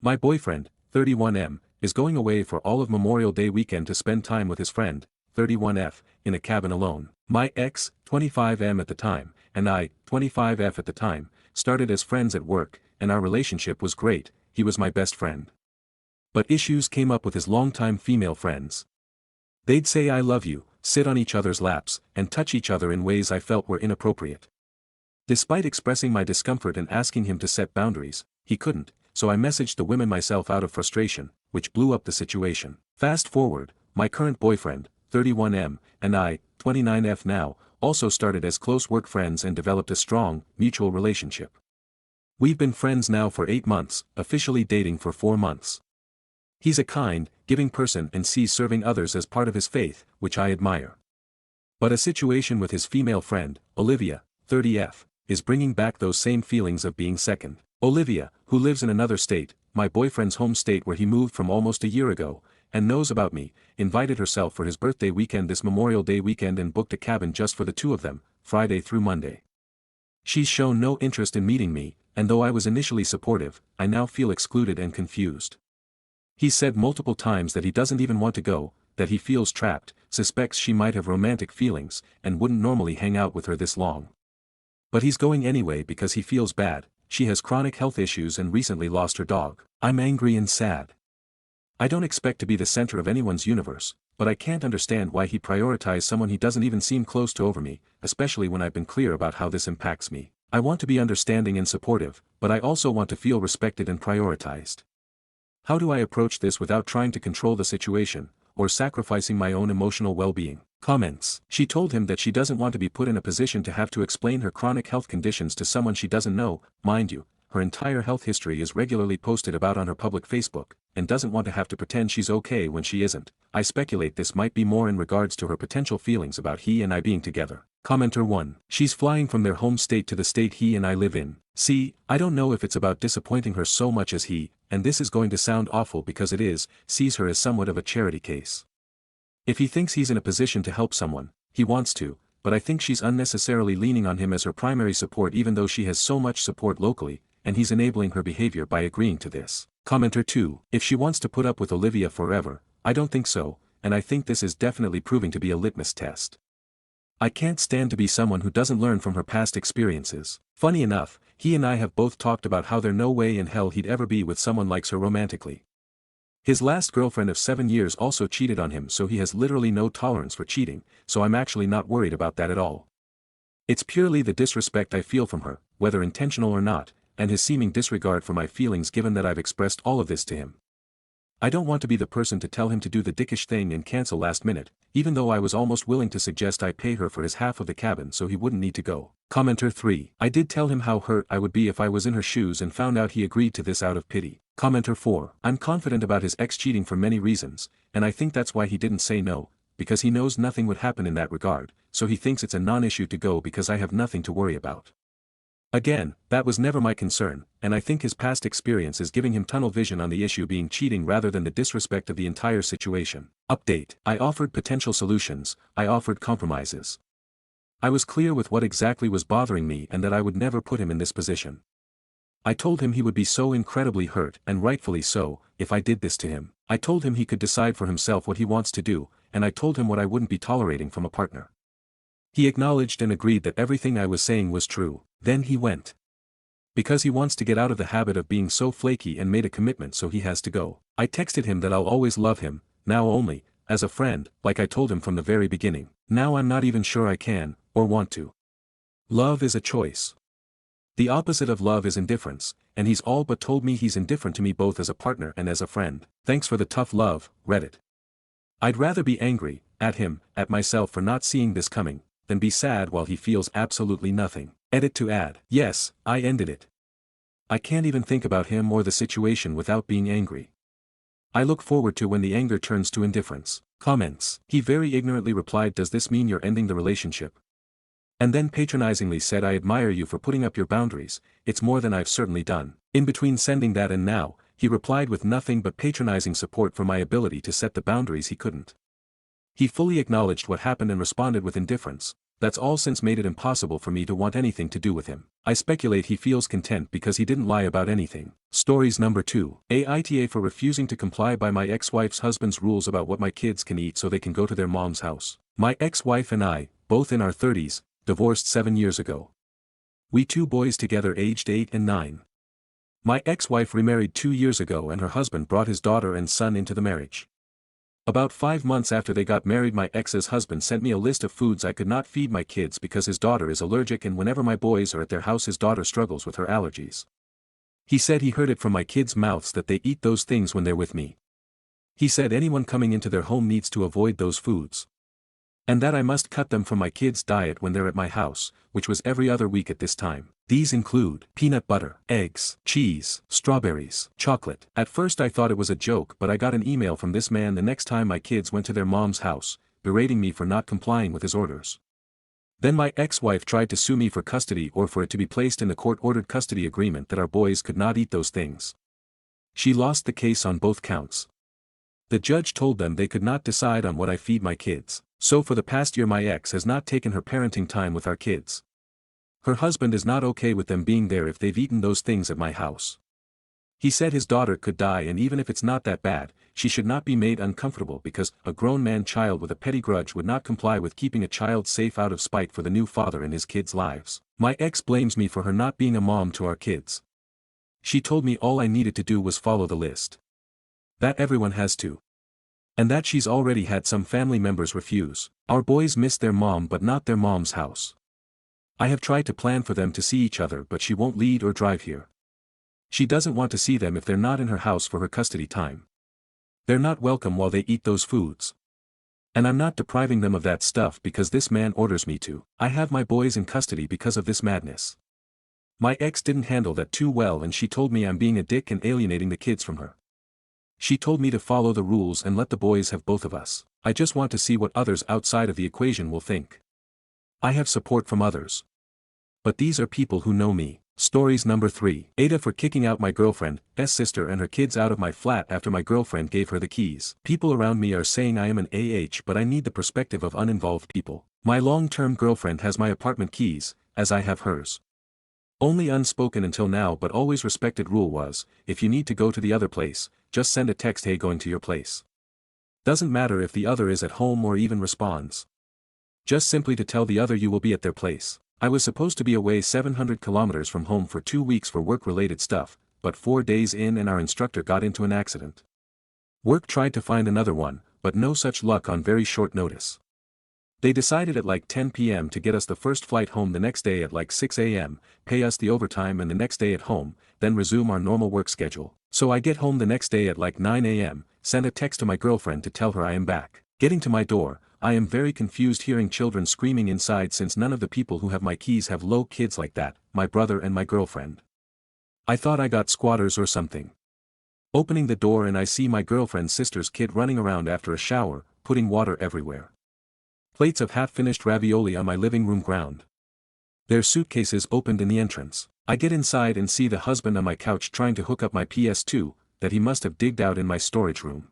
My boyfriend, 31M, is going away for all of Memorial Day weekend to spend time with his friend, 31F, in a cabin alone. My ex, 25M at the time, and I, 25F at the time, started as friends at work, and our relationship was great. He was my best friend. But issues came up with his longtime female friends. They'd say I love you, sit on each other's laps, and touch each other in ways I felt were inappropriate. Despite expressing my discomfort and asking him to set boundaries, he couldn't, so I messaged the women myself out of frustration, which blew up the situation. Fast forward, my current boyfriend, 31M, and I, 29F now, also started as close work friends and developed a strong, mutual relationship. We've been friends now for 8 months, officially dating for 4 months. He's a kind, giving person and sees serving others as part of his faith, which I admire. But a situation with his female friend, Olivia, 30F, is bringing back those same feelings of being second. Olivia, who lives in another state, my boyfriend's home state where he moved from almost a year ago, and knows about me, invited herself for his birthday weekend this Memorial Day weekend and booked a cabin just for the two of them, Friday through Monday. She's shown no interest in meeting me, and though I was initially supportive, I now feel excluded and confused. He's said multiple times that he doesn't even want to go, that he feels trapped, suspects she might have romantic feelings, and wouldn't normally hang out with her this long. But he's going anyway because he feels bad. She has chronic health issues and recently lost her dog. I'm angry and sad. I don't expect to be the center of anyone's universe, but I can't understand why he prioritized someone he doesn't even seem close to over me, especially when I've been clear about how this impacts me. I want to be understanding and supportive, but I also want to feel respected and prioritized. How do I approach this without trying to control the situation, or sacrificing my own emotional well-being? Comments. She told him that she doesn't want to be put in a position to have to explain her chronic health conditions to someone she doesn't know. Mind you, her entire health history is regularly posted about on her public Facebook, and doesn't want to have to pretend she's okay when she isn't. I speculate this might be more in regards to her potential feelings about he and I being together. Commenter 1. She's flying from their home state to the state he and I live in. See, I don't know if it's about disappointing her so much as he, and this is going to sound awful because it is, sees her as somewhat of a charity case. If he thinks he's in a position to help someone, he wants to, but I think she's unnecessarily leaning on him as her primary support even though she has so much support locally, and he's enabling her behavior by agreeing to this. Commenter 2. If she wants to put up with Olivia forever, I don't think so, and I think this is definitely proving to be a litmus test. I can't stand to be someone who doesn't learn from her past experiences. Funny enough, he and I have both talked about how there's no way in hell he'd ever be with someone like her romantically. His last girlfriend of 7 years also cheated on him, so he has literally no tolerance for cheating, so I'm actually not worried about that at all. It's purely the disrespect I feel from her, whether intentional or not, and his seeming disregard for my feelings given that I've expressed all of this to him. I don't want to be the person to tell him to do the dickish thing and cancel last minute, even though I was almost willing to suggest I pay her for his half of the cabin so he wouldn't need to go. Commenter 3. I did tell him how hurt I would be if I was in her shoes and found out he agreed to this out of pity. Commenter 4. I'm confident about his ex cheating for many reasons, and I think that's why he didn't say no, because he knows nothing would happen in that regard, so he thinks it's a non-issue to go because I have nothing to worry about. Again, that was never my concern, and I think his past experience is giving him tunnel vision on the issue being cheating rather than the disrespect of the entire situation. Update. I offered potential solutions, I offered compromises. I was clear with what exactly was bothering me and that I would never put him in this position. I told him he would be so incredibly hurt, and rightfully so, if I did this to him. I told him he could decide for himself what he wants to do, and I told him what I wouldn't be tolerating from a partner. He acknowledged and agreed that everything I was saying was true. Then he went. Because he wants to get out of the habit of being so flaky and made a commitment, so he has to go. I texted him that I'll always love him, now only, as a friend, like I told him from the very beginning. Now I'm not even sure I can, or want to. Love is a choice. The opposite of love is indifference, and he's all but told me he's indifferent to me both as a partner and as a friend. Thanks for the tough love, Reddit. I'd rather be angry, at him, at myself for not seeing this coming, than be sad while he feels absolutely nothing. Edit to add. Yes, I ended it. I can't even think about him or the situation without being angry. I look forward to when the anger turns to indifference. Comments. He very ignorantly replied, does this mean you're ending the relationship? And then patronizingly said, I admire you for putting up your boundaries, it's more than I've certainly done. In between sending that and now, he replied with nothing but patronizing support for my ability to set the boundaries he couldn't. He fully acknowledged what happened and responded with indifference, That's all since made it impossible for me to want anything to do with him. I speculate he feels content because he didn't lie about anything. Stories number 2. Aita for refusing to comply by my ex-wife's husband's rules about what my kids can eat so they can go to their mom's house. My ex-wife and I, both in our 30s, divorced 7 years ago. We 2 boys together aged 8 and 9. My ex-wife remarried 2 years ago and her husband brought his daughter and son into the marriage. About 5 months after they got married, my ex's husband sent me a list of foods I could not feed my kids because his daughter is allergic, and whenever my boys are at their house his daughter struggles with her allergies. He said he heard it from my kids' mouths that they eat those things when they're with me. He said anyone coming into their home needs to avoid those foods. And that I must cut them from my kids' diet when they're at my house, which was every other week at this time. These include peanut butter, eggs, cheese, strawberries, chocolate. At first I thought it was a joke, but I got an email from this man the next time my kids went to their mom's house, berating me for not complying with his orders. Then my ex-wife tried to sue me for custody or for it to be placed in the court-ordered custody agreement that our boys could not eat those things. She lost the case on both counts. The judge told them they could not decide on what I feed my kids. So for the past year my ex has not taken her parenting time with our kids. Her husband is not okay with them being there if they've eaten those things at my house. He said his daughter could die, and even if it's not that bad, she should not be made uncomfortable because a grown man child with a petty grudge would not comply with keeping a child safe out of spite for the new father in his kids' lives. My ex blames me for her not being a mom to our kids. She told me all I needed to do was follow the list. That everyone has to. And that she's already had some family members refuse. Our boys miss their mom but not their mom's house. I have tried to plan for them to see each other, but she won't lead or drive here. She doesn't want to see them if they're not in her house for her custody time. They're not welcome while they eat those foods. And I'm not depriving them of that stuff because this man orders me to. I have my boys in custody because of this madness. My ex didn't handle that too well, and she told me I'm being a dick and alienating the kids from her. She told me to follow the rules and let the boys have both of us. I just want to see what others outside of the equation will think. I have support from others. But these are people who know me. Stories number 3. Aita for kicking out my girlfriend's sister and her kids out of my flat after my girlfriend gave her the keys. People around me are saying I am an but I need the perspective of uninvolved people. My long-term girlfriend has my apartment keys, as I have hers. Only unspoken until now but always respected rule was, if you need to go to the other place, just send a text, hey, going to your place. Doesn't matter if the other is at home or even responds. Just simply to tell the other you will be at their place. I was supposed to be away 700 kilometers from home for 2 weeks for work-related stuff, but 4 days in and our instructor got into an accident. Work tried to find another one, but no such luck on very short notice. They decided at like 10 p.m. to get us the first flight home the next day at like 6 a.m., pay us the overtime and the next day at home, then resume our normal work schedule. So I get home the next day at like 9 a.m., send a text to my girlfriend to tell her I am back. Getting to my door, I am very confused hearing children screaming inside since none of the people who have my keys have low kids like that, my brother and my girlfriend. I thought I got squatters or something. Opening the door and I see my girlfriend's sister's kid running around after a shower, putting water everywhere. Plates of half-finished ravioli on my living room ground. Their suitcases opened in the entrance. I get inside and see the husband on my couch trying to hook up my PS2, that he must have digged out in my storage room.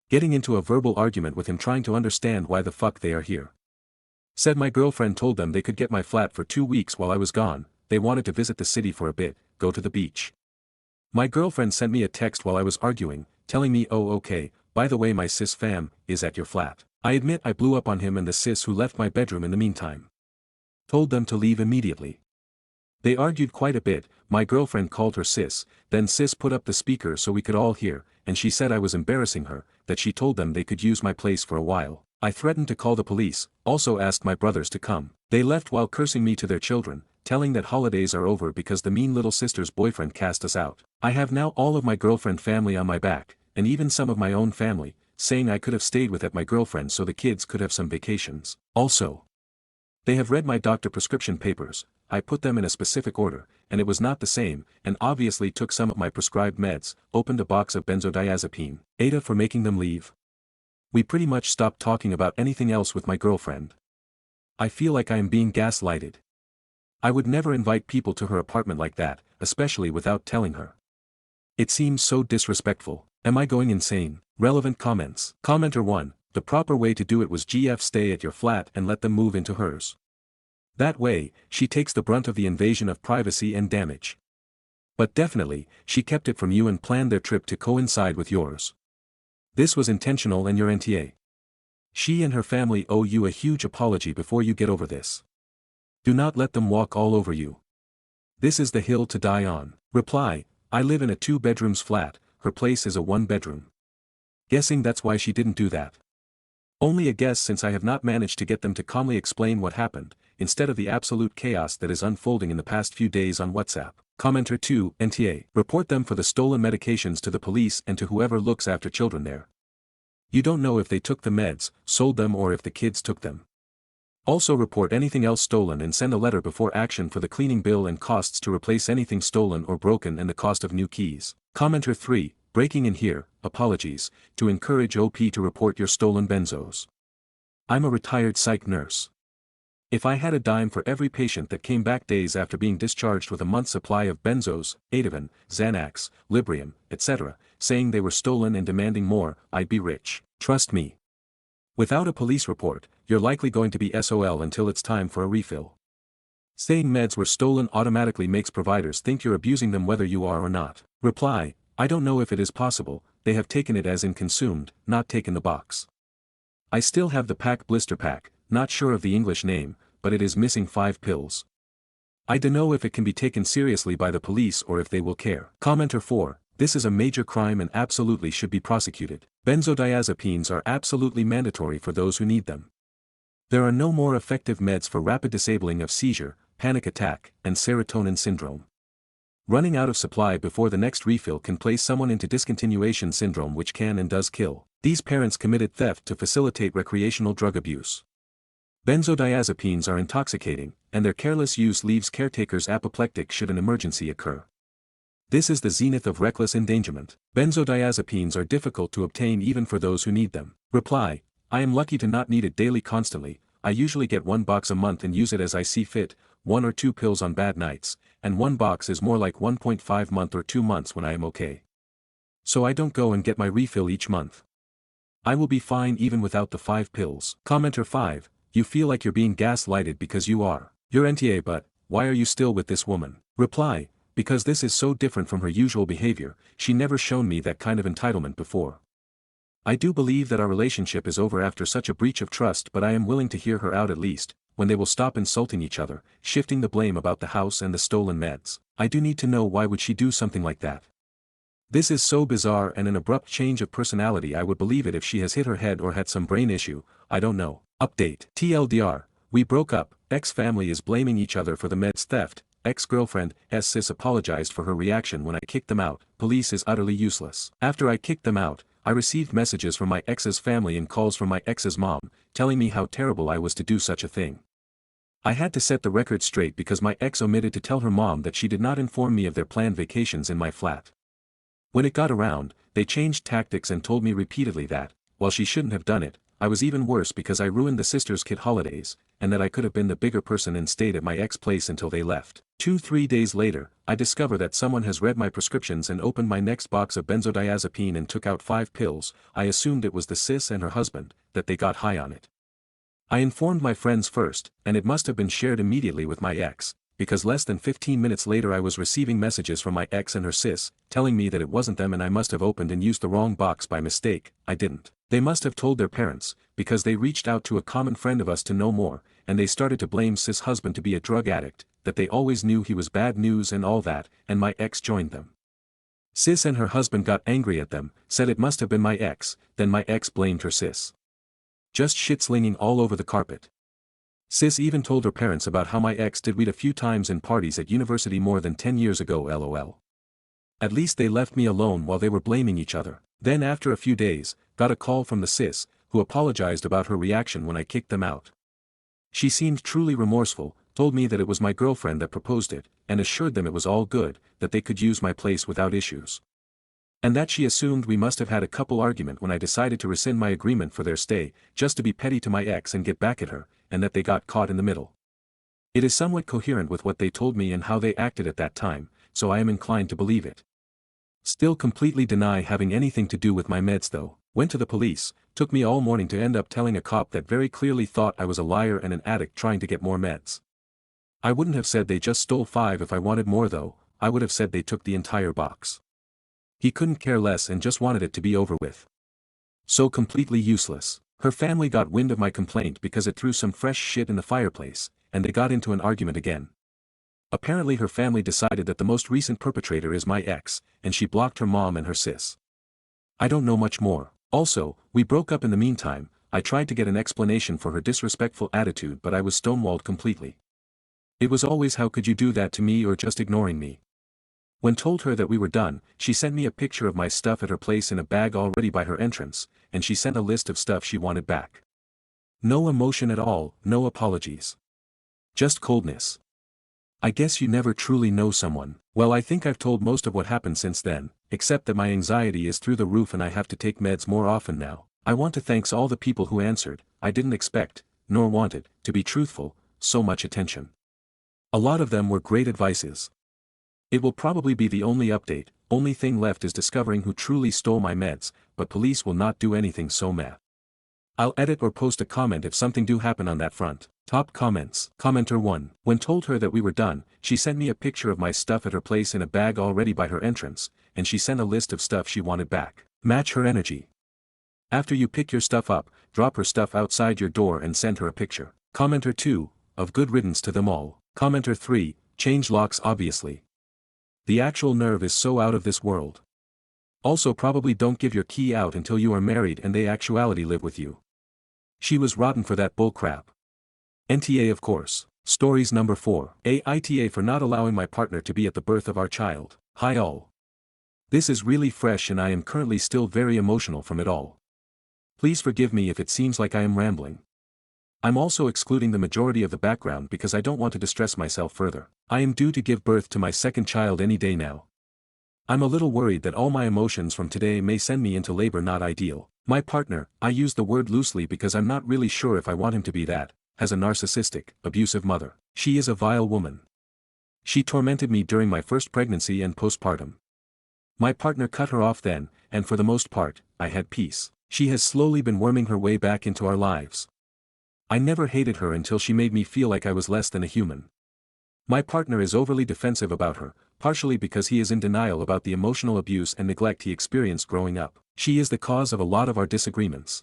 Getting into a verbal argument with him trying to understand why the fuck they are here. Said my girlfriend told them they could get my flat for 2 weeks while I was gone, they wanted to visit the city for a bit, go to the beach. My girlfriend sent me a text while I was arguing, telling me, oh okay, by the way my sis fam is at your flat. I admit I blew up on him and the sis who left my bedroom in the meantime. Told them to leave immediately. They argued quite a bit, my girlfriend called her sis, then sis put up the speaker so we could all hear, and she said I was embarrassing her, that she told them they could use my place for a while. I threatened to call the police, also asked my brothers to come. They left while cursing me to their children, telling that holidays are over because the mean little sister's boyfriend cast us out. I have now all of my girlfriend family on my back, and even some of my own family, saying I could have stayed with at my girlfriend so the kids could have some vacations. Also, they have read my doctor prescription papers, I put them in a specific order, and it was not the same, and obviously took some of my prescribed meds, opened a box of benzodiazepine. Aita for making them leave. We pretty much stopped talking about anything else with my girlfriend. I feel like I am being gaslighted. I would never invite people to her apartment like that, especially without telling her. It seems so disrespectful. Am I going insane? Relevant comments. Commenter 1. The proper way to do it was GF stay at your flat and let them move into hers. That way, she takes the brunt of the invasion of privacy and damage. But definitely, she kept it from you and planned their trip to coincide with yours. This was intentional and your NTA. She and her family owe you a huge apology before you get over this. Do not let them walk all over you. This is the hill to die on. Reply, I live in a 2-bedrooms flat, her place is a 1-bedroom. Guessing that's why she didn't do that. Only a guess since I have not managed to get them to calmly explain what happened, instead of the absolute chaos that is unfolding in the past few days on WhatsApp. Commenter 2, NTA. Report them for the stolen medications to the police and to whoever looks after children there. You don't know if they took the meds, sold them or if the kids took them. Also report anything else stolen and send a letter before action for the cleaning bill and costs to replace anything stolen or broken and the cost of new keys. Commenter 3, breaking in here, apologies, to encourage OP to report your stolen benzos. I'm a retired psych nurse. If I had a dime for every patient that came back days after being discharged with a month's supply of benzos, Ativan, Xanax, Librium, etc., saying they were stolen and demanding more, I'd be rich. Trust me. Without a police report, you're likely going to be SOL until it's time for a refill. Saying meds were stolen automatically makes providers think you're abusing them whether you are or not. Reply, I don't know if it is possible, they have taken it as in consumed, not taken the box. I still have the pack blister pack, not sure of the English name, but it is missing 5 pills. I don't know if it can be taken seriously by the police or if they will care. Commenter 4, this is a major crime and absolutely should be prosecuted. Benzodiazepines are absolutely mandatory for those who need them. There are no more effective meds for rapid disabling of seizure, panic attack, and serotonin syndrome. Running out of supply before the next refill can place someone into discontinuation syndrome, which can and does kill. These parents committed theft to facilitate recreational drug abuse. Benzodiazepines are intoxicating, and their careless use leaves caretakers apoplectic should an emergency occur. This is the zenith of reckless endangerment. Benzodiazepines are difficult to obtain even for those who need them. Reply, I am lucky to not need it daily constantly, I usually get 1 box a month and use it as I see fit, 1 or 2 pills on bad nights, and 1 box is more like 1.5 month or 2 months when I am okay. So I don't go and get my refill each month. I will be fine even without the 5 pills. Commenter 5, you feel like you're being gaslighted because you are. You're NTA, but why are you still with this woman? Reply, because this is so different from her usual behavior, she never shown me that kind of entitlement before. I do believe that our relationship is over after such a breach of trust, but I am willing to hear her out at least, when they will stop insulting each other, shifting the blame about the house and the stolen meds. I do need to know why would she do something like that. This is so bizarre and an abrupt change of personality. I would believe it if she has hit her head or had some brain issue, I don't know. Update. TLDR, we broke up, ex-family is blaming each other for the meds theft, ex-girlfriend, sis apologized for her reaction when I kicked them out, police is utterly useless. After I kicked them out, I received messages from my ex's family and calls from my ex's mom, telling me how terrible I was to do such a thing. I had to set the record straight because my ex omitted to tell her mom that she did not inform me of their planned vacations in my flat. When it got around, they changed tactics and told me repeatedly that, while she shouldn't have done it, I was even worse because I ruined the sisters' kid holidays, and that I could have been the bigger person and stayed at my ex place until they left. 2-3 days later, I discover that someone has read my prescriptions and opened my next box of benzodiazepine and took out 5 pills. I assumed it was the sis and her husband, that they got high on it. I informed my friends first, and it must have been shared immediately with my ex, because less than 15 minutes later I was receiving messages from my ex and her sis, telling me that it wasn't them and I must have opened and used the wrong box by mistake. I didn't. They must have told their parents, because they reached out to a common friend of us to know more, and they started to blame sis' husband to be a drug addict, that they always knew he was bad news and all that, and my ex joined them. Sis and her husband got angry at them, said it must have been my ex, then my ex blamed her sis. Just shit slinging all over the carpet. Sis even told her parents about how my ex did weed a few times in parties at university more than 10 years ago, lol. At least they left me alone while they were blaming each other. Then after a few days, got a call from the sis, who apologized about her reaction when I kicked them out. She seemed truly remorseful, told me that it was my girlfriend that proposed it, and assured them it was all good, that they could use my place without issues. And that she assumed we must have had a couple argument when I decided to rescind my agreement for their stay, just to be petty to my ex and get back at her, and that they got caught in the middle. It is somewhat coherent with what they told me and how they acted at that time, so I am inclined to believe it. Still completely deny having anything to do with my meds though. Went to the police, took me all morning to end up telling a cop that very clearly thought I was a liar and an addict trying to get more meds. I wouldn't have said they just stole 5 if I wanted more though, I would have said they took the entire box. He couldn't care less and just wanted it to be over with. So completely useless. Her family got wind of my complaint because it threw some fresh shit in the fireplace, and they got into an argument again. Apparently her family decided that the most recent perpetrator is my ex, and she blocked her mom and her sis. I don't know much more. Also, we broke up in the meantime. I tried to get an explanation for her disrespectful attitude but I was stonewalled completely. It was always how could you do that to me or just ignoring me. When told her that we were done, she sent me a picture of my stuff at her place in a bag already by her entrance, and she sent a list of stuff she wanted back. No emotion at all, no apologies. Just coldness. I guess you never truly know someone. Well, I think I've told most of what happened since then, except that my anxiety is through the roof and I have to take meds more often now. I want to thank all the people who answered. I didn't expect, nor wanted, to be truthful, so much attention. A lot of them were great advices. It will probably be the only update, only thing left is discovering who truly stole my meds, but police will not do anything so meh. I'll edit or post a comment if something do happen on that front. Top comments. Commenter 1. When told her that we were done, she sent me a picture of my stuff at her place in a bag already by her entrance, and she sent a list of stuff she wanted back. Match her energy. After you pick your stuff up, drop her stuff outside your door and send her a picture. Commenter 2. Of good riddance to them all. Commenter 3. Change locks obviously. The actual nerve is so out of this world. Also probably don't give your key out until you are married and they actually live with you. She was rotten for that bullcrap. NTA of course. Stories number 4. Aita for not allowing my partner to be at the birth of our child. Hi all. This is really fresh and I am currently still very emotional from it all. Please forgive me if it seems like I am rambling. I'm also excluding the majority of the background because I don't want to distress myself further. I am due to give birth to my second child any day now. I'm a little worried that all my emotions from today may send me into labor not ideal. My partner, I use the word loosely because I'm not really sure if I want him to be that, has a narcissistic, abusive mother. She is a vile woman. She tormented me during my first pregnancy and postpartum. My partner cut her off then, and for the most part, I had peace. She has slowly been worming her way back into our lives. I never hated her until she made me feel like I was less than a human. My partner is overly defensive about her, partially because he is in denial about the emotional abuse and neglect he experienced growing up. She is the cause of a lot of our disagreements.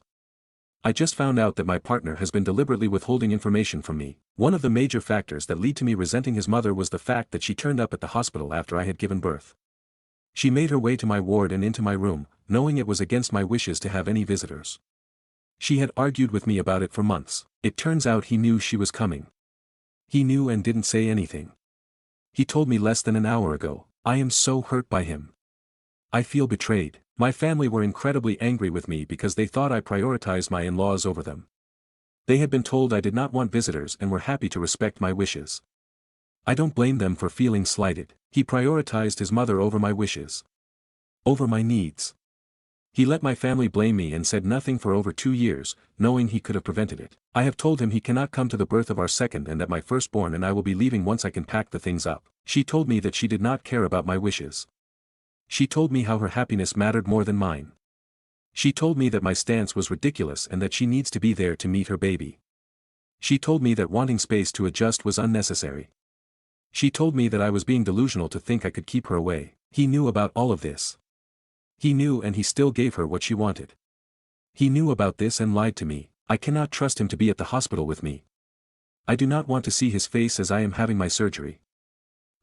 I just found out that my partner has been deliberately withholding information from me. One of the major factors that lead to me resenting his mother was the fact that she turned up at the hospital after I had given birth. She made her way to my ward and into my room, knowing it was against my wishes to have any visitors. She had argued with me about it for months. It turns out he knew she was coming. He knew and didn't say anything. He told me less than an hour ago. I am so hurt by him. I feel betrayed. My family were incredibly angry with me because they thought I prioritized my in-laws over them. They had been told I did not want visitors and were happy to respect my wishes. I don't blame them for feeling slighted. He prioritized his mother over my wishes. Over my needs. He let my family blame me and said nothing for over 2 years, knowing he could have prevented it. I have told him he cannot come to the birth of our second and that my firstborn and I will be leaving once I can pack the things up. She told me that she did not care about my wishes. She told me how her happiness mattered more than mine. She told me that my stance was ridiculous and that she needs to be there to meet her baby. She told me that wanting space to adjust was unnecessary. She told me that I was being delusional to think I could keep her away. He knew about all of this. He knew and he still gave her what she wanted. He knew about this and lied to me. I cannot trust him to be at the hospital with me. I do not want to see his face as I am having my surgery.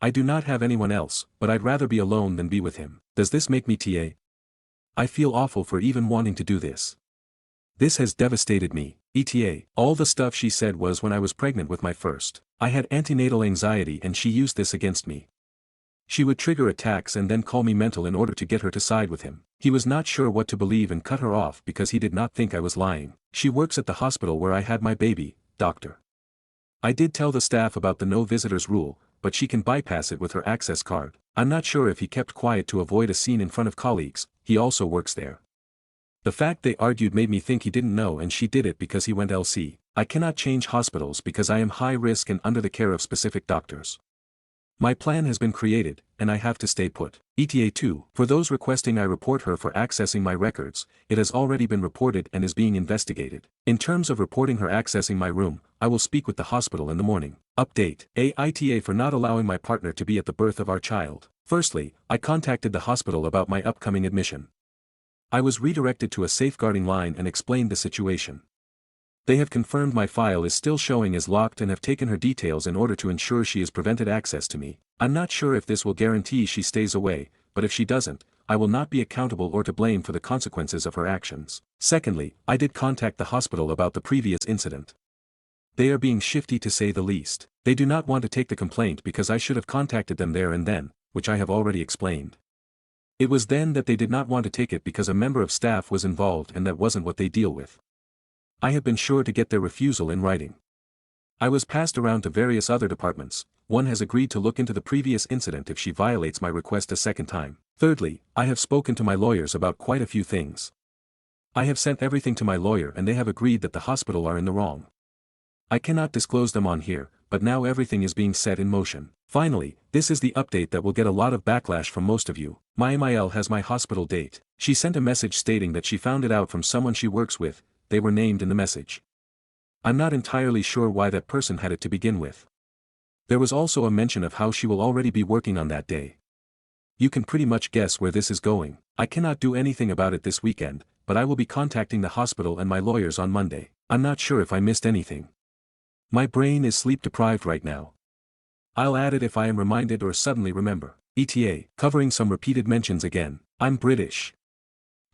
I do not have anyone else, but I'd rather be alone than be with him. Does this make me TA? I feel awful for even wanting to do this. This has devastated me. ETA. All the stuff she said was when I was pregnant with my first. I had antenatal anxiety and she used this against me. She would trigger attacks and then call me mental in order to get her to side with him. He was not sure what to believe and cut her off because he did not think I was lying. She works at the hospital where I had my baby, doctor. I did tell the staff about the no visitors rule, but she can bypass it with her access card. I'm not sure if he kept quiet to avoid a scene in front of colleagues. He also works there. The fact they argued made me think he didn't know and she did it because he went LC. I cannot change hospitals because I am high risk and under the care of specific doctors. My plan has been created, and I have to stay put. ETA 2. For those requesting I report her for accessing my records, it has already been reported and is being investigated. In terms of reporting her accessing my room, I will speak with the hospital in the morning. Update. Aita for not allowing my partner to be at the birth of our child. Firstly, I contacted the hospital about my upcoming admission. I was redirected to a safeguarding line and explained the situation. They have confirmed my file is still showing as locked and have taken her details in order to ensure she is prevented access to me. I'm not sure if this will guarantee she stays away, but if she doesn't, I will not be accountable or to blame for the consequences of her actions. Secondly, I did contact the hospital about the previous incident. They are being shifty to say the least. They do not want to take the complaint because I should have contacted them there and then, which I have already explained. It was then that they did not want to take it because a member of staff was involved and that wasn't what they deal with. I have been sure to get their refusal in writing. I was passed around to various other departments. One has agreed to look into the previous incident if she violates my request a second time. Thirdly, I have spoken to my lawyers about quite a few things. I have sent everything to my lawyer and they have agreed that the hospital are in the wrong. I cannot disclose them on here, but now everything is being set in motion. Finally, this is the update that will get a lot of backlash from most of you. My MIL has my hospital date. She sent a message stating that she found it out from someone she works with. They were named in the message. I'm not entirely sure why that person had it to begin with. There was also a mention of how she will already be working on that day. You can pretty much guess where this is going. I cannot do anything about it this weekend, but I will be contacting the hospital and my lawyers on Monday. I'm not sure if I missed anything. My brain is sleep deprived right now. I'll add it if I am reminded or suddenly remember. ETA, covering some repeated mentions again. I'm British.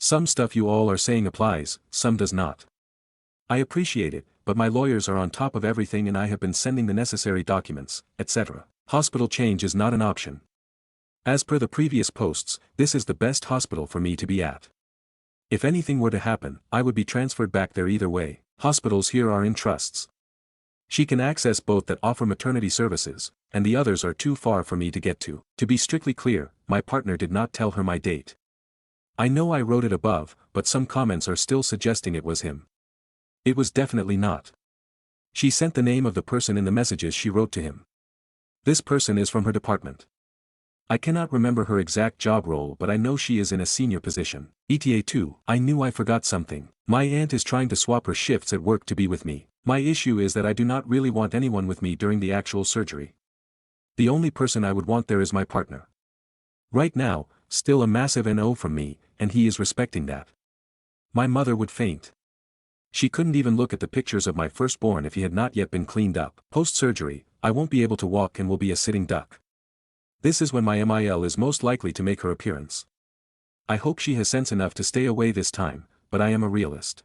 Some stuff you all are saying applies, some does not. I appreciate it, but my lawyers are on top of everything and I have been sending the necessary documents, etc. Hospital change is not an option. As per the previous posts, this is the best hospital for me to be at. If anything were to happen, I would be transferred back there either way. Hospitals here are in trusts. She can access both that offer maternity services, and the others are too far for me to get to. To be strictly clear, my partner did not tell her my date. I know I wrote it above, but some comments are still suggesting it was him. It was definitely not. She sent the name of the person in the messages she wrote to him. This person is from her department. I cannot remember her exact job role but I know she is in a senior position. ETA 2, I knew I forgot something. My aunt is trying to swap her shifts at work to be with me. My issue is that I do not really want anyone with me during the actual surgery. The only person I would want there is my partner. Right now, still a massive NO from me, and he is respecting that. My mother would faint. She couldn't even look at the pictures of my firstborn if he had not yet been cleaned up. Post-surgery, I won't be able to walk and will be a sitting duck. This is when my MIL is most likely to make her appearance. I hope she has sense enough to stay away this time, but I am a realist.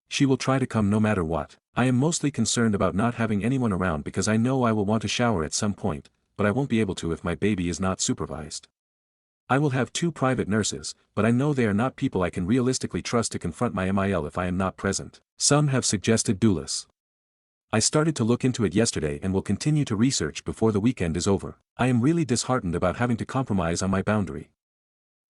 She will try to come no matter what. I am mostly concerned about not having anyone around because I know I will want to shower at some point, but I won't be able to if my baby is not supervised. I will have 2 private nurses, but I know they are not people I can realistically trust to confront my MIL if I am not present. Some have suggested doulas. I started to look into it yesterday and will continue to research before the weekend is over. I am really disheartened about having to compromise on my boundary.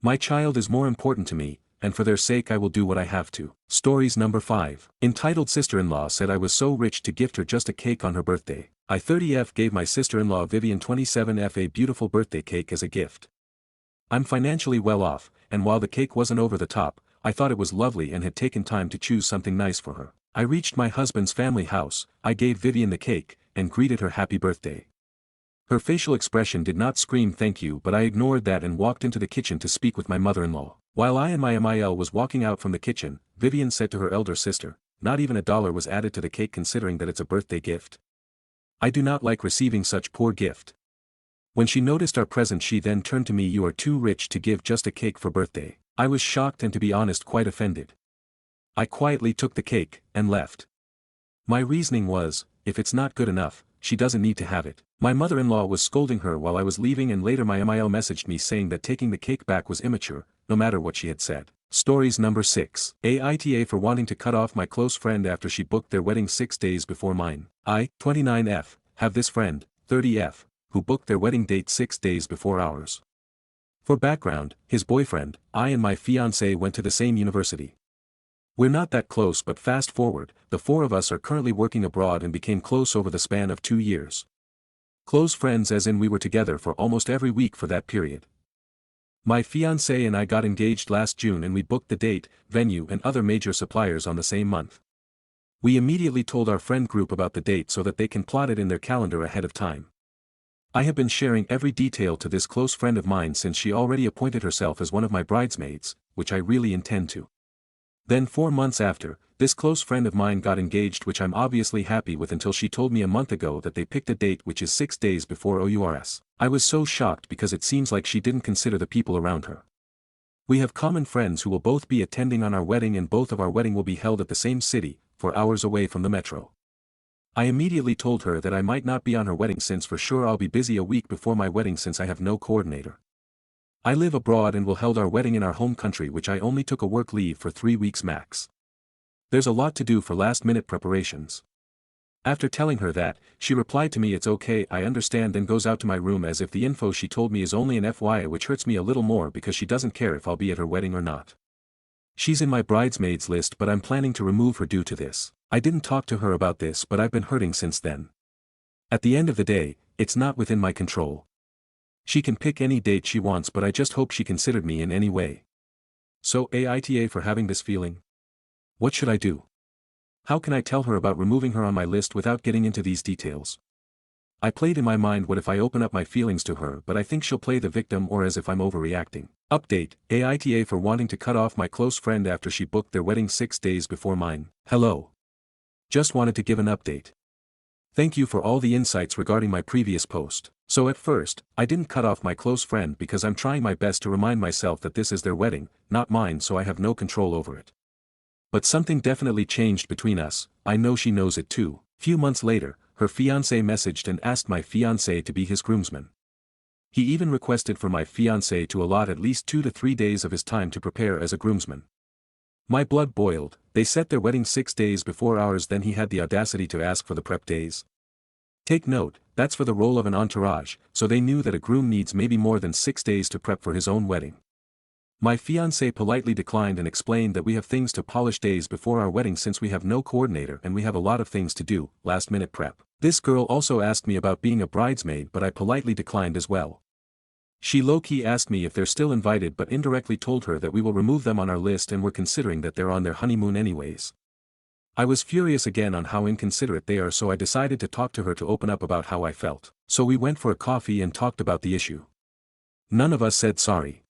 My child is more important to me, and for their sake I will do what I have to. Stories number 5. Entitled sister-in-law said I was so rich to gift her just a cake on her birthday. I 30F gave my sister-in-law Vivian 27F a beautiful birthday cake as a gift. I'm financially well off, and while the cake wasn't over the top, I thought it was lovely and had taken time to choose something nice for her. I reached my husband's family house, I gave Vivian the cake, and greeted her happy birthday. Her facial expression did not scream thank you, but I ignored that and walked into the kitchen to speak with my mother-in-law. While I and my MIL was walking out from the kitchen, Vivian said to her elder sister, "Not even $1 was added to the cake considering that it's a birthday gift. I do not like receiving such poor gift." When she noticed our present she then turned to me, "You are too rich to give just a cake for birthday." I was shocked and to be honest quite offended. I quietly took the cake, and left. My reasoning was, if it's not good enough, she doesn't need to have it. My mother-in-law was scolding her while I was leaving and later my MIL messaged me saying that taking the cake back was immature, no matter what she had said. Stories number 6. Aita for wanting to cut off my close friend after she booked their wedding 6 days before mine. I, 29F, have this friend, 30F, who booked their wedding date 6 days before ours. For background, his boyfriend, I and my fiancé went to the same university. We're not that close, but fast forward, the 4 of us are currently working abroad and became close over the span of 2 years. Close friends as in we were together for almost every week for that period. My fiancé and I got engaged last June and we booked the date, venue and other major suppliers on the same month. We immediately told our friend group about the date so that they can plot it in their calendar ahead of time. I have been sharing every detail to this close friend of mine since she already appointed herself as one of my bridesmaids, which I really intend to. Then 4 months after, this close friend of mine got engaged, which I'm obviously happy with, until she told me a month ago that they picked a date which is 6 days before ours. I was so shocked because it seems like she didn't consider the people around her. We have common friends who will both be attending on our wedding, and both of our wedding will be held at the same city, 4 hours away from the metro. I immediately told her that I might not be on her wedding since for sure I'll be busy a week before my wedding since I have no coordinator. I live abroad and will held our wedding in our home country, which I only took a work leave for 3 weeks max. There's a lot to do for last-minute preparations. After telling her that, she replied to me, "It's okay, I understand," then goes out to my room as if the info she told me is only an FYI, which hurts me a little more because she doesn't care if I'll be at her wedding or not. She's in my bridesmaids list, but I'm planning to remove her due to this. I didn't talk to her about this, but I've been hurting since then. At the end of the day, it's not within my control. She can pick any date she wants, but I just hope she considered me in any way. So Aita for having this feeling. What should I do? How can I tell her about removing her on my list without getting into these details? I played in my mind what if I open up my feelings to her, but I think she'll play the victim or as if I'm overreacting. Update, Aita for wanting to cut off my close friend after she booked their wedding 6 days before mine. Hello. Just wanted to give an update. Thank you for all the insights regarding my previous post. So at first, I didn't cut off my close friend because I'm trying my best to remind myself that this is their wedding, not mine, so I have no control over it. But something definitely changed between us. I know she knows it too. Few months later, her fiancé messaged and asked my fiancé to be his groomsman. He even requested for my fiancé to allot at least 2 to 3 days of his time to prepare as a groomsman. My blood boiled. They set their wedding 6 days before ours, then he had the audacity to ask for the prep days. Take note, that's for the role of an entourage, so they knew that a groom needs maybe more than 6 days to prep for his own wedding. My fiancé politely declined and explained that we have things to polish days before our wedding since we have no coordinator and we have a lot of things to do, last-minute prep. This girl also asked me about being a bridesmaid, but I politely declined as well. She low-key asked me if they're still invited, but indirectly told her that we will remove them on our list and we're considering that they're on their honeymoon anyways. I was furious again on how inconsiderate they are, so I decided to talk to her to open up about how I felt. So we went for a coffee and talked about the issue. None of us said sorry.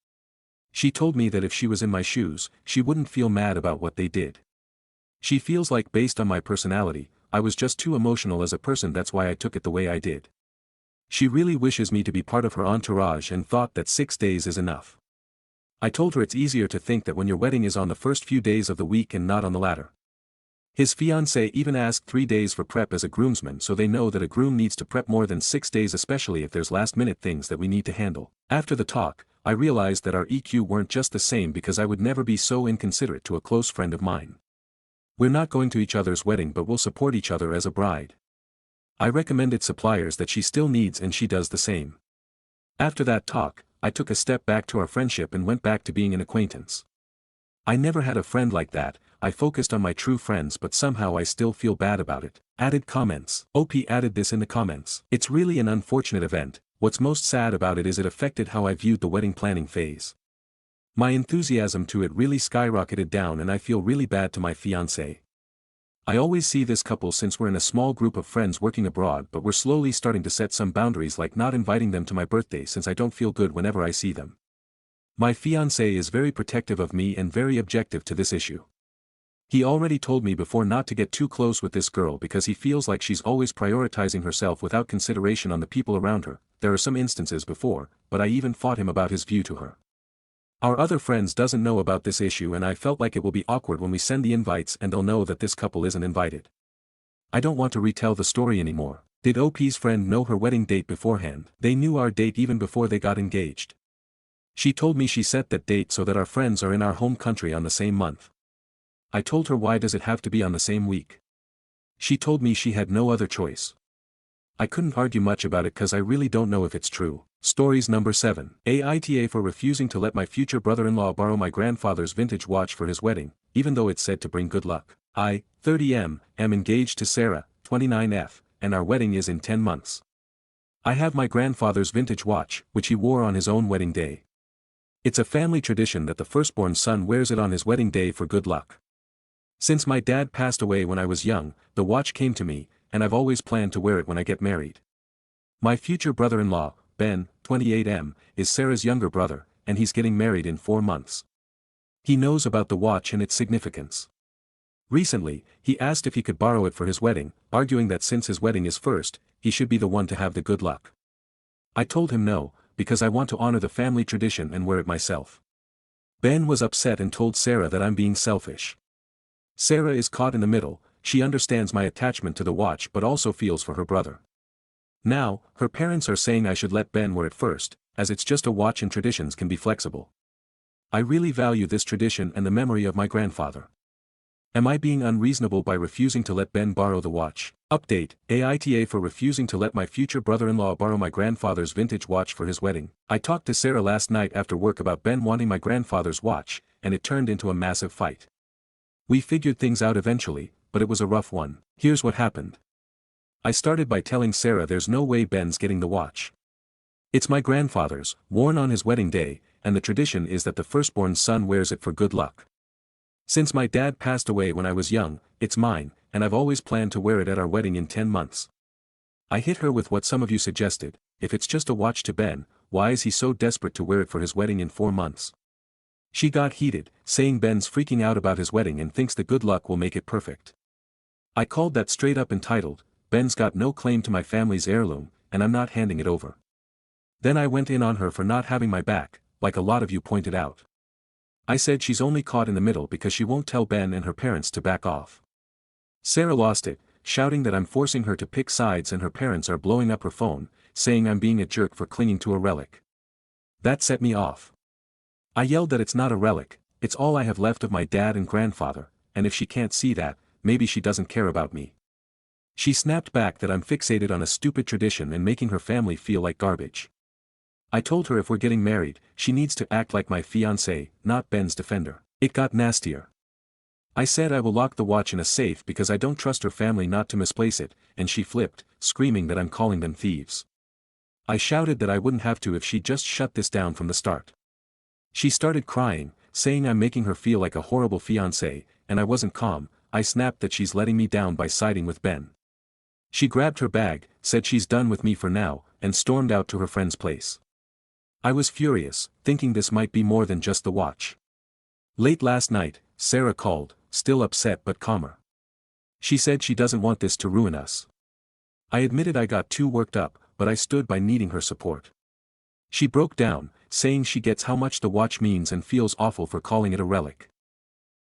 She told me that if she was in my shoes, she wouldn't feel mad about what they did. She feels like based on my personality, I was just too emotional as a person, that's why I took it the way I did. She really wishes me to be part of her entourage and thought that 6 days is enough. I told her it's easier to think that when your wedding is on the first few days of the week and not on the latter. His fiancé even asked 3 days for prep as a groomsman, so they know that a groom needs to prep more than 6 days, especially if there's last-minute things that we need to handle. After the talk, I realized that our EQ weren't just the same because I would never be so inconsiderate to a close friend of mine. We're not going to each other's wedding, but we'll support each other as a bride. I recommended suppliers that she still needs and she does the same. After that talk, I took a step back to our friendship and went back to being an acquaintance. I never had a friend like that. I focused on my true friends, but somehow I still feel bad about it. Added comments. OP added this in the comments. It's really an unfortunate event. What's most sad about it is it affected how I viewed the wedding planning phase. My enthusiasm to it really skyrocketed down and I feel really bad to my fiancé. I always see this couple since we're in a small group of friends working abroad, but we're slowly starting to set some boundaries, like not inviting them to my birthday since I don't feel good whenever I see them. My fiancé is very protective of me and very objective to this issue. He already told me before not to get too close with this girl because he feels like she's always prioritizing herself without consideration on the people around her. There are some instances before, but I even fought him about his view to her. Our other friends doesn't know about this issue and I felt like it will be awkward when we send the invites and they'll know that this couple isn't invited. I don't want to retell the story anymore. Did OP's friend know her wedding date beforehand? They knew our date even before they got engaged. She told me she set that date so that our friends are in our home country on the same month. I told her, why does it have to be on the same week? She told me she had no other choice. I couldn't argue much about it cause I really don't know if it's true. Stories number 7. Aita for refusing to let my future brother-in-law borrow my grandfather's vintage watch for his wedding, even though it's said to bring good luck. I, 30M, am engaged to Sarah, 29F, and our wedding is in 10 months. I have my grandfather's vintage watch, which he wore on his own wedding day. It's a family tradition that the firstborn son wears it on his wedding day for good luck. Since my dad passed away when I was young, the watch came to me, and I've always planned to wear it when I get married. My future brother-in-law, Ben, 28M, is Sarah's younger brother, and he's getting married in 4 months. He knows about the watch and its significance. Recently, he asked if he could borrow it for his wedding, arguing that since his wedding is first, he should be the one to have the good luck. I told him no, because I want to honor the family tradition and wear it myself. Ben was upset and told Sarah that I'm being selfish. Sarah is caught in the middle. She understands my attachment to the watch but also feels for her brother. Now, her parents are saying I should let Ben wear it first, as it's just a watch and traditions can be flexible. I really value this tradition and the memory of my grandfather. Am I being unreasonable by refusing to let Ben borrow the watch? Update: AITA for refusing to let my future brother-in-law borrow my grandfather's vintage watch for his wedding. I talked to Sarah last night after work about Ben wanting my grandfather's watch, and it turned into a massive fight. We figured things out eventually, but it was a rough one. Here's what happened. I started by telling Sarah there's no way Ben's getting the watch. It's my grandfather's, worn on his wedding day, and the tradition is that the firstborn son wears it for good luck. Since my dad passed away when I was young, it's mine, and I've always planned to wear it at our wedding in 10 months. I hit her with what some of you suggested: if it's just a watch to Ben, why is he so desperate to wear it for his wedding in 4 months? She got heated, saying Ben's freaking out about his wedding and thinks the good luck will make it perfect. I called that straight up entitled. Ben's got no claim to my family's heirloom, and I'm not handing it over. Then I went in on her for not having my back, like a lot of you pointed out. I said she's only caught in the middle because she won't tell Ben and her parents to back off. Sarah lost it, shouting that I'm forcing her to pick sides, and her parents are blowing up her phone, saying I'm being a jerk for clinging to a relic. That set me off. I yelled that it's not a relic, it's all I have left of my dad and grandfather, and if she can't see that, maybe she doesn't care about me. She snapped back that I'm fixated on a stupid tradition and making her family feel like garbage. I told her if we're getting married, she needs to act like my fiancé, not Ben's defender. It got nastier. I said I will lock the watch in a safe because I don't trust her family not to misplace it, and she flipped, screaming that I'm calling them thieves. I shouted that I wouldn't have to if she just shut this down from the start. She started crying, saying I'm making her feel like a horrible fiancé, and I wasn't calm. I snapped that she's letting me down by siding with Ben. She grabbed her bag, said she's done with me for now, and stormed out to her friend's place. I was furious, thinking this might be more than just the watch. Late last night, Sarah called, still upset but calmer. She said she doesn't want this to ruin us. I admitted I got too worked up, but I stood by needing her support. She broke down, saying she gets how much the watch means and feels awful for calling it a relic.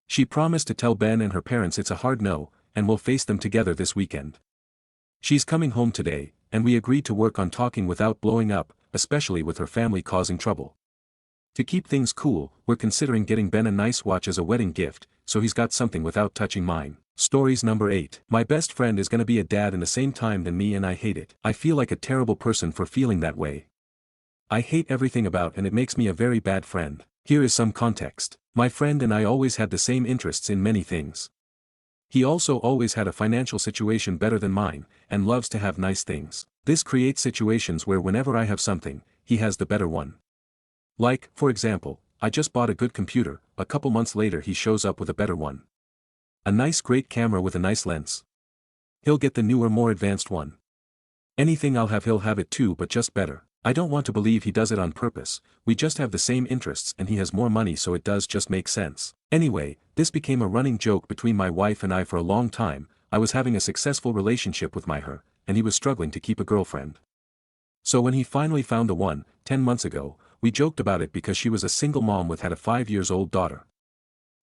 She promised to tell Ben and her parents it's a hard no, and we'll face them together this weekend. She's coming home today, and we agreed to work on talking without blowing up, especially with her family causing trouble. To keep things cool, we're considering getting Ben a nice watch as a wedding gift, so he's got something without touching mine. Stories number 8. My best friend is gonna be a dad in the same time than me and I hate it. I feel like a terrible person for feeling that way. I hate everything about and it makes me a very bad friend. Here is some context. My friend and I always had the same interests in many things. He also always had a financial situation better than mine, and loves to have nice things. This creates situations where whenever I have something, he has the better one. Like, for example, I just bought a good computer, a couple months later he shows up with a better one. A nice great camera with a nice lens. He'll get the newer more advanced one. Anything I'll have he'll have it too, but just better. I don't want to believe he does it on purpose, we just have the same interests and he has more money, so it does just make sense. Anyway, this became a running joke between my wife and I for a long time. I was having a successful relationship with her, and he was struggling to keep a girlfriend. So when he finally found the one, 10 months ago, we joked about it because she was a single mom with had a 5-year-old daughter.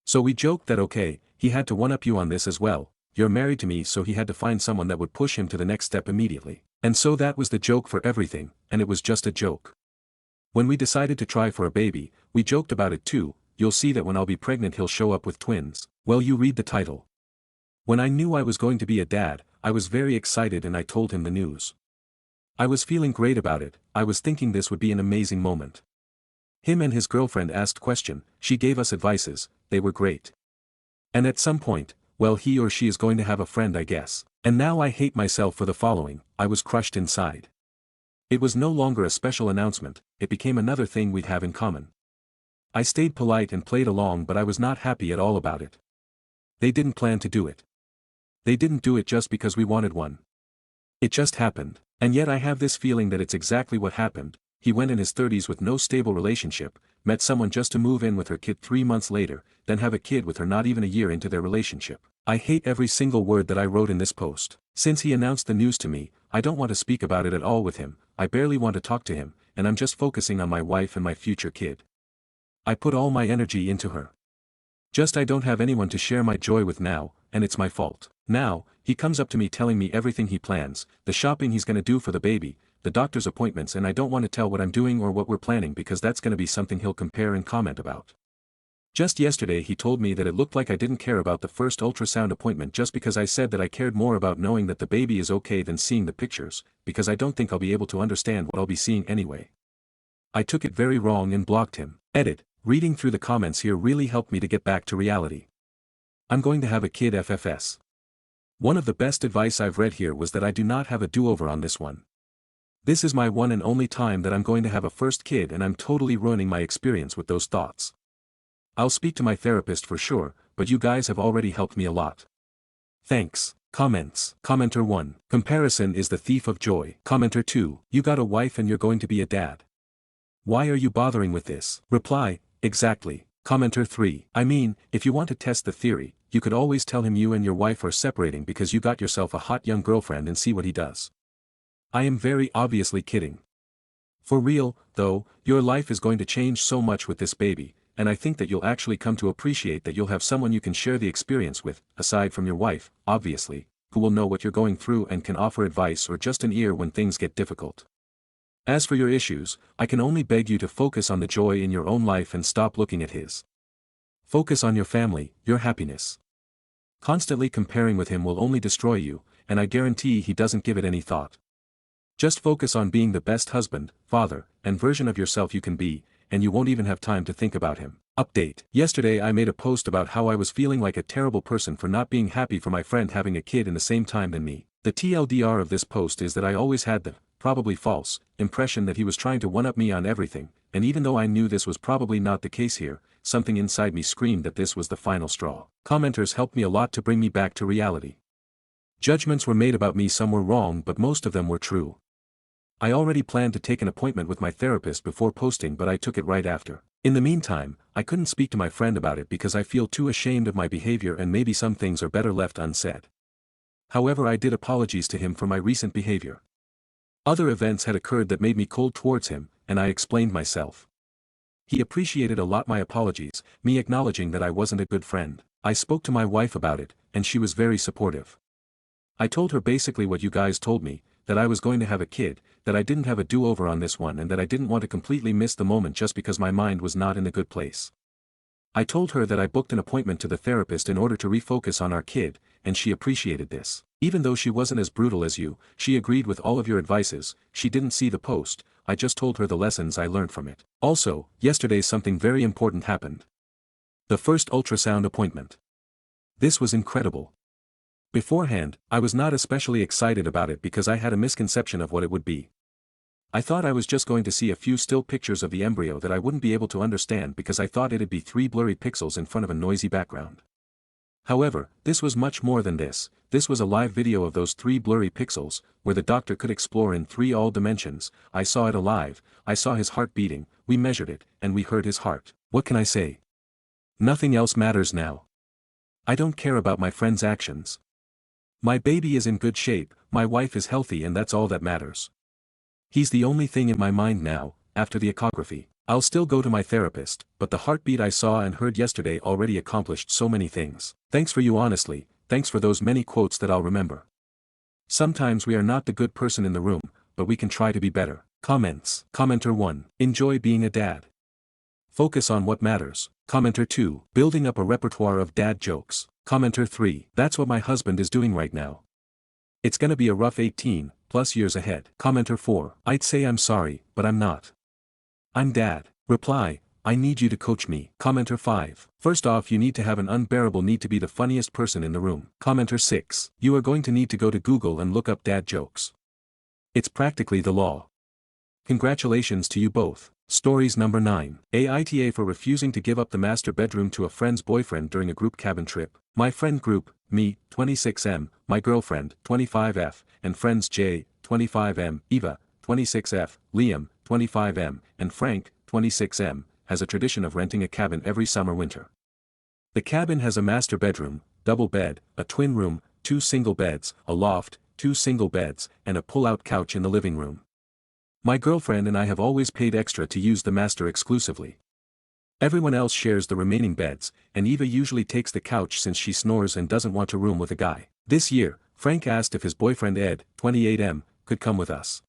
So we joked that okay, he had to one-up you on this as well, you're married to me, so he had to find someone that would push him to the next step immediately. And so that was the joke for everything, and it was just a joke. When we decided to try for a baby, we joked about it too. You'll see that when I'll be pregnant he'll show up with twins. Well, you read the title. When I knew I was going to be a dad, I was very excited and I told him the news. I was feeling great about it, I was thinking this would be an amazing moment. Him and his girlfriend asked question, she gave us advices, they were great. And at some point, well, he or she is going to have a friend, I guess. And now I hate myself for the following: I was crushed inside. It was no longer a special announcement, it became another thing we'd have in common. I stayed polite and played along, but I was not happy at all about it. They didn't plan to do it. They didn't do it just because we wanted one. It just happened, and yet I have this feeling that it's exactly what happened. He went in his 30s with no stable relationship, met someone just to move in with her kid 3 months later, then have a kid with her not even a year into their relationship. I hate every single word that I wrote in this post. Since he announced the news to me, I don't want to speak about it at all with him, I barely want to talk to him, and I'm just focusing on my wife and my future kid. I put all my energy into her. Just I don't have anyone to share my joy with now, and it's my fault. Now, he comes up to me telling me everything he plans, the shopping he's gonna do for the baby, the doctor's appointments, and I don't want to tell what I'm doing or what we're planning because that's gonna be something he'll compare and comment about. Just yesterday he told me that it looked like I didn't care about the first ultrasound appointment just because I said that I cared more about knowing that the baby is okay than seeing the pictures, because I don't think I'll be able to understand what I'll be seeing anyway. I took it very wrong and blocked him. Edit. Reading through the comments here really helped me to get back to reality. I'm going to have a kid FFS. One of the best advice I've read here was that I do not have a do-over on this one. This is my one and only time that I'm going to have a first kid, and I'm totally ruining my experience with those thoughts. I'll speak to my therapist for sure, but you guys have already helped me a lot. Thanks. Comments. Commenter 1. Comparison is the thief of joy. Commenter 2. You got a wife and you're going to be a dad. Why are you bothering with this? Reply. Exactly. Commenter 3. I mean, if you want to test the theory, you could always tell him you and your wife are separating because you got yourself a hot young girlfriend and see what he does. I am very obviously kidding. For real, though, your life is going to change so much with this baby, and I think that you'll actually come to appreciate that you'll have someone you can share the experience with, aside from your wife, obviously, who will know what you're going through and can offer advice or just an ear when things get difficult. As for your issues, I can only beg you to focus on the joy in your own life and stop looking at his. Focus on your family, your happiness. Constantly comparing with him will only destroy you, and I guarantee he doesn't give it any thought. Just focus on being the best husband, father, and version of yourself you can be, and you won't even have time to think about him. Update. Yesterday I made a post about how I was feeling like a terrible person for not being happy for my friend having a kid in the same time than me. The TLDR of this post is that I always had the, probably false, impression that he was trying to one-up me on everything, and even though I knew this was probably not the case here, something inside me screamed that this was the final straw. Commenters helped me a lot to bring me back to reality. Judgments were made about me, some were wrong but most of them were true. I already planned to take an appointment with my therapist before posting, but I took it right after. In the meantime, I couldn't speak to my friend about it because I feel too ashamed of my behavior and maybe some things are better left unsaid. However, I did apologize to him for my recent behavior. Other events had occurred that made me cold towards him, and I explained myself. He appreciated a lot my apologies, me acknowledging that I wasn't a good friend. I spoke to my wife about it, and she was very supportive. I told her basically what you guys told me, that I was going to have a kid, that I didn't have a do-over on this one, and that I didn't want to completely miss the moment just because my mind was not in a good place. I told her that I booked an appointment to the therapist in order to refocus on our kid, and she appreciated this. Even though she wasn't as brutal as you, she agreed with all of your advices. She didn't see the post, I just told her the lessons I learned from it. Also, yesterday something very important happened. The first ultrasound appointment. This was incredible. Beforehand, I was not especially excited about it because I had a misconception of what it would be. I thought I was just going to see a few still pictures of the embryo that I wouldn't be able to understand because I thought it'd be 3 blurry pixels in front of a noisy background. However, this was much more than this. This was a live video of those 3 blurry pixels, where the doctor could explore in 3 all dimensions. I saw it alive, I saw his heart beating, we measured it, and we heard his heart. What can I say? Nothing else matters now. I don't care about my friend's actions. My baby is in good shape, my wife is healthy, and that's all that matters. He's the only thing in my mind now, after the echography. I'll still go to my therapist, but the heartbeat I saw and heard yesterday already accomplished so many things. Thanks for you, honestly, thanks for those many quotes that I'll remember. Sometimes we are not the good person in the room, but we can try to be better. Comments. Commenter 1. Enjoy being a dad. Focus on what matters. Commenter 2. Building up a repertoire of dad jokes. Commenter 3. That's what my husband is doing right now. It's gonna be a rough 18+ years ahead. Commenter 4. I'd say I'm sorry, but I'm not. I'm dad. Reply. I need you to coach me. Commenter 5. First off, you need to have an unbearable need to be the funniest person in the room. Commenter 6. You are going to need to go to Google and look up dad jokes. It's practically the law. Congratulations to you both. Stories number 9. Aita for refusing to give up the master bedroom to a friend's boyfriend during a group cabin trip. My friend group, me, 26M, my girlfriend, 25F, and friends J, 25M, Eva, 26F, Liam, 25M, and Frank, 26M, has a tradition of renting a cabin every summer-winter. The cabin has a master bedroom, double bed, a twin room, 2 single beds, a loft, 2 single beds, and a pull-out couch in the living room. My girlfriend and I have always paid extra to use the master exclusively. Everyone else shares the remaining beds, and Eva usually takes the couch since she snores and doesn't want to room with a guy. This year, Frank asked if his boyfriend Ed, 28M, could come with us.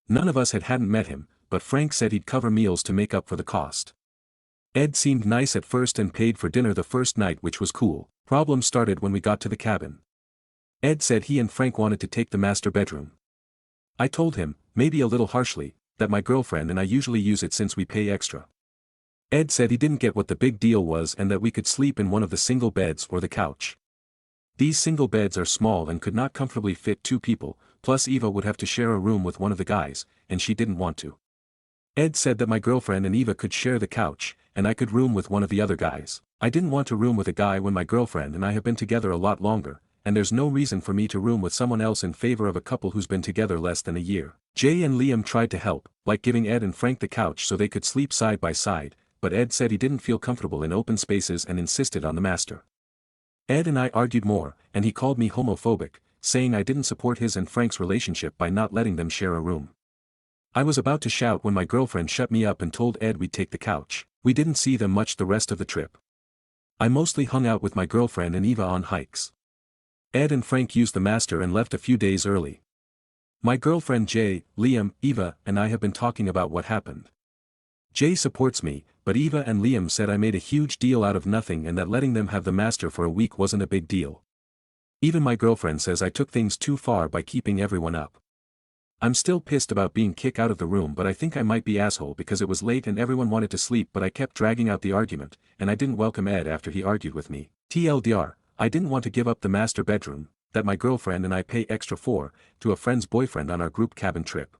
None of us hadn't met him, but Frank said he'd cover meals to make up for the cost. Ed seemed nice at first and paid for dinner the first night, which was cool. Problems started when we got to the cabin. Ed said he and Frank wanted to take the master bedroom. I told him, maybe a little harshly, that my girlfriend and I usually use it since we pay extra. Ed said he didn't get what the big deal was and that we could sleep in one of the single beds or the couch. These single beds are small and could not comfortably fit 2 people, plus Eva would have to share a room with one of the guys, and she didn't want to. Ed said that my girlfriend and Eva could share the couch, and I could room with one of the other guys. I didn't want to room with a guy when my girlfriend and I have been together a lot longer, and there's no reason for me to room with someone else in favor of a couple who's been together less than a year. Jay and Liam tried to help, like giving Ed and Frank the couch so they could sleep side by side, but Ed said he didn't feel comfortable in open spaces and insisted on the master. Ed and I argued more, and he called me homophobic, saying I didn't support his and Frank's relationship by not letting them share a room. I was about to shout when my girlfriend shut me up and told Ed we'd take the couch. We didn't see them much the rest of the trip. I mostly hung out with my girlfriend and Eva on hikes. Ed and Frank used the master and left a few days early. My girlfriend Jay, Liam, Eva, and I have been talking about what happened. Jay supports me, but Eva and Liam said I made a huge deal out of nothing and that letting them have the master for a week wasn't a big deal. Even my girlfriend says I took things too far by keeping everyone up. I'm still pissed about being kicked out of the room, but I think I might be asshole because it was late and everyone wanted to sleep, but I kept dragging out the argument, and I didn't welcome Ed after he argued with me. TLDR, I didn't want to give up the master bedroom, that my girlfriend and I pay extra for, to a friend's boyfriend on our group cabin trip.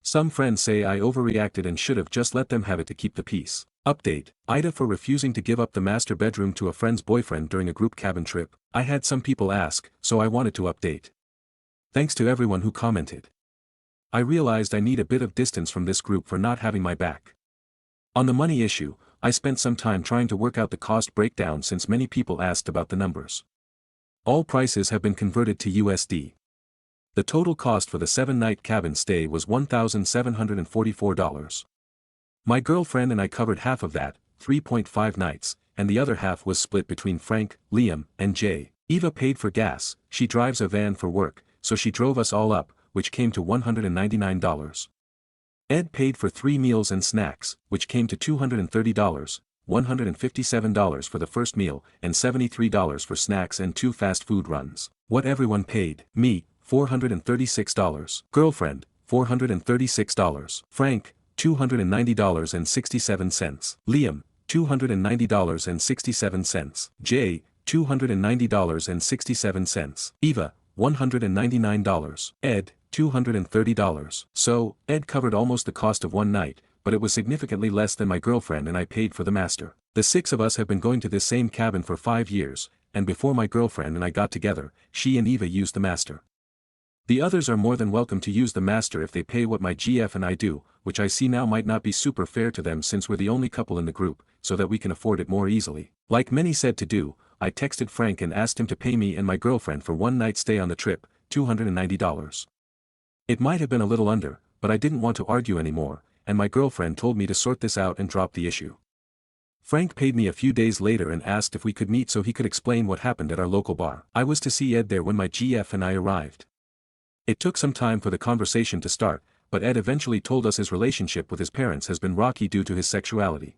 Some friends say I overreacted and should have just let them have it to keep the peace. Update, Aita for refusing to give up the master bedroom to a friend's boyfriend during a group cabin trip. I had some people ask, so I wanted to update. Thanks to everyone who commented. I realized I need a bit of distance from this group for not having my back. On the money issue, I spent some time trying to work out the cost breakdown since many people asked about the numbers. All prices have been converted to USD. The total cost for the 7-night cabin stay was $1,744. My girlfriend and I covered half of that, 3.5 nights, and the other half was split between Frank, Liam, and Jay. Eva paid for gas, she drives a van for work, so she drove us all up, which came to $199. Ed paid for 3 meals and snacks, which came to $230, $157 for the first meal, and $73 for snacks and 2 fast food runs. What everyone paid: me, $436, girlfriend, $436, Frank, $290.67, Liam, $290.67, Jay, $290.67, Eva, $199, Ed, $230. So, Ed covered almost the cost of one night, but it was significantly less than my girlfriend and I paid for the master. The 6 of us have been going to this same cabin for 5 years, and before my girlfriend and I got together, she and Eva used the master. The others are more than welcome to use the master if they pay what my GF and I do, which I see now might not be super fair to them since we're the only couple in the group, so that we can afford it more easily. Like many said to do, I texted Frank and asked him to pay me and my girlfriend for one night stay on the trip, $290. It might have been a little under, but I didn't want to argue anymore, and my girlfriend told me to sort this out and drop the issue. Frank paid me a few days later and asked if we could meet so he could explain what happened at our local bar. I was to see Ed there when my GF and I arrived. It took some time for the conversation to start, but Ed eventually told us his relationship with his parents has been rocky due to his sexuality.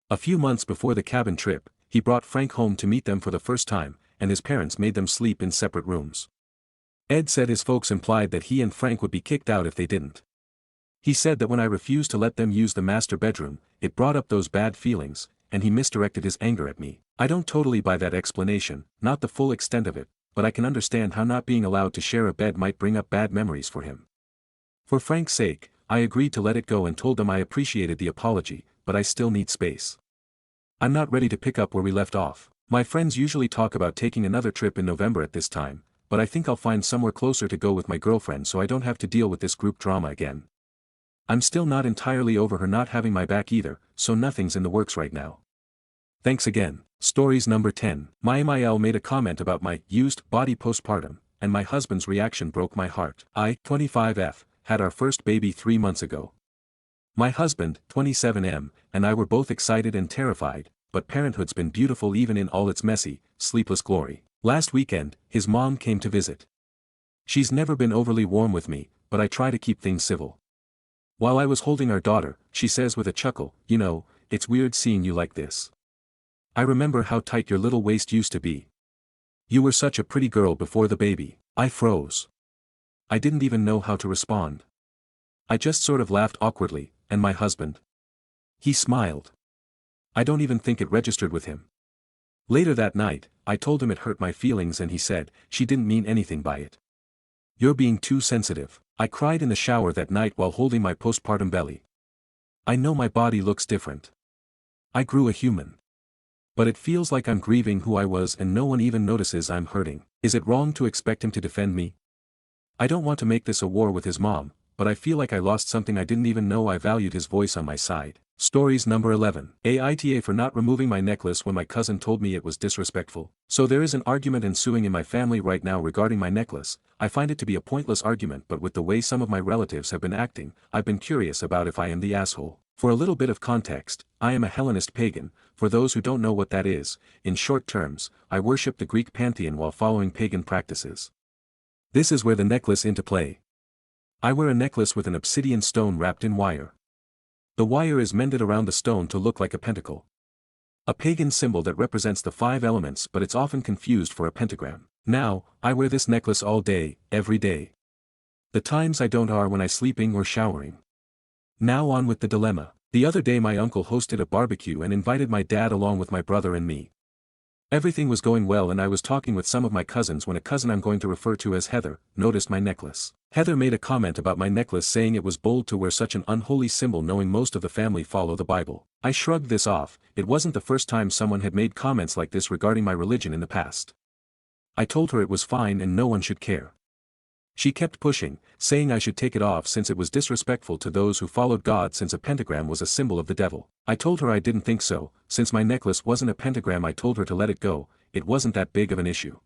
A few months before the cabin trip, he brought Frank home to meet them for the first time, and his parents made them sleep in separate rooms. Ed said his folks implied that he and Frank would be kicked out if they didn't. He said that when I refused to let them use the master bedroom, it brought up those bad feelings, and he misdirected his anger at me. I don't totally buy that explanation, not the full extent of it, but I can understand how not being allowed to share a bed might bring up bad memories for him. For Frank's sake, I agreed to let it go and told them I appreciated the apology, but I still need space. I'm not ready to pick up where we left off. My friends usually talk about taking another trip in November at this time, but I think I'll find somewhere closer to go with my girlfriend so I don't have to deal with this group drama again. I'm still not entirely over her not having my back either, so nothing's in the works right now. Thanks again. Stories number 10. My MIL made a comment about my used body postpartum, and my husband's reaction broke my heart. I, 25F, had our first baby 3 months ago. My husband, 27M, and I were both excited and terrified, but parenthood's been beautiful even in all its messy, sleepless glory. Last weekend, his mom came to visit. She's never been overly warm with me, but I try to keep things civil. While I was holding our daughter, she says with a chuckle, "You know, it's weird seeing you like this. I remember how tight your little waist used to be. You were such a pretty girl before the baby." I froze. I didn't even know how to respond. I just sort of laughed awkwardly, and my husband? He smiled. I don't even think it registered with him. Later that night, I told him it hurt my feelings and he said, "She didn't mean anything by it. You're being too sensitive." I cried in the shower that night while holding my postpartum belly. I know my body looks different. I grew a human. But it feels like I'm grieving who I was and no one even notices I'm hurting. Is it wrong to expect him to defend me? I don't want to make this a war with his mom, but I feel like I lost something I didn't even know I valued his voice on my side. Stories number 11. Aita for not removing my necklace when my cousin told me it was disrespectful. So there is an argument ensuing in my family right now regarding my necklace. I find it to be a pointless argument, but with the way some of my relatives have been acting, I've been curious about if I am the asshole. For a little bit of context, I am a Hellenist pagan. For those who don't know what that is, in short terms, I worship the Greek pantheon while following pagan practices. This is where the necklace into play. I wear a necklace with an obsidian stone wrapped in wire. The wire is mended around the stone to look like a pentacle. A pagan symbol that represents the 5 elements, but it's often confused for a pentagram. Now, I wear this necklace all day, every day. The times I don't are when I'm sleeping or showering. Now on with the dilemma. The other day my uncle hosted a barbecue and invited my dad along with my brother and me. Everything was going well and I was talking with some of my cousins when a cousin I'm going to refer to as Heather, noticed my necklace. Heather made a comment about my necklace saying it was bold to wear such an unholy symbol knowing most of the family follow the Bible. I shrugged this off. It wasn't the first time someone had made comments like this regarding my religion in the past. I told her it was fine and no one should care. She kept pushing, saying I should take it off since it was disrespectful to those who followed God since a pentagram was a symbol of the devil. I told her I didn't think so. Since my necklace wasn't a pentagram, I told her to let it go. It wasn't that big of an issue.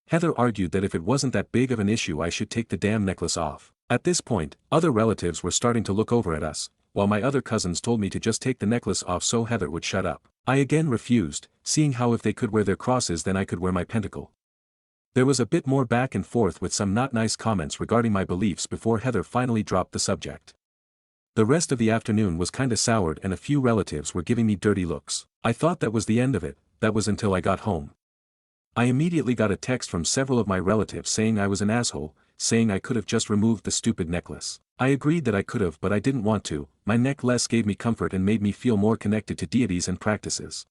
Heather argued that if it wasn't that big of an issue I should take the damn necklace off. At this point, other relatives were starting to look over at us, while my other cousins told me to just take the necklace off so Heather would shut up. I again refused, seeing how if they could wear their crosses then I could wear my pentacle. There was a bit more back and forth with some not nice comments regarding my beliefs before Heather finally dropped the subject. The rest of the afternoon was kinda soured and a few relatives were giving me dirty looks. I thought that was the end of it. That was until I got home. I immediately got a text from several of my relatives saying I was an asshole, saying I could have just removed the stupid necklace. I agreed that I could have, but I didn't want to. My necklace gave me comfort and made me feel more connected to deities and practices.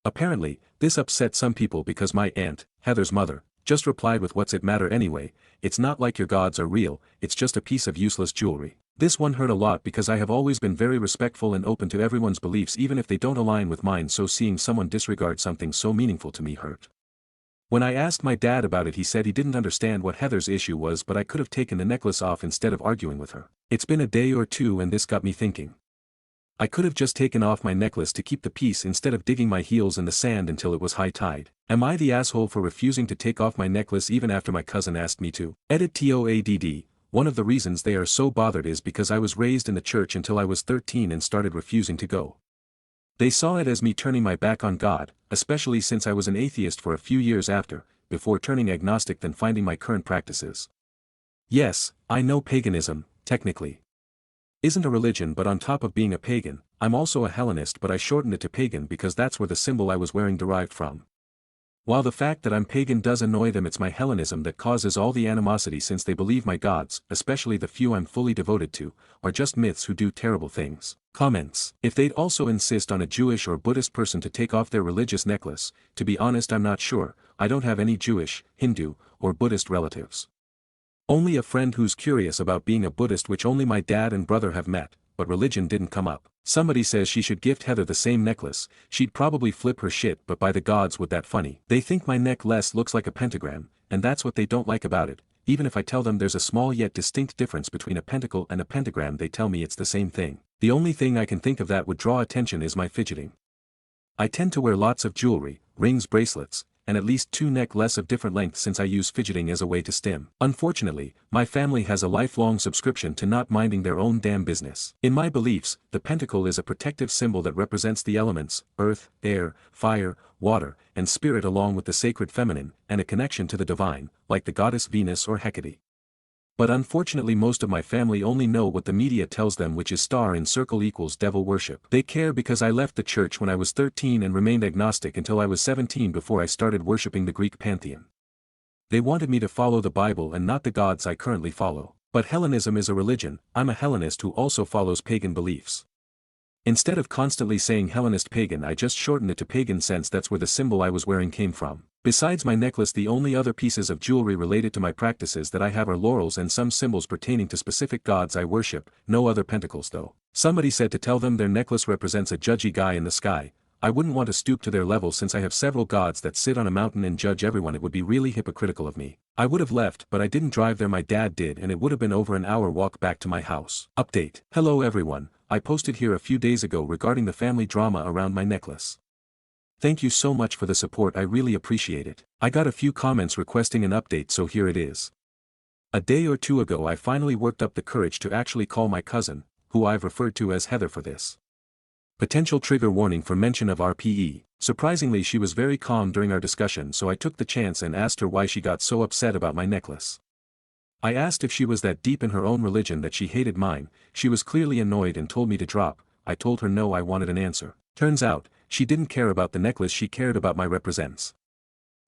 Apparently, this upset some people because my aunt, Heather's mother, just replied with "What's it matter anyway, it's not like your gods are real, it's just a piece of useless jewelry." This one hurt a lot because I have always been very respectful and open to everyone's beliefs even if they don't align with mine, so seeing someone disregard something so meaningful to me hurt. When I asked my dad about it he said he didn't understand what Heather's issue was, but I could have taken the necklace off instead of arguing with her. It's been a day or two and this got me thinking. I could have just taken off my necklace to keep the peace instead of digging my heels in the sand until it was high tide. Am I the asshole for refusing to take off my necklace even after my cousin asked me to? Edit TOADD. One of the reasons they are so bothered is because I was raised in the church until I was 13 and started refusing to go. They saw it as me turning my back on God, especially since I was an atheist for a few years after, before turning agnostic then finding my current practices. Yes, I know paganism, technically, isn't a religion, but on top of being a pagan, I'm also a Hellenist, but I shortened it to pagan because that's where the symbol I was wearing derived from. While the fact that I'm pagan does annoy them, it's my Hellenism that causes all the animosity since they believe my gods, especially the few I'm fully devoted to, are just myths who do terrible things. Comments. If they'd also insist on a Jewish or Buddhist person to take off their religious necklace, to be honest I'm not sure, I don't have any Jewish, Hindu, or Buddhist relatives. Only a friend who's curious about being a Buddhist, which only my dad and brother have met, but religion didn't come up. Somebody says she should gift Heather the same necklace, she'd probably flip her shit, but by the gods would that funny. They think my necklace looks like a pentagram, and that's what they don't like about it. Even if I tell them there's a small yet distinct difference between a pentacle and a pentagram, they tell me it's the same thing. The only thing I can think of that would draw attention is my fidgeting. I tend to wear lots of jewelry, rings, bracelets, and at least 2 necklaces of different lengths since I use fidgeting as a way to stim. Unfortunately, my family has a lifelong subscription to not minding their own damn business. In my beliefs, the pentacle is a protective symbol that represents the elements, earth, air, fire, water, and spirit, along with the sacred feminine, and a connection to the divine, like the goddess Venus or Hecate. But unfortunately most of my family only know what the media tells them, which is star in circle equals devil worship. They care because I left the church when I was 13 and remained agnostic until I was 17 before I started worshipping the Greek pantheon. They wanted me to follow the Bible and not the gods I currently follow. But Hellenism is a religion. I'm a Hellenist who also follows pagan beliefs. Instead of constantly saying Hellenist pagan, I just shortened it to pagan, since that's where the symbol I was wearing came from. Besides my necklace, the only other pieces of jewelry related to my practices that I have are laurels and some symbols pertaining to specific gods I worship, no other pentacles though. Somebody said to tell them their necklace represents a judgy guy in the sky. I wouldn't want to stoop to their level since I have several gods that sit on a mountain and judge everyone. It would be really hypocritical of me. I would have left, but I didn't drive there, my dad did, and it would have been over an hour walk back to my house. Update. Hello everyone, I posted here a few days ago regarding the family drama around my necklace. Thank you so much for the support, I really appreciate it. I got a few comments requesting an update, so here it is. A day or two ago I finally worked up the courage to actually call my cousin, who I've referred to as Heather for this. Potential trigger warning for mention of RPE. Surprisingly, she was very calm during our discussion, so I took the chance and asked her why she got so upset about my necklace. I asked if she was that deep in her own religion that she hated mine. She was clearly annoyed and told me to drop. I told her no, I wanted an answer. Turns out, she didn't care about the necklace, she cared about my represents.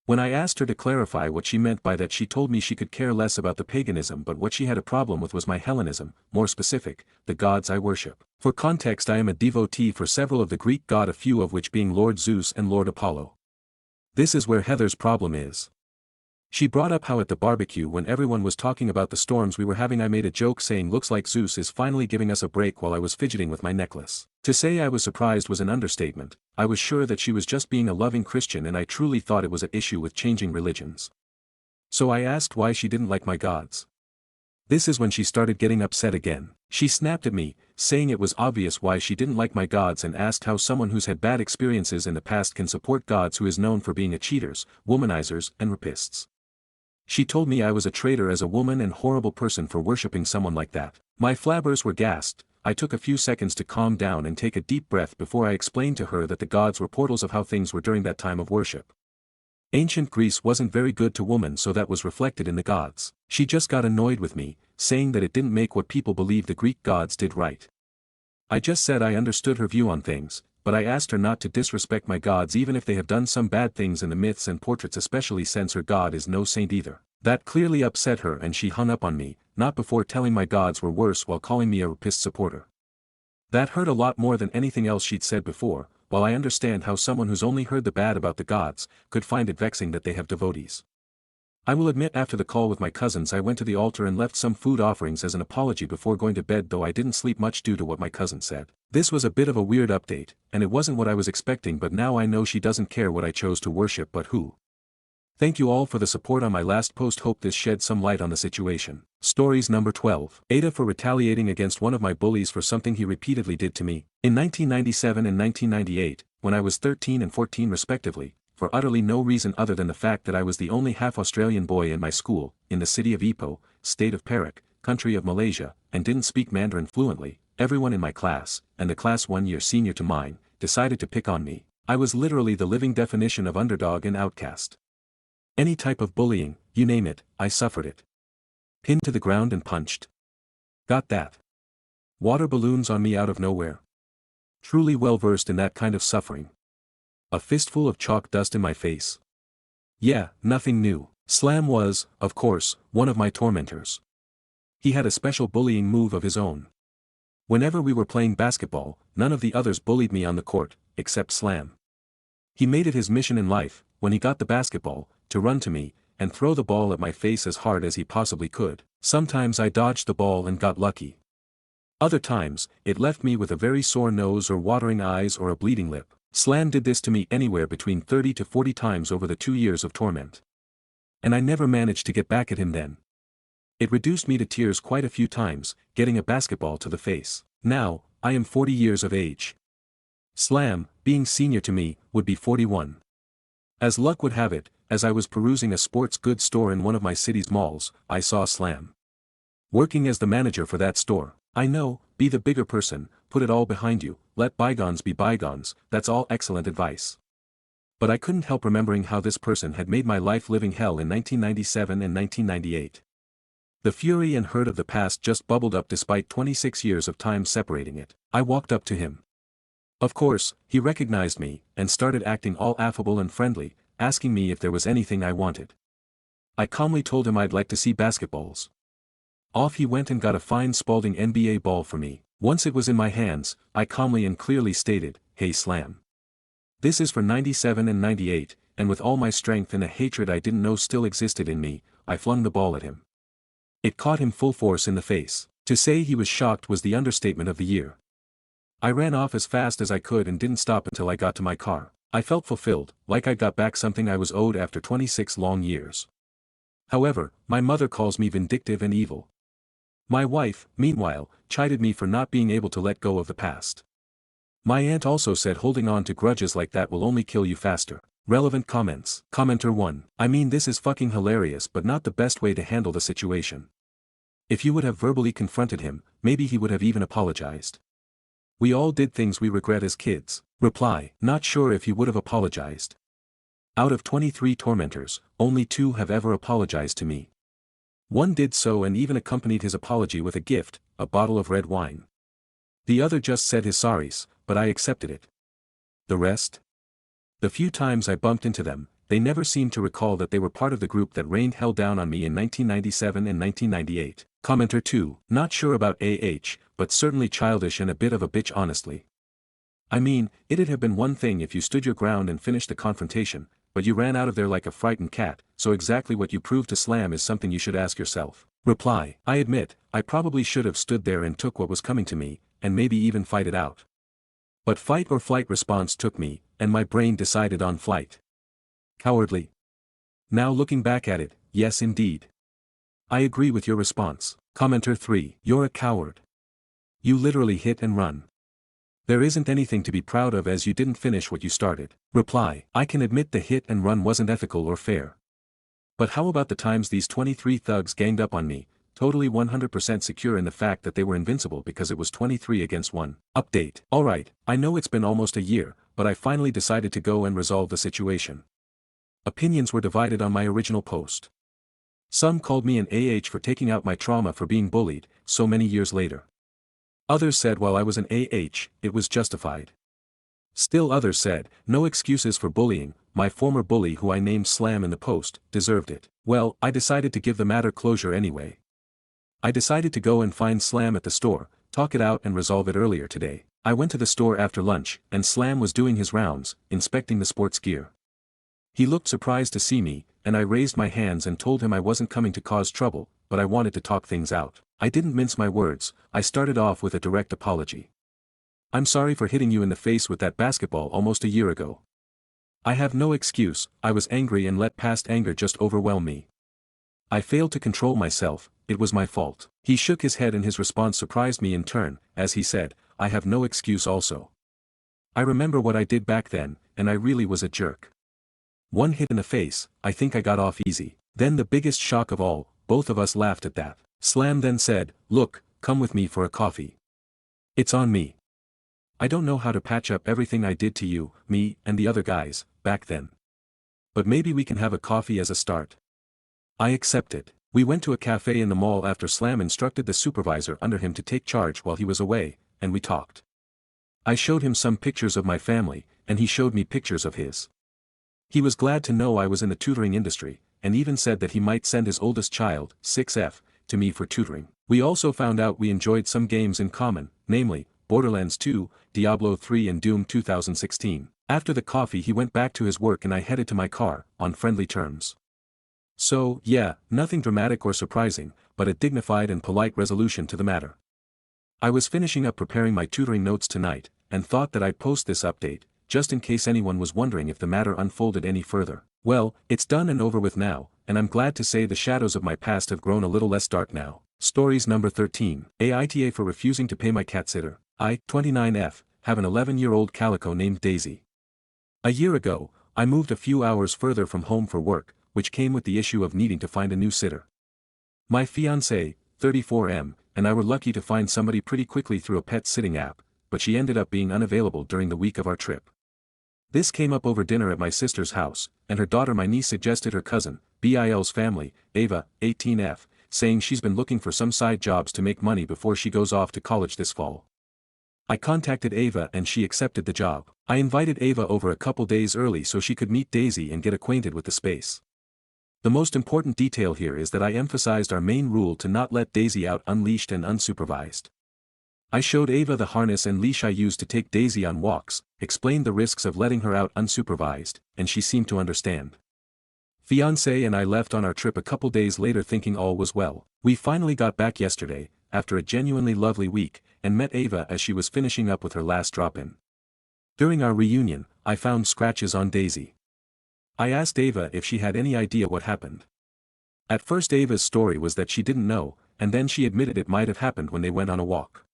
When I asked her to clarify what she meant by that, she told me she could care less about the paganism, but what she had a problem with was my Hellenism, more specific, the gods I worship. For context, I am a devotee for several of the Greek gods, a few of which being Lord Zeus and Lord Apollo. This is where Heather's problem is. She brought up how at the barbecue, when everyone was talking about the storms we were having, I made a joke saying looks like Zeus is finally giving us a break, while I was fidgeting with my necklace. To say I was surprised was an understatement. I was sure that she was just being a loving Christian, and I truly thought it was an issue with changing religions. So I asked why she didn't like my gods. This is when she started getting upset again. She snapped at me, saying it was obvious why she didn't like my gods, and asked how someone who's had bad experiences in the past can support gods who is known for being a cheaters, womanizers, and rapists. She told me I was a traitor as a woman and horrible person for worshipping someone like that. My flabbers were gassed. I took a few seconds to calm down and take a deep breath before I explained to her that the gods were portals of how things were during that time of worship. Ancient Greece wasn't very good to women, so that was reflected in the gods. She just got annoyed with me, saying that it didn't make what people believe the Greek gods did right. I just said I understood her view on things, but I asked her not to disrespect my gods even if they have done some bad things in the myths and portraits, especially since her god is no saint either. That clearly upset her and she hung up on me, not before telling my gods were worse while calling me a rapist supporter. That hurt a lot more than anything else she'd said before. While I understand how someone who's only heard the bad about the gods could find it vexing that they have devotees. I will admit, after the call with my cousins I went to the altar and left some food offerings as an apology before going to bed, though I didn't sleep much due to what my cousin said. This was a bit of a weird update, and it wasn't what I was expecting, but now I know she doesn't care what I chose to worship, but who. Thank you all for the support on my last post, hope this sheds some light on the situation. Stories number 12. Aita for retaliating against one of my bullies for something he repeatedly did to me. In 1997 and 1998, when I was 13 and 14 respectively, for utterly no reason other than the fact that I was the only half-Australian boy in my school, in the city of Ipoh, state of Perak, country of Malaysia, and didn't speak Mandarin fluently, everyone in my class, and the class 1 year senior to mine, decided to pick on me. I was literally the living definition of underdog and outcast. Any type of bullying, you name it, I suffered it. Pinned to the ground and punched. Got that. Water balloons on me out of nowhere. Truly well versed in that kind of suffering. A fistful of chalk dust in my face. Yeah, nothing new. Slam was, of course, one of my tormentors. He had a special bullying move of his own. Whenever we were playing basketball, none of the others bullied me on the court, except Slam. He made it his mission in life, when he got the basketball, to run to me, and throw the ball at my face as hard as he possibly could. Sometimes I dodged the ball and got lucky. Other times, it left me with a very sore nose or watering eyes or a bleeding lip. Slam did this to me anywhere between 30 to 40 times over the 2 years of torment. And I never managed to get back at him then. It reduced me to tears quite a few times, getting a basketball to the face. Now, I am 40 years of age. Slam, being senior to me, would be 41. As luck would have it, as I was perusing a sports goods store in one of my city's malls, I saw Slam working as the manager for that store. I know, be the bigger person, put it all behind you, let bygones be bygones, that's all excellent advice. But I couldn't help remembering how this person had made my life living hell in 1997 and 1998. The fury and hurt of the past just bubbled up despite 26 years of time separating it. I walked up to him. Of course, he recognized me, and started acting all affable and friendly, asking me if there was anything I wanted. I calmly told him I'd like to see basketballs. Off he went and got a fine Spalding NBA ball for me. Once it was in my hands, I calmly and clearly stated, "Hey Slam. This is for 97 and 98, and with all my strength and a hatred I didn't know still existed in me, I flung the ball at him. It caught him full force in the face. To say he was shocked was the understatement of the year. I ran off as fast as I could and didn't stop until I got to my car. I felt fulfilled, like I got back something I was owed after 26 long years. However, my mother calls me vindictive and evil. My wife, meanwhile, chided me for not being able to let go of the past. My aunt also said holding on to grudges like that will only kill you faster. Relevant comments. Commenter 1. I mean, this is fucking hilarious but not the best way to handle the situation. If you would have verbally confronted him, maybe he would have even apologized. We all did things we regret as kids. Reply. Not sure if he would have apologized. Out of 23 tormentors, only 2 have ever apologized to me. One did so and even accompanied his apology with a gift, a bottle of red wine. The other just said his sorries, but I accepted it. The rest? The few times I bumped into them, they never seemed to recall that they were part of the group that rained hell down on me in 1997 and 1998. Commenter 2. Not sure about but certainly childish and a bit of a bitch honestly. I mean, it'd have been one thing if you stood your ground and finished the confrontation, but you ran out of there like a frightened cat, so exactly what you proved to Slam is something you should ask yourself. Reply. I admit, I probably should have stood there and took what was coming to me, and maybe even fight it out. But fight or flight response took me, and my brain decided on flight. Cowardly. Now looking back at it, yes indeed. I agree with your response. Commenter 3. You're a coward. You literally hit and run. There isn't anything to be proud of as you didn't finish what you started. Reply. I can admit the hit and run wasn't ethical or fair. But how about the times these 23 thugs ganged up on me, totally 100% secure in the fact that they were invincible because it was 23 against 1. Update. Alright, I know it's been almost a year, but I finally decided to go and resolve the situation. Opinions were divided on my original post. Some called me an for taking out my trauma for being bullied, so many years later. Others said while I was an it was justified. Still others said, no excuses for bullying, my former bully who I named Slam in the post, deserved it. Well, I decided to give the matter closure anyway. I decided to go and find Slam at the store, talk it out and resolve it earlier today. I went to the store after lunch, and Slam was doing his rounds, inspecting the sports gear. He looked surprised to see me, and I raised my hands and told him I wasn't coming to cause trouble, but I wanted to talk things out. I didn't mince my words, I started off with a direct apology. I'm sorry for hitting you in the face with that basketball almost a year ago. I have no excuse, I was angry and let past anger just overwhelm me. I failed to control myself, it was my fault. He shook his head and his response surprised me in turn, as he said, I have no excuse also. I remember what I did back then, and I really was a jerk. One hit in the face, I think I got off easy. Then the biggest shock of all, both of us laughed at that. Slam then said, look, come with me for a coffee. It's on me. I don't know how to patch up everything I did to you, me, and the other guys, back then. But maybe we can have a coffee as a start. I accepted. We went to a cafe in the mall after Slam instructed the supervisor under him to take charge while he was away, and we talked. I showed him some pictures of my family, and he showed me pictures of his. He was glad to know I was in the tutoring industry, and even said that he might send his oldest child, 6F, to me for tutoring. We also found out we enjoyed some games in common, namely, Borderlands 2, Diablo 3 and Doom 2016. After the coffee he went back to his work and I headed to my car, on friendly terms. So, yeah, nothing dramatic or surprising, but a dignified and polite resolution to the matter. I was finishing up preparing my tutoring notes tonight, and thought that I'd post this update, just in case anyone was wondering if the matter unfolded any further. Well, it's done and over with now, and I'm glad to say the shadows of my past have grown a little less dark now. Stories number 13. Aita for refusing to pay my cat sitter. I, 29F, have an 11-year-old calico named Daisy. A year ago, I moved a few hours further from home for work, which came with the issue of needing to find a new sitter. My fiancée, 34M, and I were lucky to find somebody pretty quickly through a pet sitting app, but she ended up being unavailable during the week of our trip. This came up over dinner at my sister's house, and her daughter my niece suggested her cousin, Bil's family, Ava, 18F, saying she's been looking for some side jobs to make money before she goes off to college this fall. I contacted Ava and she accepted the job. I invited Ava over a couple days early so she could meet Daisy and get acquainted with the space. The most important detail here is that I emphasized our main rule to not let Daisy out unleashed and unsupervised. I showed Ava the harness and leash I used to take Daisy on walks, explained the risks of letting her out unsupervised, and she seemed to understand. Fiancé and I left on our trip a couple days later thinking all was well. We finally got back yesterday, after a genuinely lovely week, and met Ava as she was finishing up with her last drop-in. During our reunion, I found scratches on Daisy. I asked Ava if she had any idea what happened. At first Ava's story was that she didn't know, and then she admitted it might have happened when they went on a walk.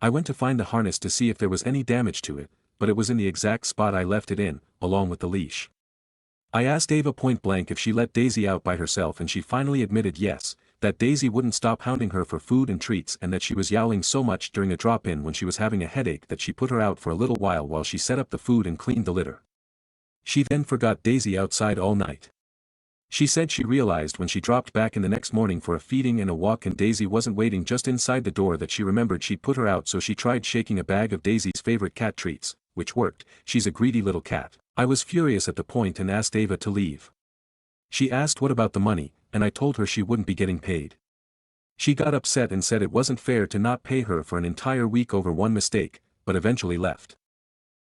I went to find the harness to see if there was any damage to it, but it was in the exact spot I left it in, along with the leash. I asked Ava point blank if she let Daisy out by herself and she finally admitted yes, that Daisy wouldn't stop hounding her for food and treats and that she was yowling so much during a drop-in when she was having a headache that she put her out for a little while she set up the food and cleaned the litter. She then forgot Daisy outside all night. She said she realized when she dropped back in the next morning for a feeding and a walk and Daisy wasn't waiting just inside the door that she remembered she'd put her out, so she tried shaking a bag of Daisy's favorite cat treats, which worked. She's a greedy little cat. I was furious at the point and asked Ava to leave. She asked what about the money, and I told her she wouldn't be getting paid. She got upset and said it wasn't fair to not pay her for an entire week over one mistake, but eventually left.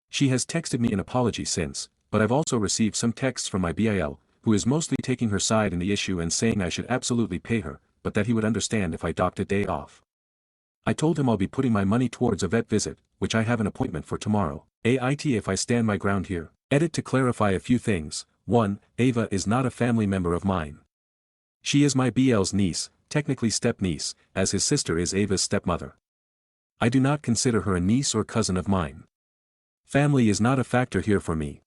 She has texted me an apology since, but I've also received some texts from my BIL, who is mostly taking her side in the issue and saying I should absolutely pay her, but that he would understand if I docked a day off. I told him I'll be putting my money towards a vet visit, which I have an appointment for tomorrow. AIT if I stand my ground here. Edit to clarify a few things. 1. Ava is not a family member of mine. She is my BL's niece, technically step-niece, as his sister is Ava's stepmother. I do not consider her a niece or cousin of mine. Family is not a factor here for me.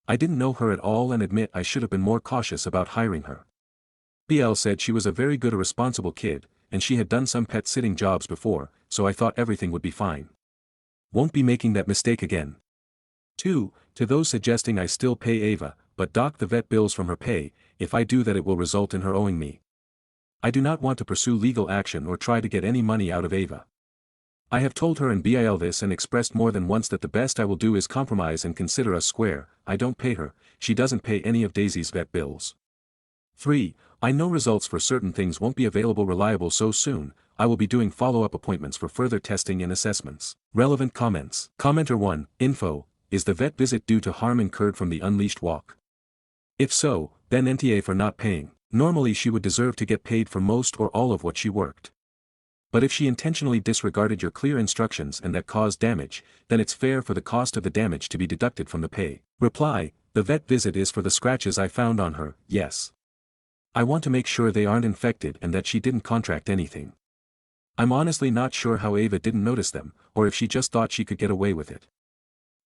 I didn't know her at all and admit I should have been more cautious about hiring her. BL said she was a very good responsible kid, and she had done some pet sitting jobs before, so I thought everything would be fine. Won't be making that mistake again. 2. To those suggesting I still pay Ava, but dock the vet bills from her pay, if I do that it will result in her owing me. I do not want to pursue legal action or try to get any money out of Ava. I have told her and BIL this and expressed more than once that the best I will do is compromise and consider us square. I don't pay her, she doesn't pay any of Daisy's vet bills. 3. I know results for certain things won't be available reliable so soon. I will be doing follow-up appointments for further testing and assessments. Relevant comments. Commenter 1, info, is the vet visit due to harm incurred from the unleashed walk? If so, then NTA for not paying. Normally she would deserve to get paid for most or all of what she worked. But if she intentionally disregarded your clear instructions and that caused damage, then it's fair for the cost of the damage to be deducted from the pay. Reply, the vet visit is for the scratches I found on her, yes. I want to make sure they aren't infected and that she didn't contract anything. I'm honestly not sure how Ava didn't notice them, or if she just thought she could get away with it.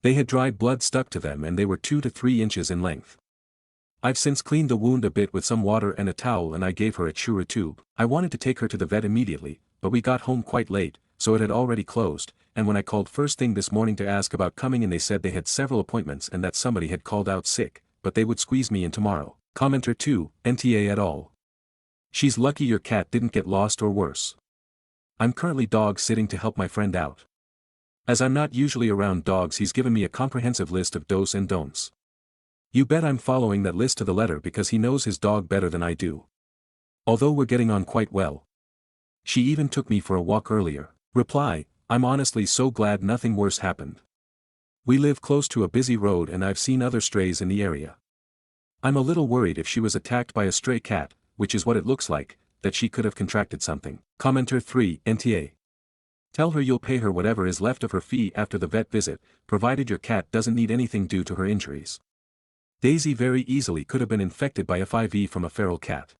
They had dried blood stuck to them and they were 2 to 3 inches in length. I've since cleaned the wound a bit with some water and a towel and I gave her a Chewer tube. I wanted to take her to the vet immediately, but we got home quite late, so it had already closed, and when I called first thing this morning to ask about coming in they said they had several appointments and that somebody had called out sick, but they would squeeze me in tomorrow. Commenter 2, NTA at all. She's lucky your cat didn't get lost or worse. I'm currently dog sitting to help my friend out. As I'm not usually around dogs, he's given me a comprehensive list of do's and don'ts. You bet I'm following that list to the letter because he knows his dog better than I do. Although we're getting on quite well. She even took me for a walk earlier. Reply, I'm honestly so glad nothing worse happened. We live close to a busy road and I've seen other strays in the area. I'm a little worried if she was attacked by a stray cat, which is what it looks like, that she could have contracted something. Commenter 3, NTA. Tell her you'll pay her whatever is left of her fee after the vet visit, provided your cat doesn't need anything due to her injuries. Daisy very easily could have been infected by FIV from a feral cat.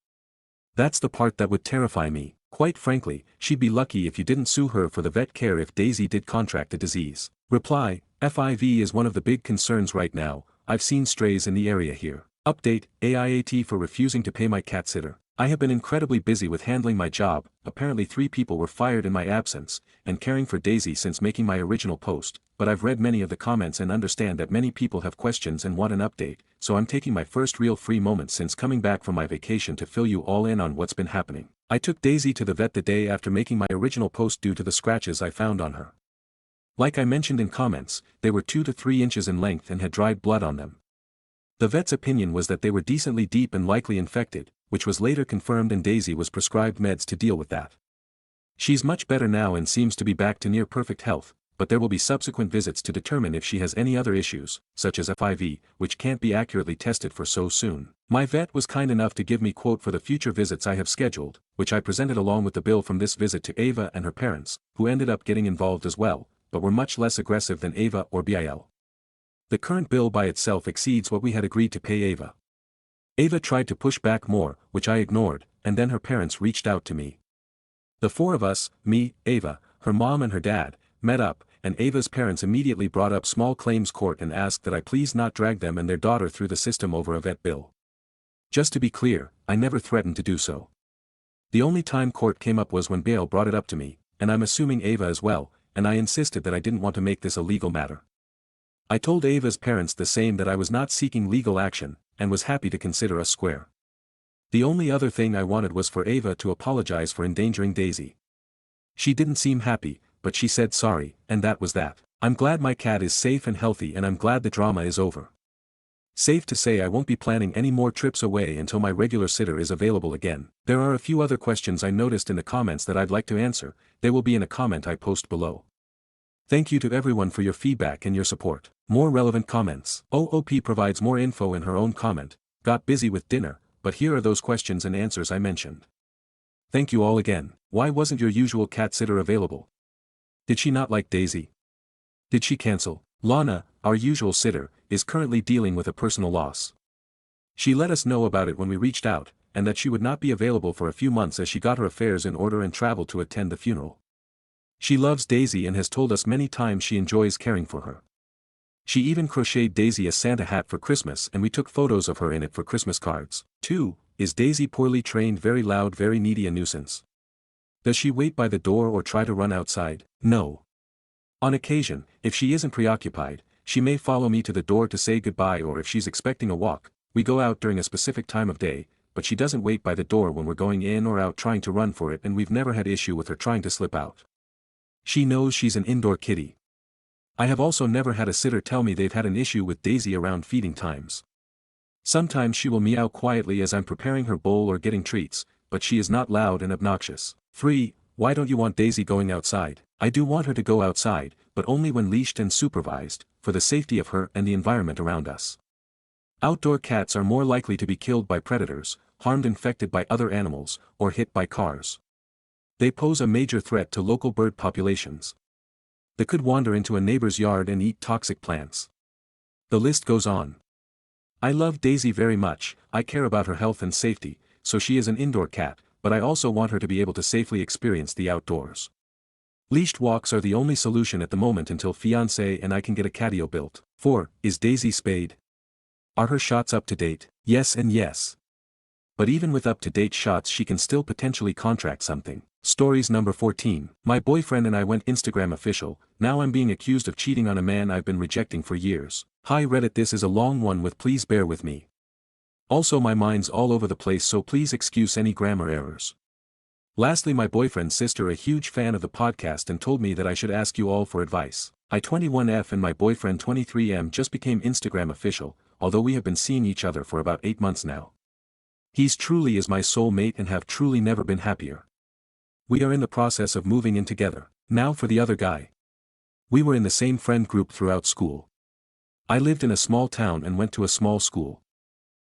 That's the part that would terrify me. Quite frankly, she'd be lucky if you didn't sue her for the vet care if Daisy did contract a disease. Reply, FIV is one of the big concerns right now, I've seen strays in the area here. Update, AIAT for refusing to pay my cat sitter. I have been incredibly busy with handling my job, apparently 3 people were fired in my absence, and caring for Daisy since making my original post, but I've read many of the comments and understand that many people have questions and want an update, so I'm taking my first real free moment since coming back from my vacation to fill you all in on what's been happening. I took Daisy to the vet the day after making my original post due to the scratches I found on her. Like I mentioned in comments, they were 2 to 3 inches in length and had dried blood on them. The vet's opinion was that they were decently deep and likely infected, which was later confirmed, and Daisy was prescribed meds to deal with that. She's much better now and seems to be back to near perfect health, but there will be subsequent visits to determine if she has any other issues, such as FIV, which can't be accurately tested for so soon. My vet was kind enough to give me quote for the future visits I have scheduled, which I presented along with the bill from this visit to Ava and her parents, who ended up getting involved as well, but were much less aggressive than Ava or BIL. The current bill by itself exceeds what we had agreed to pay Ava. Ava tried to push back more, which I ignored, and then her parents reached out to me. The 4 of us, me, Ava, her mom and her dad, met up, and Ava's parents immediately brought up small claims court and asked that I please not drag them and their daughter through the system over a vet bill. Just to be clear, I never threatened to do so. The only time court came up was when Bail brought it up to me, and I'm assuming Ava as well, and I insisted that I didn't want to make this a legal matter. I told Ava's parents the same, that I was not seeking legal action, and was happy to consider us square. The only other thing I wanted was for Ava to apologize for endangering Daisy. She didn't seem happy, but she said sorry, and that was that. I'm glad my cat is safe and healthy, and I'm glad the drama is over. Safe to say I won't be planning any more trips away until my regular sitter is available again. There are a few other questions I noticed in the comments that I'd like to answer. They will be in a comment I post below. Thank you to everyone for your feedback and your support. More relevant comments. OOP provides more info in her own comment. Got busy with dinner, but here are those questions and answers I mentioned. Thank you all again. Why wasn't your usual cat sitter available? Did she not like Daisy? Did she cancel? Lana, our usual sitter, is currently dealing with a personal loss. She let us know about it when we reached out, and that she would not be available for a few months as she got her affairs in order and traveled to attend the funeral. She loves Daisy and has told us many times she enjoys caring for her. She even crocheted Daisy a Santa hat for Christmas, and we took photos of her in it for Christmas cards. 2. Is Daisy poorly trained, very loud, very needy, a nuisance? Does she wait by the door or try to run outside? No. On occasion, if she isn't preoccupied, she may follow me to the door to say goodbye, or if she's expecting a walk, we go out during a specific time of day, but she doesn't wait by the door when we're going in or out trying to run for it, and we've never had issue with her trying to slip out. She knows she's an indoor kitty. I have also never had a sitter tell me they've had an issue with Daisy around feeding times. Sometimes she will meow quietly as I'm preparing her bowl or getting treats, but she is not loud and obnoxious. 3. Why don't you want Daisy going outside? I do want her to go outside, but only when leashed and supervised, for the safety of her and the environment around us. Outdoor cats are more likely to be killed by predators, harmed, infected by other animals, or hit by cars. They pose a major threat to local bird populations. They could wander into a neighbor's yard and eat toxic plants. The list goes on. I love Daisy very much, I care about her health and safety, so she is an indoor cat, but I also want her to be able to safely experience the outdoors. Leashed walks are the only solution at the moment until fiancé and I can get a catio built. 4. Is Daisy spayed? Are her shots up to date? Yes and yes. But even with up-to-date shots she can still potentially contract something. Stories number 14. My boyfriend and I went Instagram official, now I'm being accused of cheating on a man I've been rejecting for years. Hi Reddit, this is a long one, with please bear with me. Also my mind's all over the place, so please excuse any grammar errors. Lastly, my boyfriend's sister, a huge fan of the podcast, and told me that I should ask you all for advice. I 21F and my boyfriend 23M just became Instagram official, although we have been seeing each other for about 8 months now. He's truly is my soulmate and have truly never been happier. We are in the process of moving in together. Now for the other guy. We were in the same friend group throughout school. I lived in a small town and went to a small school.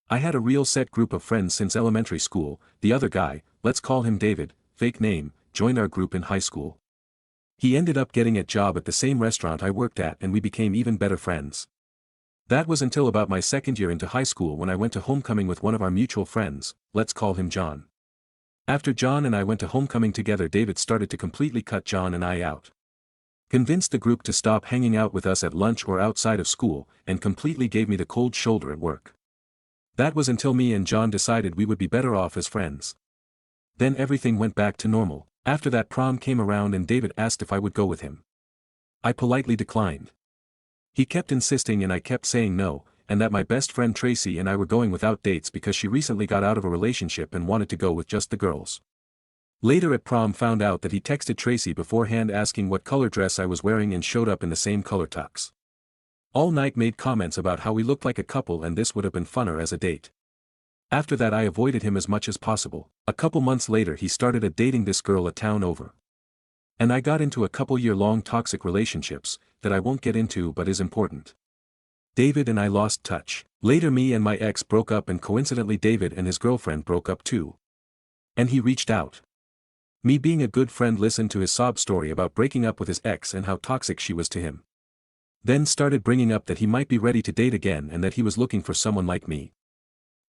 I had a real set group of friends since elementary school. The other guy, let's call him David, fake name, joined our group in high school. He ended up getting a job at the same restaurant I worked at and we became even better friends. That was until about my second year into high school when I went to homecoming with one of our mutual friends, let's call him John. After John and I went to homecoming together, David started to completely cut John and I out. Convinced the group to stop hanging out with us at lunch or outside of school, and completely gave me the cold shoulder at work. That was until me and John decided we would be better off as friends. Then everything went back to normal. After that, prom came around and David asked if I would go with him. I politely declined. He kept insisting and I kept saying no, and that my best friend Tracy and I were going without dates because she recently got out of a relationship and wanted to go with just the girls. Later at prom found out that he texted Tracy beforehand asking what color dress I was wearing and showed up in the same color tux. All night made comments about how we looked like a couple and this would have been funner as a date. After that I avoided him as much as possible. A couple months later he started dating this girl a town over. And I got into a couple-year-long toxic relationships, that I won't get into but is important. David and I lost touch. Later me and my ex broke up and coincidentally David and his girlfriend broke up too. And he reached out. Me being a good friend listened to his sob story about breaking up with his ex and how toxic she was to him. Then started bringing up that he might be ready to date again and that he was looking for someone like me.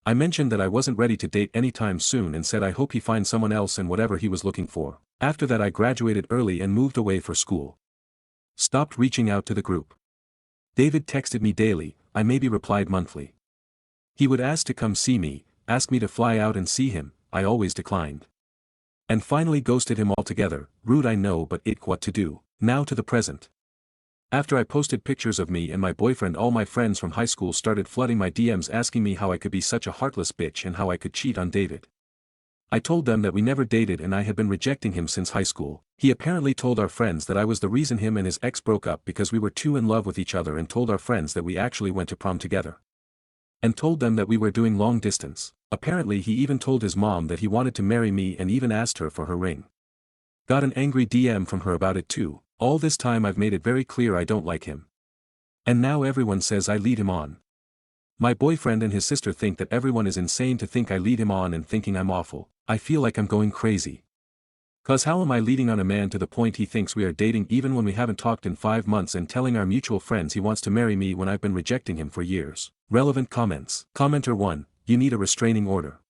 I mentioned that I wasn't ready to date anytime soon and said I hope he finds someone else in whatever he was looking for. After that I graduated early and moved away for school. Stopped reaching out to the group. David texted me daily, I maybe replied monthly. He would ask to come see me, ask me to fly out and see him, I always declined. And finally ghosted him altogether. Rude I know, but what to do. Now to the present. After I posted pictures of me and my boyfriend, all my friends from high school started flooding my DMs asking me how I could be such a heartless bitch and how I could cheat on David. I told them that we never dated and I had been rejecting him since high school. He apparently told our friends that I was the reason him and his ex broke up because we were too in love with each other, and told our friends that we actually went to prom together. And told them that we were doing long distance. Apparently he even told his mom that he wanted to marry me and even asked her for her ring. Got an angry DM from her about it too. All this time I've made it very clear I don't like him. And now everyone says I lead him on. My boyfriend and his sister think that everyone is insane to think I lead him on and thinking I'm awful. I feel like I'm going crazy. Cause how am I leading on a man to the point he thinks we are dating even when we haven't talked in 5 months, and telling our mutual friends he wants to marry me when I've been rejecting him for years? Relevant comments. Commenter 1, you need a restraining order.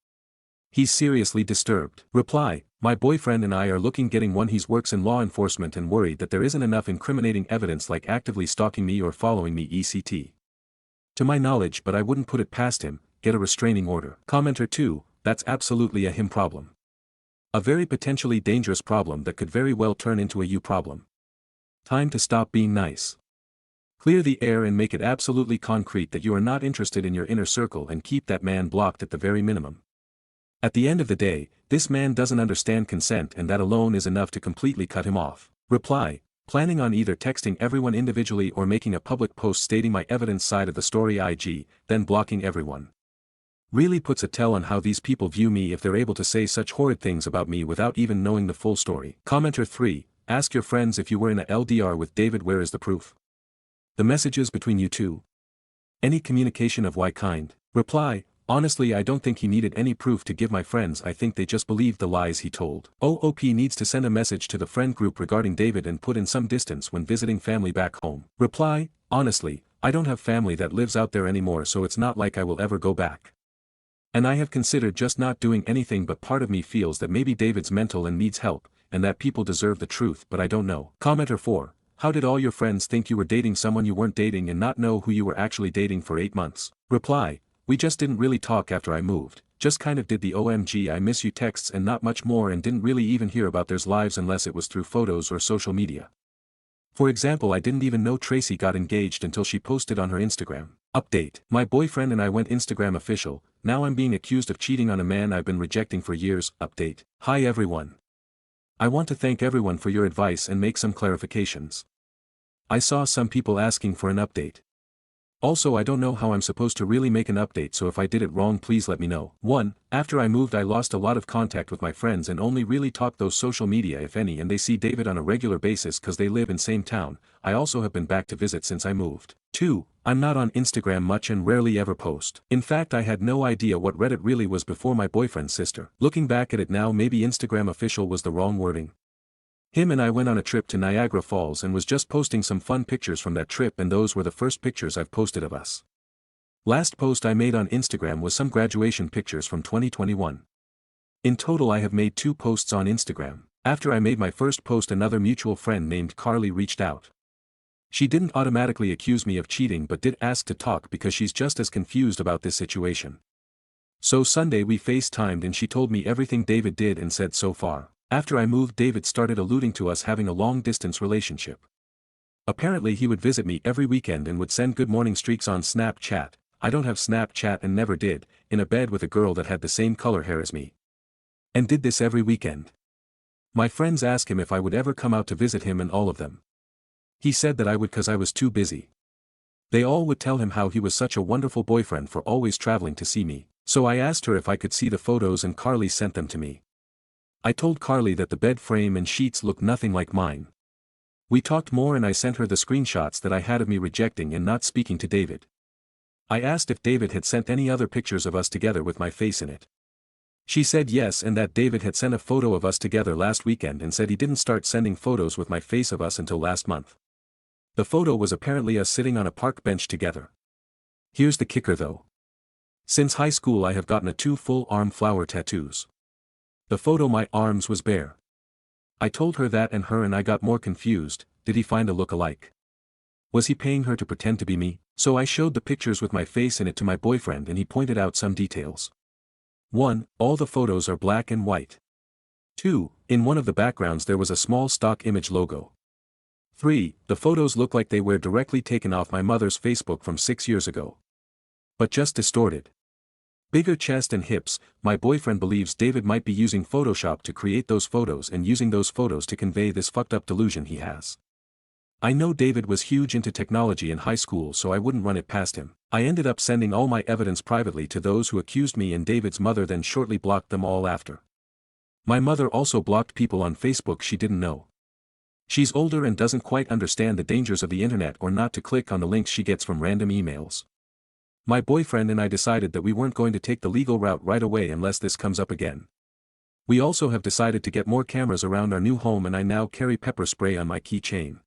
He's seriously disturbed. Reply, my boyfriend and I are looking getting one. He works in law enforcement and worried that there isn't enough incriminating evidence like actively stalking me or following me etc. To my knowledge, but I wouldn't put it past him, get a restraining order. Commenter 2, that's absolutely a him problem. A very potentially dangerous problem that could very well turn into a you problem. Time to stop being nice. Clear the air and make it absolutely concrete that you are not interested in your inner circle and keep that man blocked at the very minimum. At the end of the day, this man doesn't understand consent and that alone is enough to completely cut him off. Reply, planning on either texting everyone individually or making a public post stating my evidence side of the story IG, then blocking everyone. Really puts a tell on how these people view me if they're able to say such horrid things about me without even knowing the full story. Commenter 3, ask your friends if you were in a LDR with David, where is the proof? The messages between you two? Any communication of what kind? Reply, honestly I don't think he needed any proof to give my friends, I think they just believed the lies he told. OOP needs to send a message to the friend group regarding David and put in some distance when visiting family back home. Reply, honestly, I don't have family that lives out there anymore, so it's not like I will ever go back. And I have considered just not doing anything, but part of me feels that maybe David's mental and needs help, and that people deserve the truth, but I don't know. Commenter 4, how did all your friends think you were dating someone you weren't dating and not know who you were actually dating for 8 months? Reply, we just didn't really talk after I moved, just kind of did the OMG I miss you texts and not much more, and didn't really even hear about their lives unless it was through photos or social media. For example, I didn't even know Tracy got engaged until she posted on her Instagram. Update, my boyfriend and I went Instagram official, now I'm being accused of cheating on a man I've been rejecting for years. Update, hi everyone. I want to thank everyone for your advice and make some clarifications. I saw some people asking for an update. Also, I don't know how I'm supposed to really make an update, so if I did it wrong please let me know. 1. After I moved I lost a lot of contact with my friends and only really talk those social media if any, and they see David on a regular basis cause they live in same town. I also have been back to visit since I moved. 2. I'm not on Instagram much and rarely ever post. In fact, I had no idea what Reddit really was before my boyfriend's sister. Looking back at it now, maybe Instagram official was the wrong wording. Him and I went on a trip to Niagara Falls and was just posting some fun pictures from that trip, and those were the first pictures I've posted of us. Last post I made on Instagram was some graduation pictures from 2021. In total I have made 2 posts on Instagram. After I made my first post, another mutual friend named Carly reached out. She didn't automatically accuse me of cheating but did ask to talk because she's just as confused about this situation. So Sunday we FaceTimed and she told me everything David did and said so far. After I moved, David started alluding to us having a long-distance relationship. Apparently he would visit me every weekend and would send good morning streaks on Snapchat. I don't have Snapchat and never did, in a bed with a girl that had the same color hair as me. And did this every weekend. My friends asked him if I would ever come out to visit him, and all of them. He said that I would cause I was too busy. They all would tell him how he was such a wonderful boyfriend for always traveling to see me. So I asked her if I could see the photos and Carly sent them to me. I told Carly that the bed frame and sheets looked nothing like mine. We talked more and I sent her the screenshots that I had of me rejecting and not speaking to David. I asked if David had sent any other pictures of us together with my face in it. She said yes, and that David had sent a photo of us together last weekend and said he didn't start sending photos with my face of us until last month. The photo was apparently us sitting on a park bench together. Here's the kicker though. Since high school I have gotten 2 full-arm flower tattoos. The photo my arms was bare. I told her that and her and I got more confused. Did he find a look-alike? Was he paying her to pretend to be me? So I showed the pictures with my face in it to my boyfriend and he pointed out some details. 1. All the photos are black and white. 2. In one of the backgrounds there was a small stock image logo. 3. The photos look like they were directly taken off my mother's Facebook from 6 years ago. But just distorted. Bigger chest and hips. My boyfriend believes David might be using Photoshop to create those photos and using those photos to convey this fucked up delusion he has. I know David was huge into technology in high school, so I wouldn't run it past him. I ended up sending all my evidence privately to those who accused me, and David's mother then shortly blocked them all after. My mother also blocked people on Facebook she didn't know. She's older and doesn't quite understand the dangers of the internet or not to click on the links she gets from random emails. My boyfriend and I decided that we weren't going to take the legal route right away unless this comes up again. We also have decided to get more cameras around our new home and I now carry pepper spray on my keychain.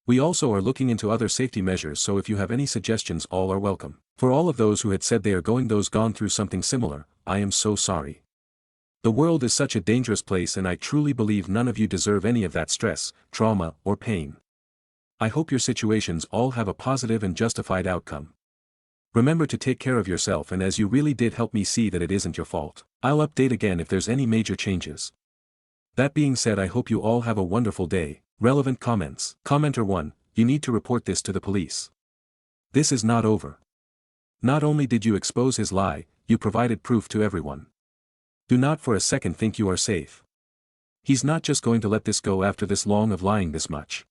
We also are looking into other safety measures, so if you have any suggestions, all are welcome. For all of those who had said they are gone through something similar, I am so sorry. The world is such a dangerous place and I truly believe none of you deserve any of that stress, trauma, or pain. I hope your situations all have a positive and justified outcome. Remember to take care of yourself, and as you really did help me see that it isn't your fault. I'll update again if there's any major changes. That being said, I hope you all have a wonderful day. Relevant comments. Commenter 1, you need to report this to the police. This is not over. Not only did you expose his lie, you provided proof to everyone. Do not for a second think you are safe. He's not just going to let this go after this long of lying this much.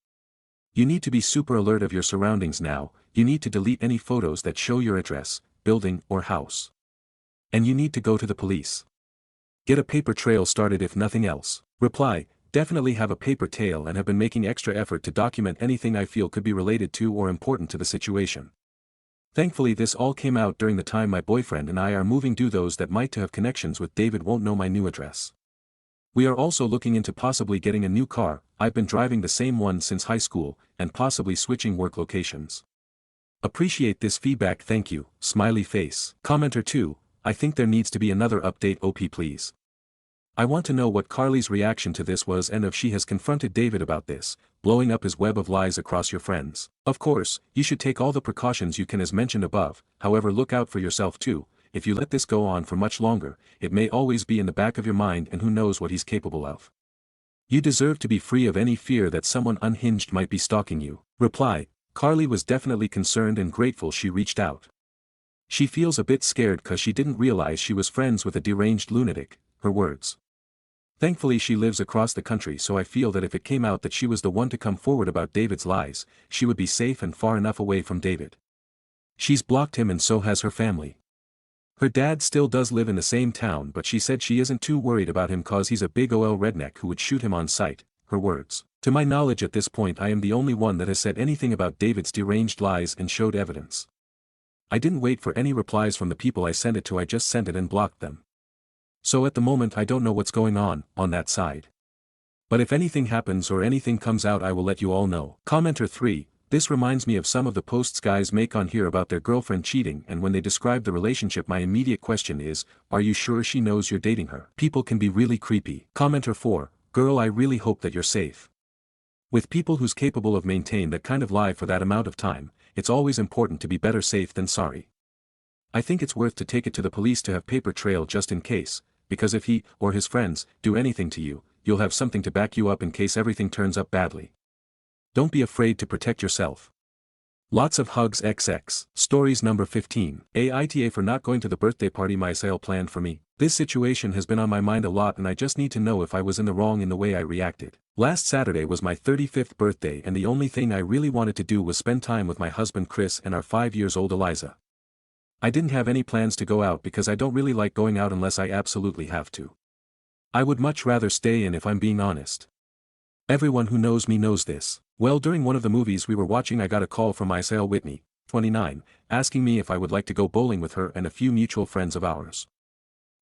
You need to be super alert of your surroundings now. You need to delete any photos that show your address, building, or house. And you need to go to the police. Get a paper trail started if nothing else. Reply, definitely have a paper trail and have been making extra effort to document anything I feel could be related to or important to the situation. Thankfully this all came out during the time my boyfriend and I are moving. Those that might to have connections with David won't know my new address. We are also looking into possibly getting a new car. I've been driving the same one since high school, and possibly switching work locations. Appreciate this feedback, thank you, smiley face. Commenter 2, I think there needs to be another update OP please. I want to know what Carly's reaction to this was and if she has confronted David about this, blowing up his web of lies across your friends. Of course, you should take all the precautions you can as mentioned above, however look out for yourself too. If you let this go on for much longer, it may always be in the back of your mind and who knows what he's capable of. You deserve to be free of any fear that someone unhinged might be stalking you. Reply, Carly was definitely concerned and grateful she reached out. She feels a bit scared cause she didn't realize she was friends with a deranged lunatic, her words. Thankfully she lives across the country, so I feel that if it came out that she was the one to come forward about David's lies, she would be safe and far enough away from David. She's blocked him and so has her family. Her dad still does live in the same town, but she said she isn't too worried about him cause he's a big OL redneck who would shoot him on sight, her words. To my knowledge at this point I am the only one that has said anything about David's deranged lies and showed evidence. I didn't wait for any replies from the people I sent it to, I just sent it and blocked them. So at the moment I don't know what's going on that side. But if anything happens or anything comes out I will let you all know. Commenter 3, this reminds me of some of the posts guys make on here about their girlfriend cheating, and when they describe the relationship my immediate question is, are you sure she knows you're dating her? People can be really creepy. Commenter 4, girl, I really hope that you're safe. With people who's capable of maintain that kind of lie for that amount of time, it's always important to be better safe than sorry. I think it's worth to take it to the police to have paper trail just in case, because if he, or his friends, do anything to you, you'll have something to back you up in case everything turns up badly. Don't be afraid to protect yourself. Lots of hugs XX. Stories number 15. Aita for not going to the birthday party my sale planned for me. This situation has been on my mind a lot and I just need to know if I was in the wrong in the way I reacted. Last Saturday was my 35th birthday and the only thing I really wanted to do was spend time with my husband Chris and our 5-year-old Eliza. I didn't have any plans to go out because I don't really like going out unless I absolutely have to. I would much rather stay in if I'm being honest. Everyone who knows me knows this. Well, during one of the movies we were watching I got a call from my sale Whitney, 29, asking me if I would like to go bowling with her and a few mutual friends of ours.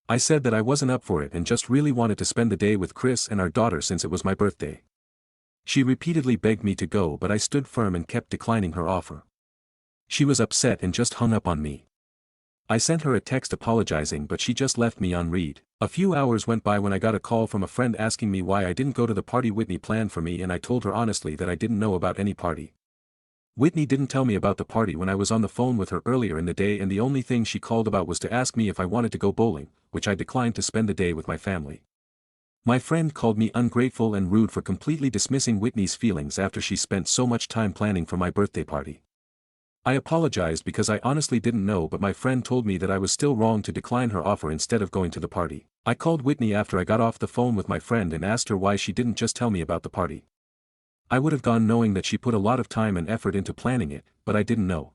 I said that I wasn't up for it and just really wanted to spend the day with Chris and our daughter since it was my birthday. She repeatedly begged me to go but I stood firm and kept declining her offer. She was upset and just hung up on me. I sent her a text apologizing but she just left me on read. A few hours went by when I got a call from a friend asking me why I didn't go to the party Whitney planned for me and I told her honestly that I didn't know about any party. Whitney didn't tell me about the party when I was on the phone with her earlier in the day and the only thing she called about was to ask me if I wanted to go bowling, which I declined to spend the day with my family. My friend called me ungrateful and rude for completely dismissing Whitney's feelings after she spent so much time planning for my birthday party. I apologized because I honestly didn't know but my friend told me that I was still wrong to decline her offer instead of going to the party. I called Whitney after I got off the phone with my friend and asked her why she didn't just tell me about the party. I would have gone knowing that she put a lot of time and effort into planning it, but I didn't know.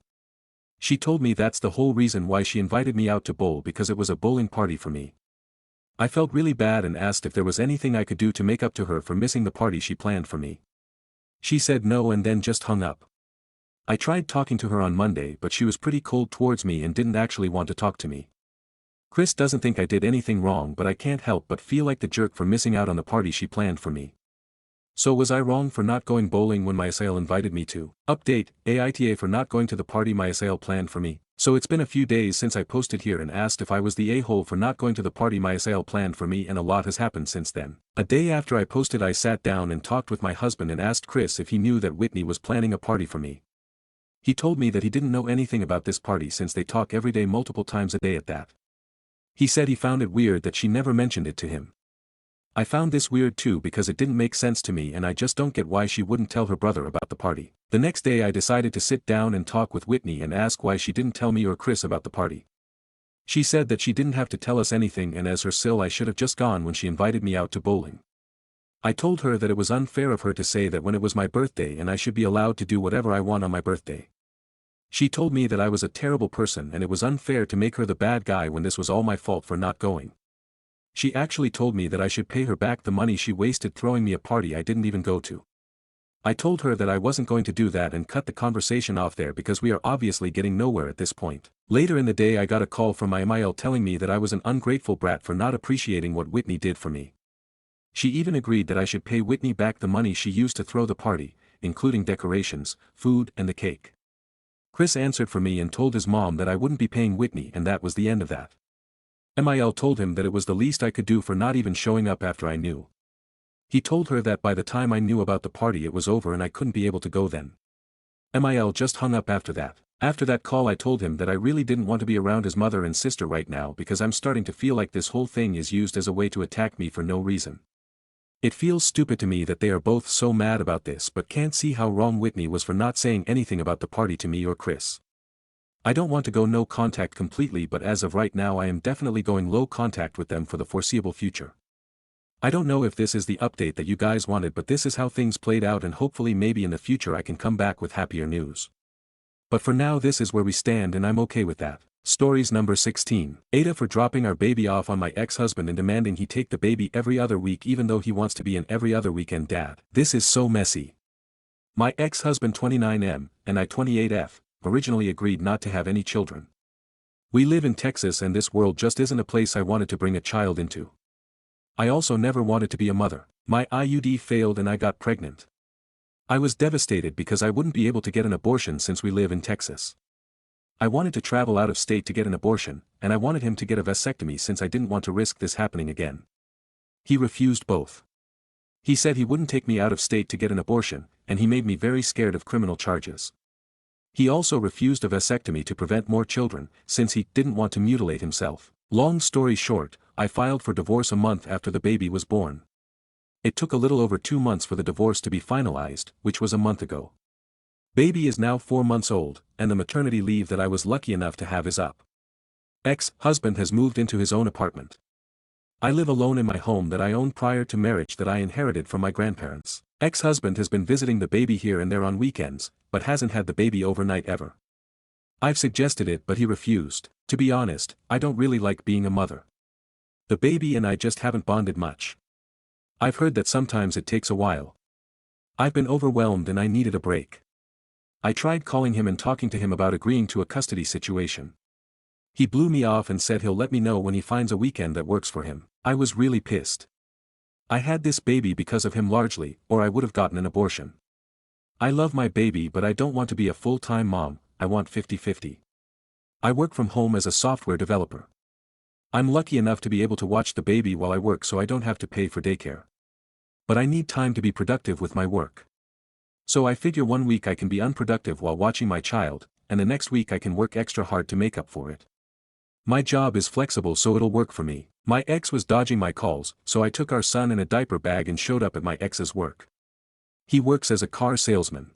She told me that's the whole reason why she invited me out to bowl because it was a bowling party for me. I felt really bad and asked if there was anything I could do to make up to her for missing the party she planned for me. She said no and then just hung up. I tried talking to her on Monday but she was pretty cold towards me and didn't actually want to talk to me. Chris doesn't think I did anything wrong but I can't help but feel like the jerk for missing out on the party she planned for me. So was I wrong for not going bowling when my sale invited me to? Update, Aita for not going to the party my sale planned for me. So it's been a few days since I posted here and asked if I was the a-hole for not going to the party my sale planned for me and a lot has happened since then. A day after I posted I sat down and talked with my husband and asked Chris if he knew that Whitney was planning a party for me. He told me that he didn't know anything about this party since they talk every day multiple times a day at that. He said he found it weird that she never mentioned it to him. I found this weird too because it didn't make sense to me and I just don't get why she wouldn't tell her brother about the party. The next day I decided to sit down and talk with Whitney and ask why she didn't tell me or Chris about the party. She said that she didn't have to tell us anything and as her sil I should have just gone when she invited me out to bowling. I told her that it was unfair of her to say that when it was my birthday and I should be allowed to do whatever I want on my birthday. She told me that I was a terrible person and it was unfair to make her the bad guy when this was all my fault for not going. She actually told me that I should pay her back the money she wasted throwing me a party I didn't even go to. I told her that I wasn't going to do that and cut the conversation off there because we are obviously getting nowhere at this point. Later in the day I got a call from my MIL telling me that I was an ungrateful brat for not appreciating what Whitney did for me. She even agreed that I should pay Whitney back the money she used to throw the party, including decorations, food and the cake. Chris answered for me and told his mom that I wouldn't be paying Whitney and that was the end of that. MIL told him that it was the least I could do for not even showing up after I knew. He told her that by the time I knew about the party it was over and I couldn't be able to go then. MIL just hung up after that. After that call I told him that I really didn't want to be around his mother and sister right now because I'm starting to feel like this whole thing is used as a way to attack me for no reason. It feels stupid to me that they are both so mad about this but can't see how wrong Whitney was for not saying anything about the party to me or Chris. I don't want to go no contact completely but as of right now I am definitely going low contact with them for the foreseeable future. I don't know if this is the update that you guys wanted but this is how things played out and hopefully maybe in the future I can come back with happier news. But for now this is where we stand and I'm okay with that. Stories number 16. Aita for dropping our baby off on my ex-husband and demanding he take the baby every other week even though he wants to be an every other weekend dad. This is so messy. My ex-husband 29M, and I 28F, originally agreed not to have any children. We live in Texas and this world just isn't a place I wanted to bring a child into. I also never wanted to be a mother. My IUD failed and I got pregnant. I was devastated because I wouldn't be able to get an abortion since we live in Texas. I wanted to travel out of state to get an abortion, and I wanted him to get a vasectomy since I didn't want to risk this happening again. He refused both. He said he wouldn't take me out of state to get an abortion, and he made me very scared of criminal charges. He also refused a vasectomy to prevent more children, since he didn't want to mutilate himself. Long story short, I filed for divorce a month after the baby was born. It took a little over 2 months for the divorce to be finalized, which was a month ago. Baby is now 4 months old, and the maternity leave that I was lucky enough to have is up. Ex-husband has moved into his own apartment. I live alone in my home that I owned prior to marriage that I inherited from my grandparents. Ex-husband has been visiting the baby here and there on weekends, but hasn't had the baby overnight ever. I've suggested it but he refused. To be honest, I don't really like being a mother. The baby and I just haven't bonded much. I've heard that sometimes it takes a while. I've been overwhelmed and I needed a break. I tried calling him and talking to him about agreeing to a custody situation. He blew me off and said he'll let me know when he finds a weekend that works for him. I was really pissed. I had this baby because of him largely, or I would have gotten an abortion. I love my baby but I don't want to be a full-time mom, I want 50-50. I work from home as a software developer. I'm lucky enough to be able to watch the baby while I work so I don't have to pay for daycare. But I need time to be productive with my work. So I figure 1 week I can be unproductive while watching my child, and the next week I can work extra hard to make up for it. My job is flexible so it'll work for me. My ex was dodging my calls, so I took our son in a diaper bag and showed up at my ex's work. He works as a car salesman.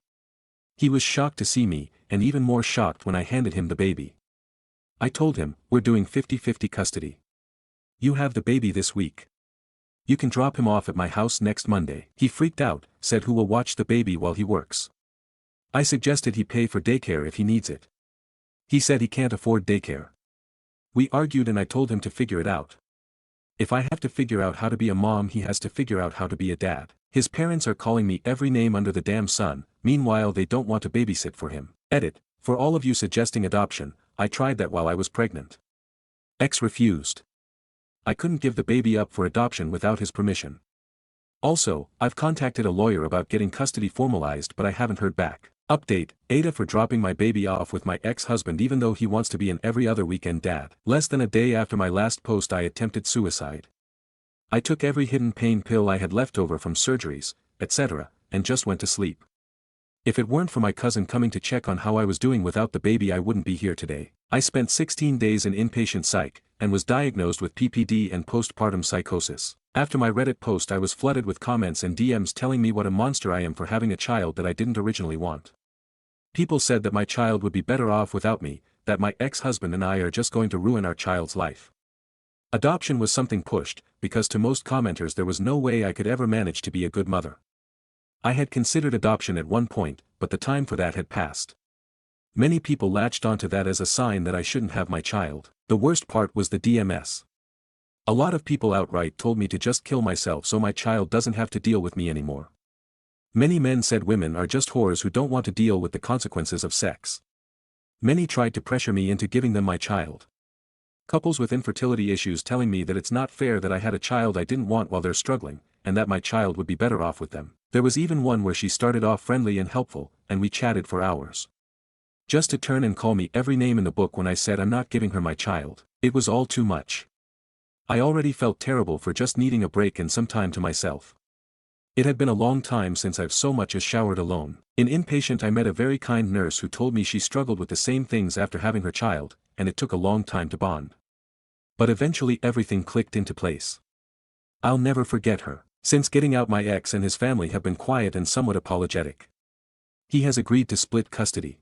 He was shocked to see me, and even more shocked when I handed him the baby. I told him, we're doing 50-50 custody. You have the baby this week. You can drop him off at my house next Monday. He freaked out, said who will watch the baby while he works. I suggested he pay for daycare if he needs it. He said he can't afford daycare. We argued and I told him to figure it out. If I have to figure out how to be a mom he has to figure out how to be a dad. His parents are calling me every name under the damn sun, meanwhile they don't want to babysit for him. Edit, for all of you suggesting adoption, I tried that while I was pregnant. Ex refused. I couldn't give the baby up for adoption without his permission. Also, I've contacted a lawyer about getting custody formalized but I haven't heard back. Update, Aita for dropping my baby off with my ex-husband even though he wants to be an every other weekend dad. Less than a day after my last post I attempted suicide. I took every hidden pain pill I had left over from surgeries, etc., and just went to sleep. If it weren't for my cousin coming to check on how I was doing without the baby I wouldn't be here today. I spent 16 days in inpatient psych, and was diagnosed with PPD and postpartum psychosis. After my Reddit post I was flooded with comments and DMs telling me what a monster I am for having a child that I didn't originally want. People said that my child would be better off without me, that my ex-husband and I are just going to ruin our child's life. Adoption was something pushed, because to most commenters there was no way I could ever manage to be a good mother. I had considered adoption at one point, but the time for that had passed. Many people latched onto that as a sign that I shouldn't have my child. The worst part was the DMS. A lot of people outright told me to just kill myself so my child doesn't have to deal with me anymore. Many men said women are just whores who don't want to deal with the consequences of sex. Many tried to pressure me into giving them my child. Couples with infertility issues telling me that it's not fair that I had a child I didn't want while they're struggling, and that my child would be better off with them. There was even one where she started off friendly and helpful, and we chatted for hours. Just to turn and call me every name in the book when I said I'm not giving her my child. It was all too much. I already felt terrible for just needing a break and some time to myself. It had been a long time since I've so much as showered alone. In inpatient I met a very kind nurse who told me she struggled with the same things after having her child, and it took a long time to bond. But eventually everything clicked into place. I'll never forget her. Since getting out my ex and his family have been quiet and somewhat apologetic. He has agreed to split custody.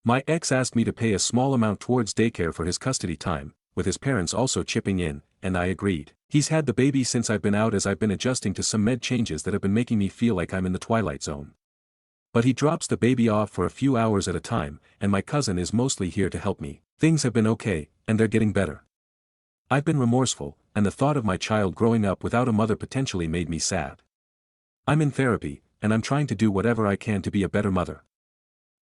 My ex asked me to pay a small amount towards daycare for his custody time, with his parents also chipping in, and I agreed. He's had the baby since I've been out as I've been adjusting to some med changes that have been making me feel like I'm in the twilight zone. But he drops the baby off for a few hours at a time, and my cousin is mostly here to help me. Things have been okay, and they're getting better. I've been remorseful, and the thought of my child growing up without a mother potentially made me sad. I'm in therapy, and I'm trying to do whatever I can to be a better mother.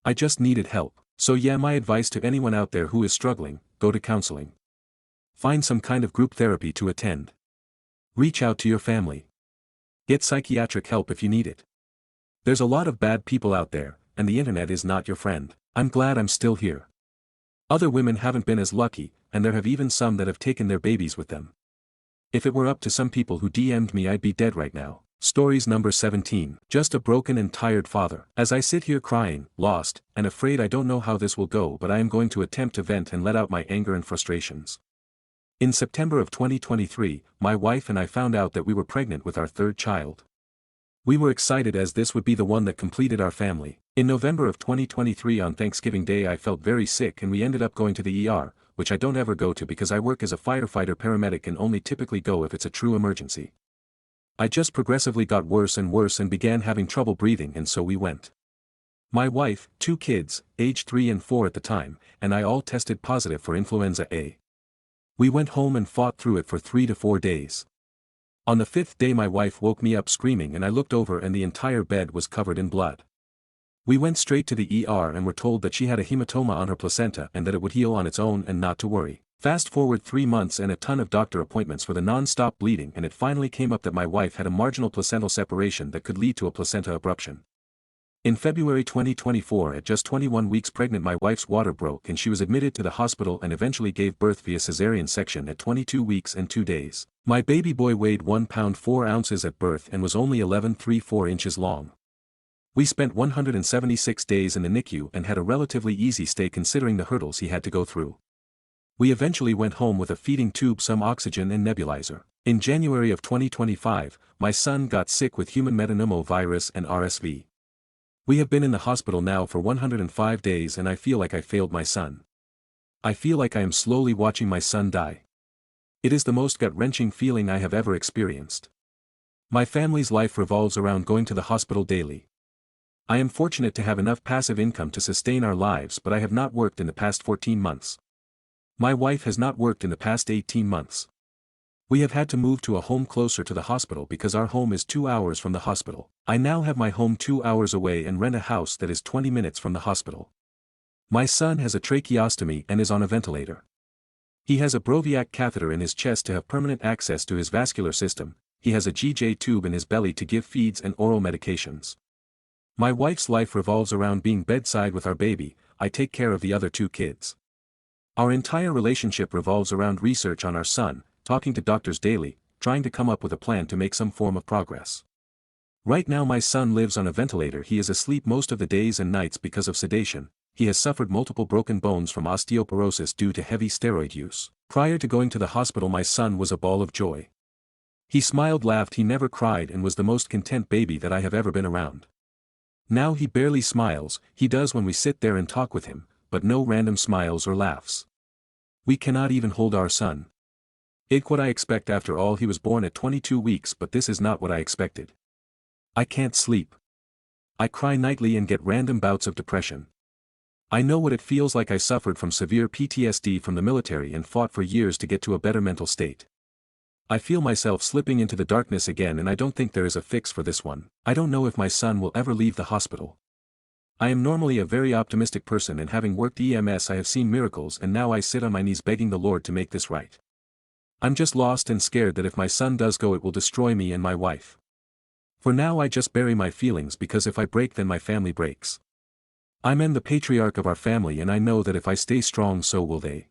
I just needed help. So yeah, my advice to anyone out there who is struggling, go to counseling. Find some kind of group therapy to attend. Reach out to your family. Get psychiatric help if you need it. There's a lot of bad people out there, and the internet is not your friend. I'm glad I'm still here. Other women haven't been as lucky, and there have even some that have taken their babies with them. If it were up to some people who DM'd me, I'd be dead right now. Stories number 17. Just a broken and tired father. As I sit here crying, lost, and afraid I don't know how this will go, but I am going to attempt to vent and let out my anger and frustrations. In September of 2023, my wife and I found out that we were pregnant with our third child. We were excited as this would be the one that completed our family. In November of 2023 on Thanksgiving Day I felt very sick and we ended up going to the ER, which I don't ever go to because I work as a firefighter paramedic and only typically go if it's a true emergency. I just progressively got worse and worse and began having trouble breathing, and so we went. My wife, 2 kids, aged 3 and 4 at the time, and I all tested positive for influenza A. We went home and fought through it for 3 to 4 days. On the 5th day my wife woke me up screaming and I looked over and the entire bed was covered in blood. We went straight to the ER and were told that she had a hematoma on her placenta and that it would heal on its own and not to worry. Fast forward 3 months and a ton of doctor appointments for the non-stop bleeding, and it finally came up that my wife had a marginal placental separation that could lead to a placenta abruption. In February 2024, at just 21 weeks pregnant, my wife's water broke and she was admitted to the hospital and eventually gave birth via cesarean section at 22 weeks and 2 days. My baby boy weighed 1 pound 4 ounces at birth and was only 11.34 inches long. We spent 176 days in the NICU and had a relatively easy stay considering the hurdles he had to go through. We eventually went home with a feeding tube, some oxygen and nebulizer. In January of 2025, my son got sick with human metapneumovirus and RSV. We have been in the hospital now for 105 days and I feel like I failed my son. I feel like I am slowly watching my son die. It is the most gut-wrenching feeling I have ever experienced. My family's life revolves around going to the hospital daily. I am fortunate to have enough passive income to sustain our lives, but I have not worked in the past 14 months. My wife has not worked in the past 18 months. We have had to move to a home closer to the hospital because our home is 2 hours from the hospital. I now have my home 2 hours away and rent a house that is 20 minutes from the hospital. My son has a tracheostomy and is on a ventilator. He has a Broviac catheter in his chest to have permanent access to his vascular system. He has a GJ tube in his belly to give feeds and oral medications. My wife's life revolves around being bedside with our baby. I take care of the other 2 kids. Our entire relationship revolves around research on our son, talking to doctors daily, trying to come up with a plan to make some form of progress. Right now my son lives on a ventilator. He is asleep most of the days and nights because of sedation. He has suffered multiple broken bones from osteoporosis due to heavy steroid use. Prior to going to the hospital my son was a ball of joy. He smiled, laughed, he never cried and was the most content baby that I have ever been around. Now he barely smiles. He does when we sit there and talk with him, but no random smiles or laughs. We cannot even hold our son. What I expect, after all he was born at 22 weeks, but this is not what I expected. I can't sleep. I cry nightly and get random bouts of depression. I know what it feels like. I suffered from severe PTSD from the military and fought for years to get to a better mental state. I feel myself slipping into the darkness again and I don't think there is a fix for this one. I don't know if my son will ever leave the hospital. I am normally a very optimistic person, and having worked EMS I have seen miracles, and now I sit on my knees begging the Lord to make this right. I'm just lost and scared that if my son does go it will destroy me and my wife. For now I just bury my feelings because if I break then my family breaks. I'm the patriarch of our family and I know that if I stay strong so will they.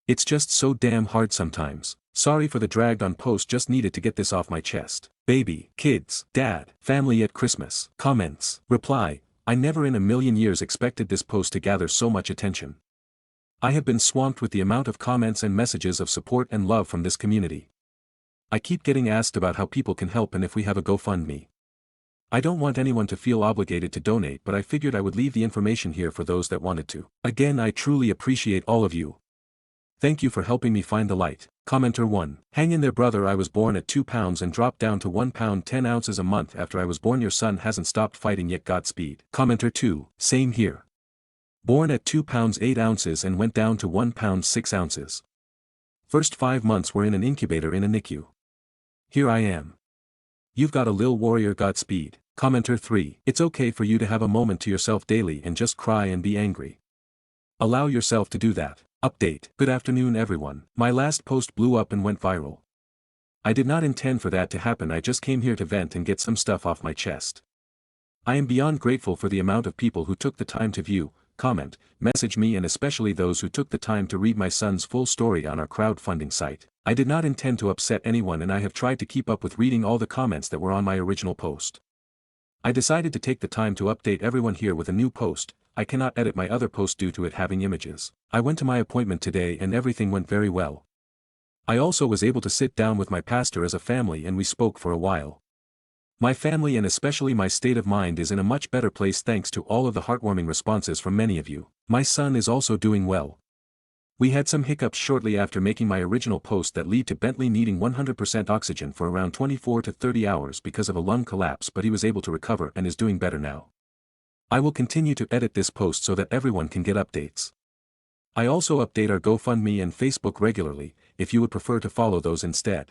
It's just so damn hard sometimes. Sorry for the dragged on post, just needed to get this off my chest. Baby, kids, dad, family at Christmas. Comments. Reply. I never in a million years expected this post to gather so much attention. I have been swamped with the amount of comments and messages of support and love from this community. I keep getting asked about how people can help and if we have a GoFundMe. I don't want anyone to feel obligated to donate, but I figured I would leave the information here for those that wanted to. Again, I truly appreciate all of you. Thank you for helping me find the light. Commenter 1. Hang in there brother, I was born at 2 pounds and dropped down to 1 pound 10 ounces a month after I was born. Your son hasn't stopped fighting yet, Godspeed. Commenter 2. Same here. Born at 2 pounds 8 ounces and went down to 1 pound 6 ounces. First 5 months were in an incubator in a NICU. Here I am. You've got a lil warrior Godspeed. Commenter 3. It's okay for you to have a moment to yourself daily and just cry and be angry. Allow yourself to do that. Update. Good afternoon everyone. My last post blew up and went viral. I did not intend for that to happen. I just came here to vent and get some stuff off my chest. I am beyond grateful for the amount of people who took the time to view, comment, message me, and especially those who took the time to read my son's full story on our crowdfunding site. I did not intend to upset anyone, and I have tried to keep up with reading all the comments that were on my original post. I decided to take the time to update everyone here with a new post. I cannot edit my other post due to it having images. I went to my appointment today and everything went very well. I also was able to sit down with my pastor as a family and we spoke for a while. My family and especially my state of mind is in a much better place thanks to all of the heartwarming responses from many of you. My son is also doing well. We had some hiccups shortly after making my original post that lead to Bentley needing 100% oxygen for around 24 to 30 hours because of a lung collapse, but he was able to recover and is doing better now. I will continue to edit this post so that everyone can get updates. I also update our GoFundMe and Facebook regularly, if you would prefer to follow those instead.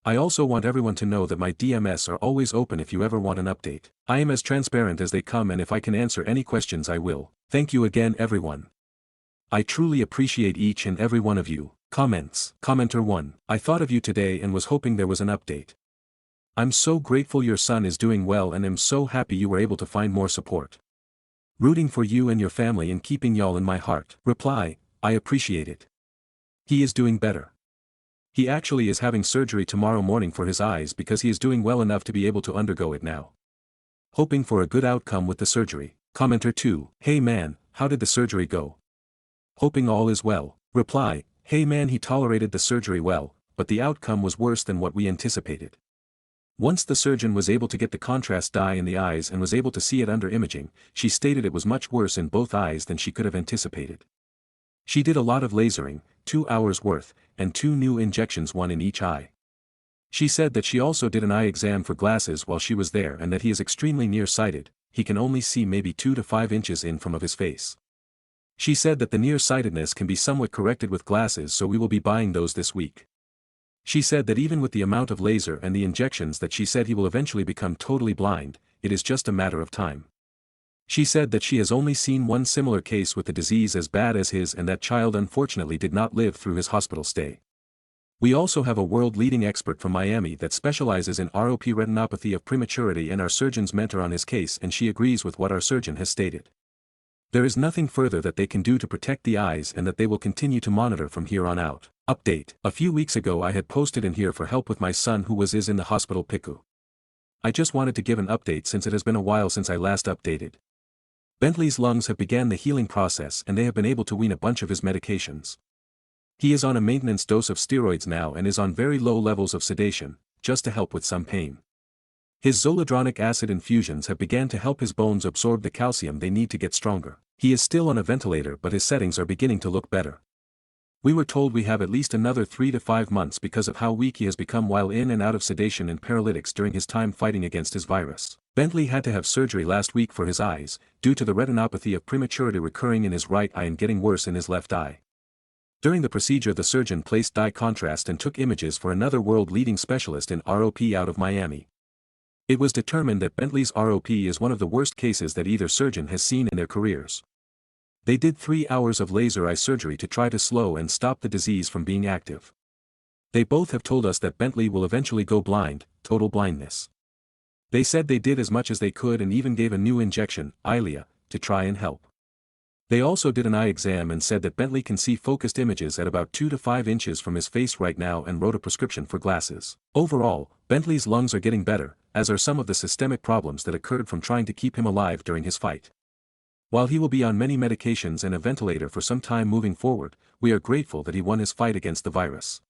I also want everyone to know that my DMs are always open if you ever want an update. I am as transparent as they come, and if I can answer any questions I will. Thank you again everyone. I truly appreciate each and every one of you. Comments. Commenter 1. I thought of you today and was hoping there was an update. I'm so grateful your son is doing well and am so happy you were able to find more support. Rooting for you and your family and keeping y'all in my heart. Reply, I appreciate it. He is doing better. He actually is having surgery tomorrow morning for his eyes because he is doing well enough to be able to undergo it now. Hoping for a good outcome with the surgery. Commenter 2. Hey man, how did the surgery go? Hoping all is well. Reply, hey man, he tolerated the surgery well, but the outcome was worse than what we anticipated. Once the surgeon was able to get the contrast dye in the eyes and was able to see it under imaging, she stated it was much worse in both eyes than she could have anticipated. She did a lot of lasering, 2 hours worth, and 2 new injections, 1 in each eye. She said that she also did an eye exam for glasses while she was there and that he is extremely nearsighted, he can only see maybe 2 to 5 inches in from of his face. She said that the nearsightedness can be somewhat corrected with glasses, so we will be buying those this week. She said that even with the amount of laser and the injections that she said he will eventually become totally blind, it is just a matter of time. She said that she has only seen one similar case with the disease as bad as his, and that child unfortunately did not live through his hospital stay. We also have a world-leading expert from Miami that specializes in ROP retinopathy of prematurity and our surgeon's mentor on his case, and she agrees with what our surgeon has stated. There is nothing further that they can do to protect the eyes and that they will continue to monitor from here on out. Update. A few weeks ago I had posted in here for help with my son who is in the hospital PICU. I just wanted to give an update since it has been a while since I last updated. Bentley's lungs have began the healing process and they have been able to wean a bunch of his medications. He is on a maintenance dose of steroids now and is on very low levels of sedation, just to help with some pain. His zoledronic acid infusions have began to help his bones absorb the calcium they need to get stronger. He is still on a ventilator, but his settings are beginning to look better. We were told we have at least another 3 to 5 months because of how weak he has become while in and out of sedation and paralytics during his time fighting against his virus. Bentley had to have surgery last week for his eyes, due to the retinopathy of prematurity recurring in his right eye and getting worse in his left eye. During the procedure the surgeon placed dye contrast and took images for another world-leading specialist in ROP out of Miami. It was determined that Bentley's ROP is one of the worst cases that either surgeon has seen in their careers. They did 3 hours of laser eye surgery to try to slow and stop the disease from being active. They both have told us that Bentley will eventually go blind, total blindness. They said they did as much as they could and even gave a new injection, Eylea, to try and help. They also did an eye exam and said that Bentley can see focused images at about 2 to 5 inches from his face right now and wrote a prescription for glasses. Overall, Bentley's lungs are getting better, as are some of the systemic problems that occurred from trying to keep him alive during his fight. While he will be on many medications and a ventilator for some time moving forward, we are grateful that he won his fight against the virus.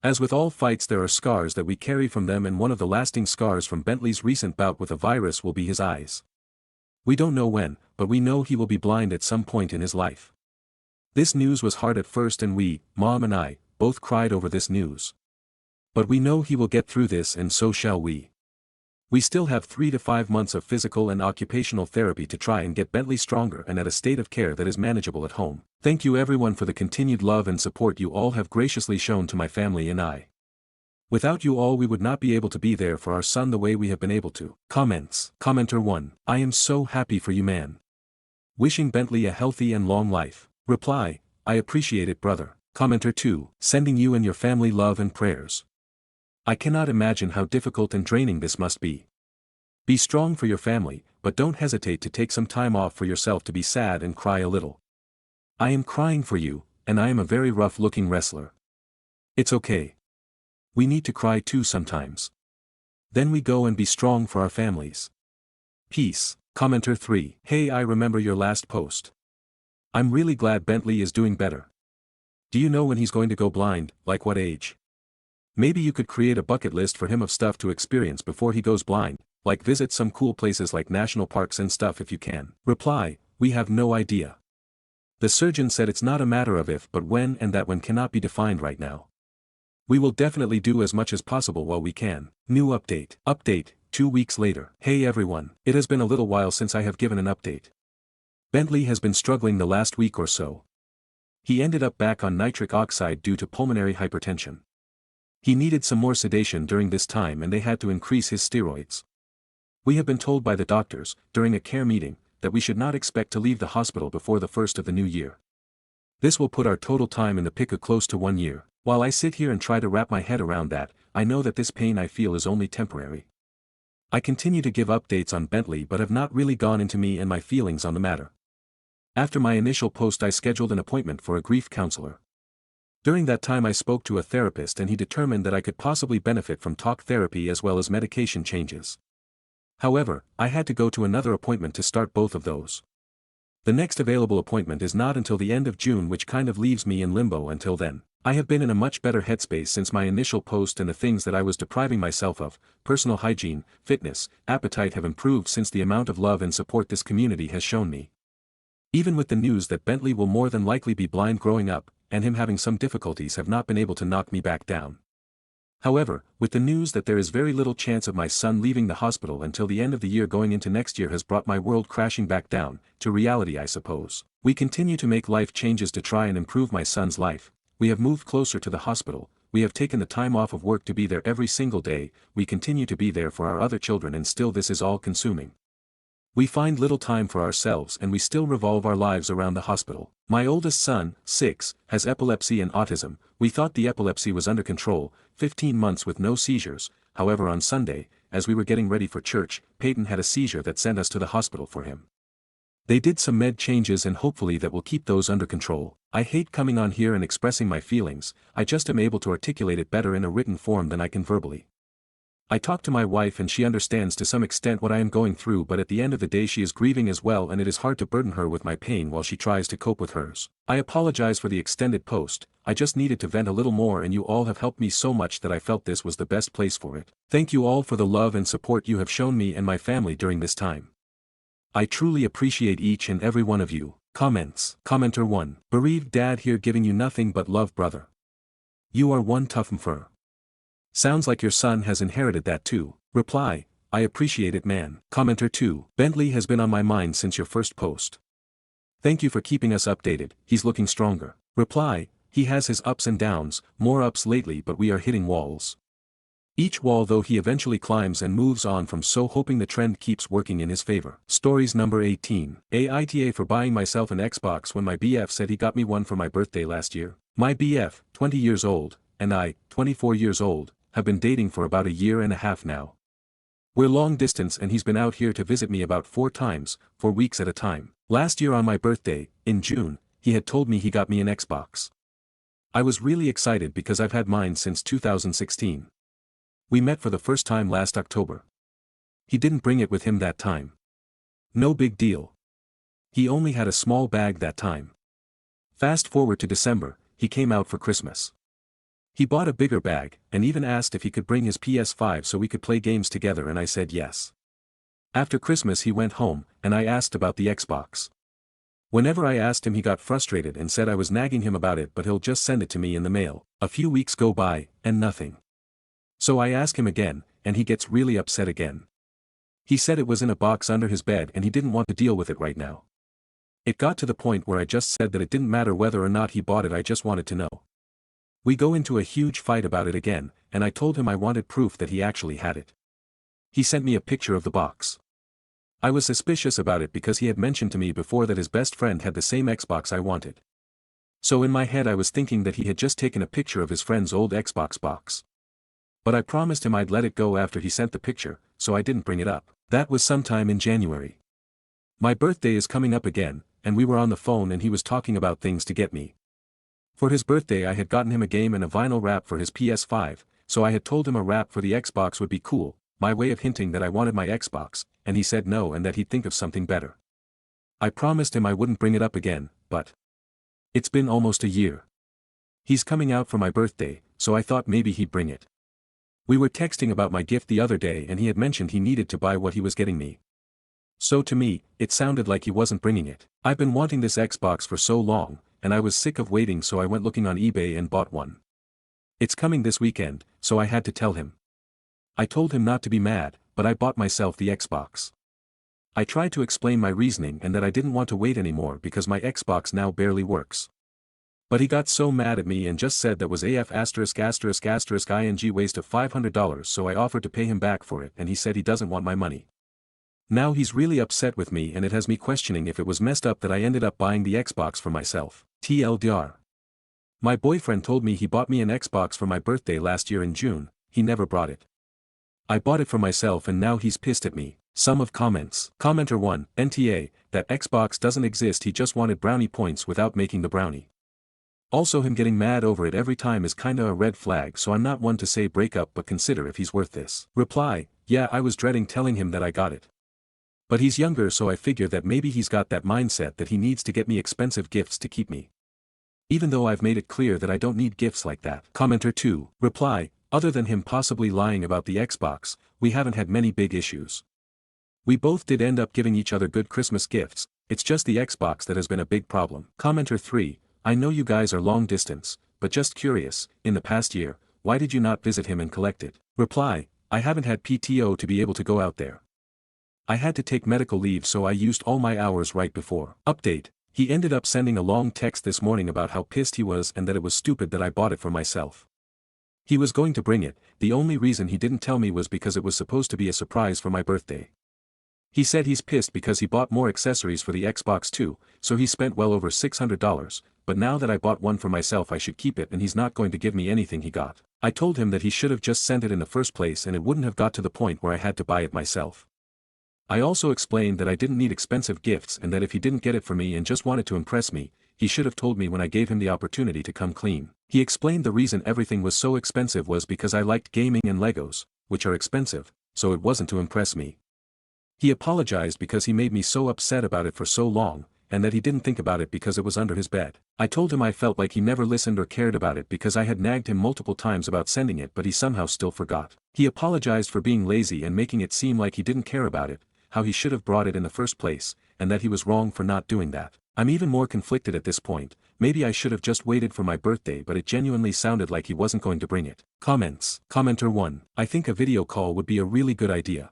As with all fights, there are scars that we carry from them, and one of the lasting scars from Bentley's recent bout with the virus will be his eyes. We don't know when, but we know he will be blind at some point in his life. This news was hard at first and we, Mom and I, both cried over this news. But we know he will get through this and so shall we. We still have 3 to 5 months of physical and occupational therapy to try and get Bentley stronger and at a state of care that is manageable at home. Thank you everyone for the continued love and support you all have graciously shown to my family and I. Without you all we would not be able to be there for our son the way we have been able to. Comments. Commenter 1. I am so happy for you man. Wishing Bentley a healthy and long life. Reply, I appreciate it brother. Commenter 2. Sending you and your family love and prayers. I cannot imagine how difficult and draining this must be. Be strong for your family, but don't hesitate to take some time off for yourself to be sad and cry a little. I am crying for you, and I am a very rough-looking wrestler. It's okay. We need to cry too sometimes. Then we go and be strong for our families. Peace. Commenter 3. Hey, I remember your last post. I'm really glad Bentley is doing better. Do you know when he's going to go blind, like what age? Maybe you could create a bucket list for him of stuff to experience before he goes blind, like visit some cool places like national parks and stuff if you can. Reply, we have no idea. The surgeon said it's not a matter of if but when and that when cannot be defined right now. We will definitely do as much as possible while we can. New update. Update, 2 weeks later. Hey everyone, it has been a little while since I have given an update. Bentley has been struggling the last week or so. He ended up back on nitric oxide due to pulmonary hypertension. He needed some more sedation during this time and they had to increase his steroids. We have been told by the doctors, during a care meeting, that we should not expect to leave the hospital before the first of the new year. This will put our total time in the PICU close to 1 year. While I sit here and try to wrap my head around that, I know that this pain I feel is only temporary. I continue to give updates on Bentley but have not really gone into me and my feelings on the matter. After my initial post I scheduled an appointment for a grief counselor. During that time I spoke to a therapist and he determined that I could possibly benefit from talk therapy as well as medication changes. However, I had to go to another appointment to start both of those. The next available appointment is not until the end of June, which kind of leaves me in limbo until then. I have been in a much better headspace since my initial post and the things that I was depriving myself of, personal hygiene, fitness, appetite have improved since the amount of love and support this community has shown me. Even with the news that Bentley will more than likely be blind growing up, and him having some difficulties have not been able to knock me back down. However, with the news that there is very little chance of my son leaving the hospital until the end of the year going into next year has brought my world crashing back down, to reality I suppose. We continue to make life changes to try and improve my son's life. We have moved closer to the hospital, we have taken the time off of work to be there every single day, we continue to be there for our other children and still this is all consuming. We find little time for ourselves and we still revolve our lives around the hospital. My oldest son, 6, has epilepsy and autism. We thought the epilepsy was under control, 15 months with no seizures. However, on Sunday, as we were getting ready for church, Peyton had a seizure that sent us to the hospital for him. They did some med changes and hopefully that will keep those under control. I hate coming on here and expressing my feelings, I just am able to articulate it better in a written form than I can verbally. I talk to my wife and she understands to some extent what I am going through, but at the end of the day she is grieving as well and it is hard to burden her with my pain while she tries to cope with hers. I apologize for the extended post, I just needed to vent a little more and you all have helped me so much that I felt this was the best place for it. Thank you all for the love and support you have shown me and my family during this time. I truly appreciate each and every one of you. Comments. Commenter 1. Bereaved dad here giving you nothing but love brother. You are one tough mfr. Sounds like your son has inherited that too. Reply, I appreciate it man. Commenter 2. Bentley has been on my mind since your first post. Thank you for keeping us updated, he's looking stronger. Reply, he has his ups and downs, more ups lately but we are hitting walls. Each wall though he eventually climbs and moves on from, so hoping the trend keeps working in his favor. Stories number 18. Aita for buying myself an Xbox when my BF said he got me one for my birthday last year. My BF, 20 years old, and I, 24 years old, have been dating for about a year and a half now. We're long distance and he's been out here to visit me about 4 times, for weeks at a time. Last year on my birthday, in June, he had told me he got me an Xbox. I was really excited because I've had mine since 2016. We met for the first time last October. He didn't bring it with him that time. No big deal. He only had a small bag that time. Fast forward to December, he came out for Christmas. He bought a bigger bag, and even asked if he could bring his PS5 so we could play games together and I said yes. After Christmas he went home, and I asked about the Xbox. Whenever I asked him he got frustrated and said I was nagging him about it but he'll just send it to me in the mail. A few weeks go by, and nothing. So I ask him again, and he gets really upset again. He said it was in a box under his bed and he didn't want to deal with it right now. It got to the point where I just said that it didn't matter whether or not he bought it, I just wanted to know. We go into a huge fight about it again, and I told him I wanted proof that he actually had it. He sent me a picture of the box. I was suspicious about it because he had mentioned to me before that his best friend had the same Xbox I wanted. So in my head I was thinking that he had just taken a picture of his friend's old Xbox box. But I promised him I'd let it go after he sent the picture, so I didn't bring it up. That was sometime in January. My birthday is coming up again, and we were on the phone and he was talking about things to get me. For his birthday I had gotten him a game and a vinyl wrap for his PS5, so I had told him a wrap for the Xbox would be cool, my way of hinting that I wanted my Xbox, and he said no and that he'd think of something better. I promised him I wouldn't bring it up again, but it's been almost a year. He's coming out for my birthday, so I thought maybe he'd bring it. We were texting about my gift the other day and he had mentioned he needed to buy what he was getting me. So to me, it sounded like he wasn't bringing it. I've been wanting this Xbox for so long, and I was sick of waiting, so I went looking on eBay and bought one. It's coming this weekend, so I had to tell him. I told him not to be mad, but I bought myself the Xbox. I tried to explain my reasoning and that I didn't want to wait anymore because my Xbox now barely works. But he got so mad at me and just said that was AF ******** ing waste of $500, so I offered to pay him back for it and he said he doesn't want my money. Now he's really upset with me and it has me questioning if it was messed up that I ended up buying the Xbox for myself. TLDR. My boyfriend told me he bought me an Xbox for my birthday last year in June, he never brought it. I bought it for myself and now he's pissed at me. Sum of comments. Commenter 1, NTA, that Xbox doesn't exist, he just wanted brownie points without making the brownie. Also him getting mad over it every time is kinda a red flag, so I'm not one to say break up but consider if he's worth this. Reply, yeah, I was dreading telling him that I got it. But he's younger, so I figure that maybe he's got that mindset that he needs to get me expensive gifts to keep me. Even though I've made it clear that I don't need gifts like that. Commenter 2, reply, other than him possibly lying about the Xbox, we haven't had many big issues. We both did end up giving each other good Christmas gifts, it's just the Xbox that has been a big problem. Commenter 3, I know you guys are long distance, but just curious, in the past year, why did you not visit him and collect it? Reply, I haven't had PTO to be able to go out there. I had to take medical leave, so I used all my hours right before. Update, he ended up sending a long text this morning about how pissed he was and that it was stupid that I bought it for myself. He was going to bring it, the only reason he didn't tell me was because it was supposed to be a surprise for my birthday. He said he's pissed because he bought more accessories for the Xbox too, so he spent well over $600, but now that I bought one for myself I should keep it and he's not going to give me anything he got. I told him that he should have just sent it in the first place and it wouldn't have got to the point where I had to buy it myself. I also explained that I didn't need expensive gifts and that if he didn't get it for me and just wanted to impress me, he should have told me when I gave him the opportunity to come clean. He explained the reason everything was so expensive was because I liked gaming and Legos, which are expensive, so it wasn't to impress me. He apologized because he made me so upset about it for so long, and that he didn't think about it because it was under his bed. I told him I felt like he never listened or cared about it because I had nagged him multiple times about sending it, but he somehow still forgot. He apologized for being lazy and making it seem like he didn't care about it, how he should have brought it in the first place, and that he was wrong for not doing that. I'm even more conflicted at this point, maybe I should have just waited for my birthday, but it genuinely sounded like he wasn't going to bring it. Comments. Commenter 1, I think a video call would be a really good idea.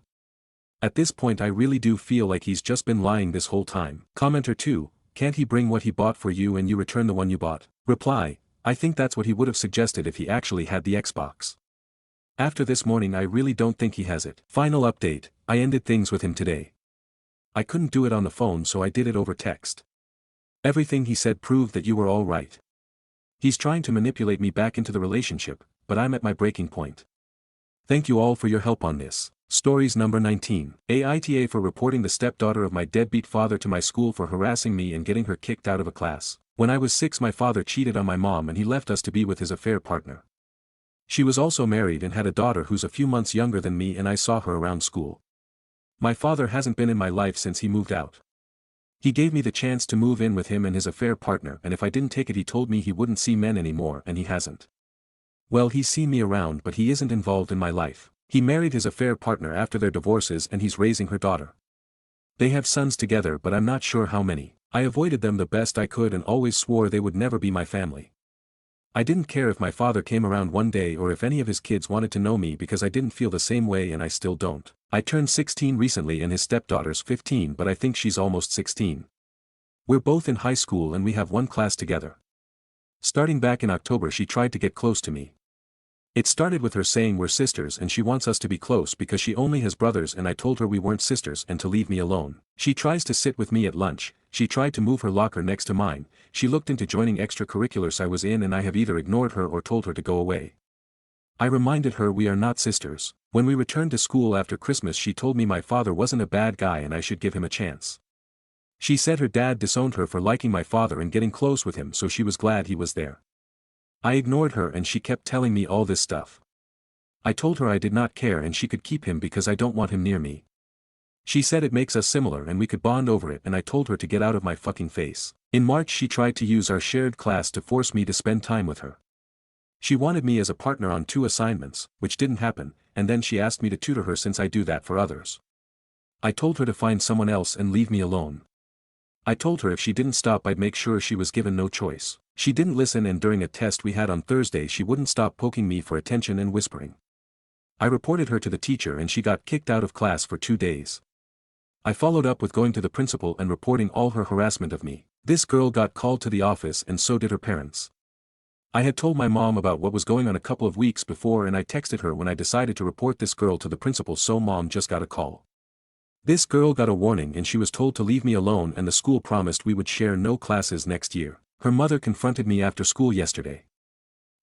At this point I really do feel like he's just been lying this whole time. Commenter 2, can't he bring what he bought for you and you return the one you bought? Reply, I think that's what he would have suggested if he actually had the Xbox. After this morning I really don't think he has it. Final update, I ended things with him today. I couldn't do it on the phone, so I did it over text. Everything he said proved that you were all right. He's trying to manipulate me back into the relationship, but I'm at my breaking point. Thank you all for your help on this. Stories number 19. Aita for reporting the stepdaughter of my deadbeat father to my school for harassing me and getting her kicked out of a class. When I was 6 my father cheated on my mom and he left us to be with his affair partner. She was also married and had a daughter who's a few months younger than me, and I saw her around school. My father hasn't been in my life since he moved out. He gave me the chance to move in with him and his affair partner, and if I didn't take it he told me he wouldn't see men anymore, and he hasn't. Well, he's seen me around but he isn't involved in my life. He married his affair partner after their divorces and he's raising her daughter. They have sons together but I'm not sure how many. I avoided them the best I could and always swore they would never be my family. I didn't care if my father came around one day or if any of his kids wanted to know me because I didn't feel the same way and I still don't. I turned 16 recently and his stepdaughter's 15 but I think she's almost 16. We're both in high school and we have one class together. Starting back in October she tried to get close to me. It started with her saying we're sisters and she wants us to be close because she only has brothers and I told her we weren't sisters and to leave me alone. She tries to sit with me at lunch, she tried to move her locker next to mine, she looked into joining extracurriculars I was in and I have either ignored her or told her to go away. I reminded her we are not sisters. When we returned to school after Christmas she told me my father wasn't a bad guy and I should give him a chance. She said her dad disowned her for liking my father and getting close with him so she was glad he was there. I ignored her and she kept telling me all this stuff. I told her I did not care and she could keep him because I don't want him near me. She said it makes us similar and we could bond over it and I told her to get out of my fucking face. In March she tried to use our shared class to force me to spend time with her. She wanted me as a partner on 2 assignments, which didn't happen, and then she asked me to tutor her since I do that for others. I told her to find someone else and leave me alone. I told her if she didn't stop I'd make sure she was given no choice. She didn't listen and during a test we had on Thursday she wouldn't stop poking me for attention and whispering. I reported her to the teacher and she got kicked out of class for 2 days. I followed up with going to the principal and reporting all her harassment of me. This girl got called to the office and so did her parents. I had told my mom about what was going on a couple of weeks before and I texted her when I decided to report this girl to the principal so mom just got a call. This girl got a warning and she was told to leave me alone and the school promised we would share no classes next year. Her mother confronted me after school yesterday.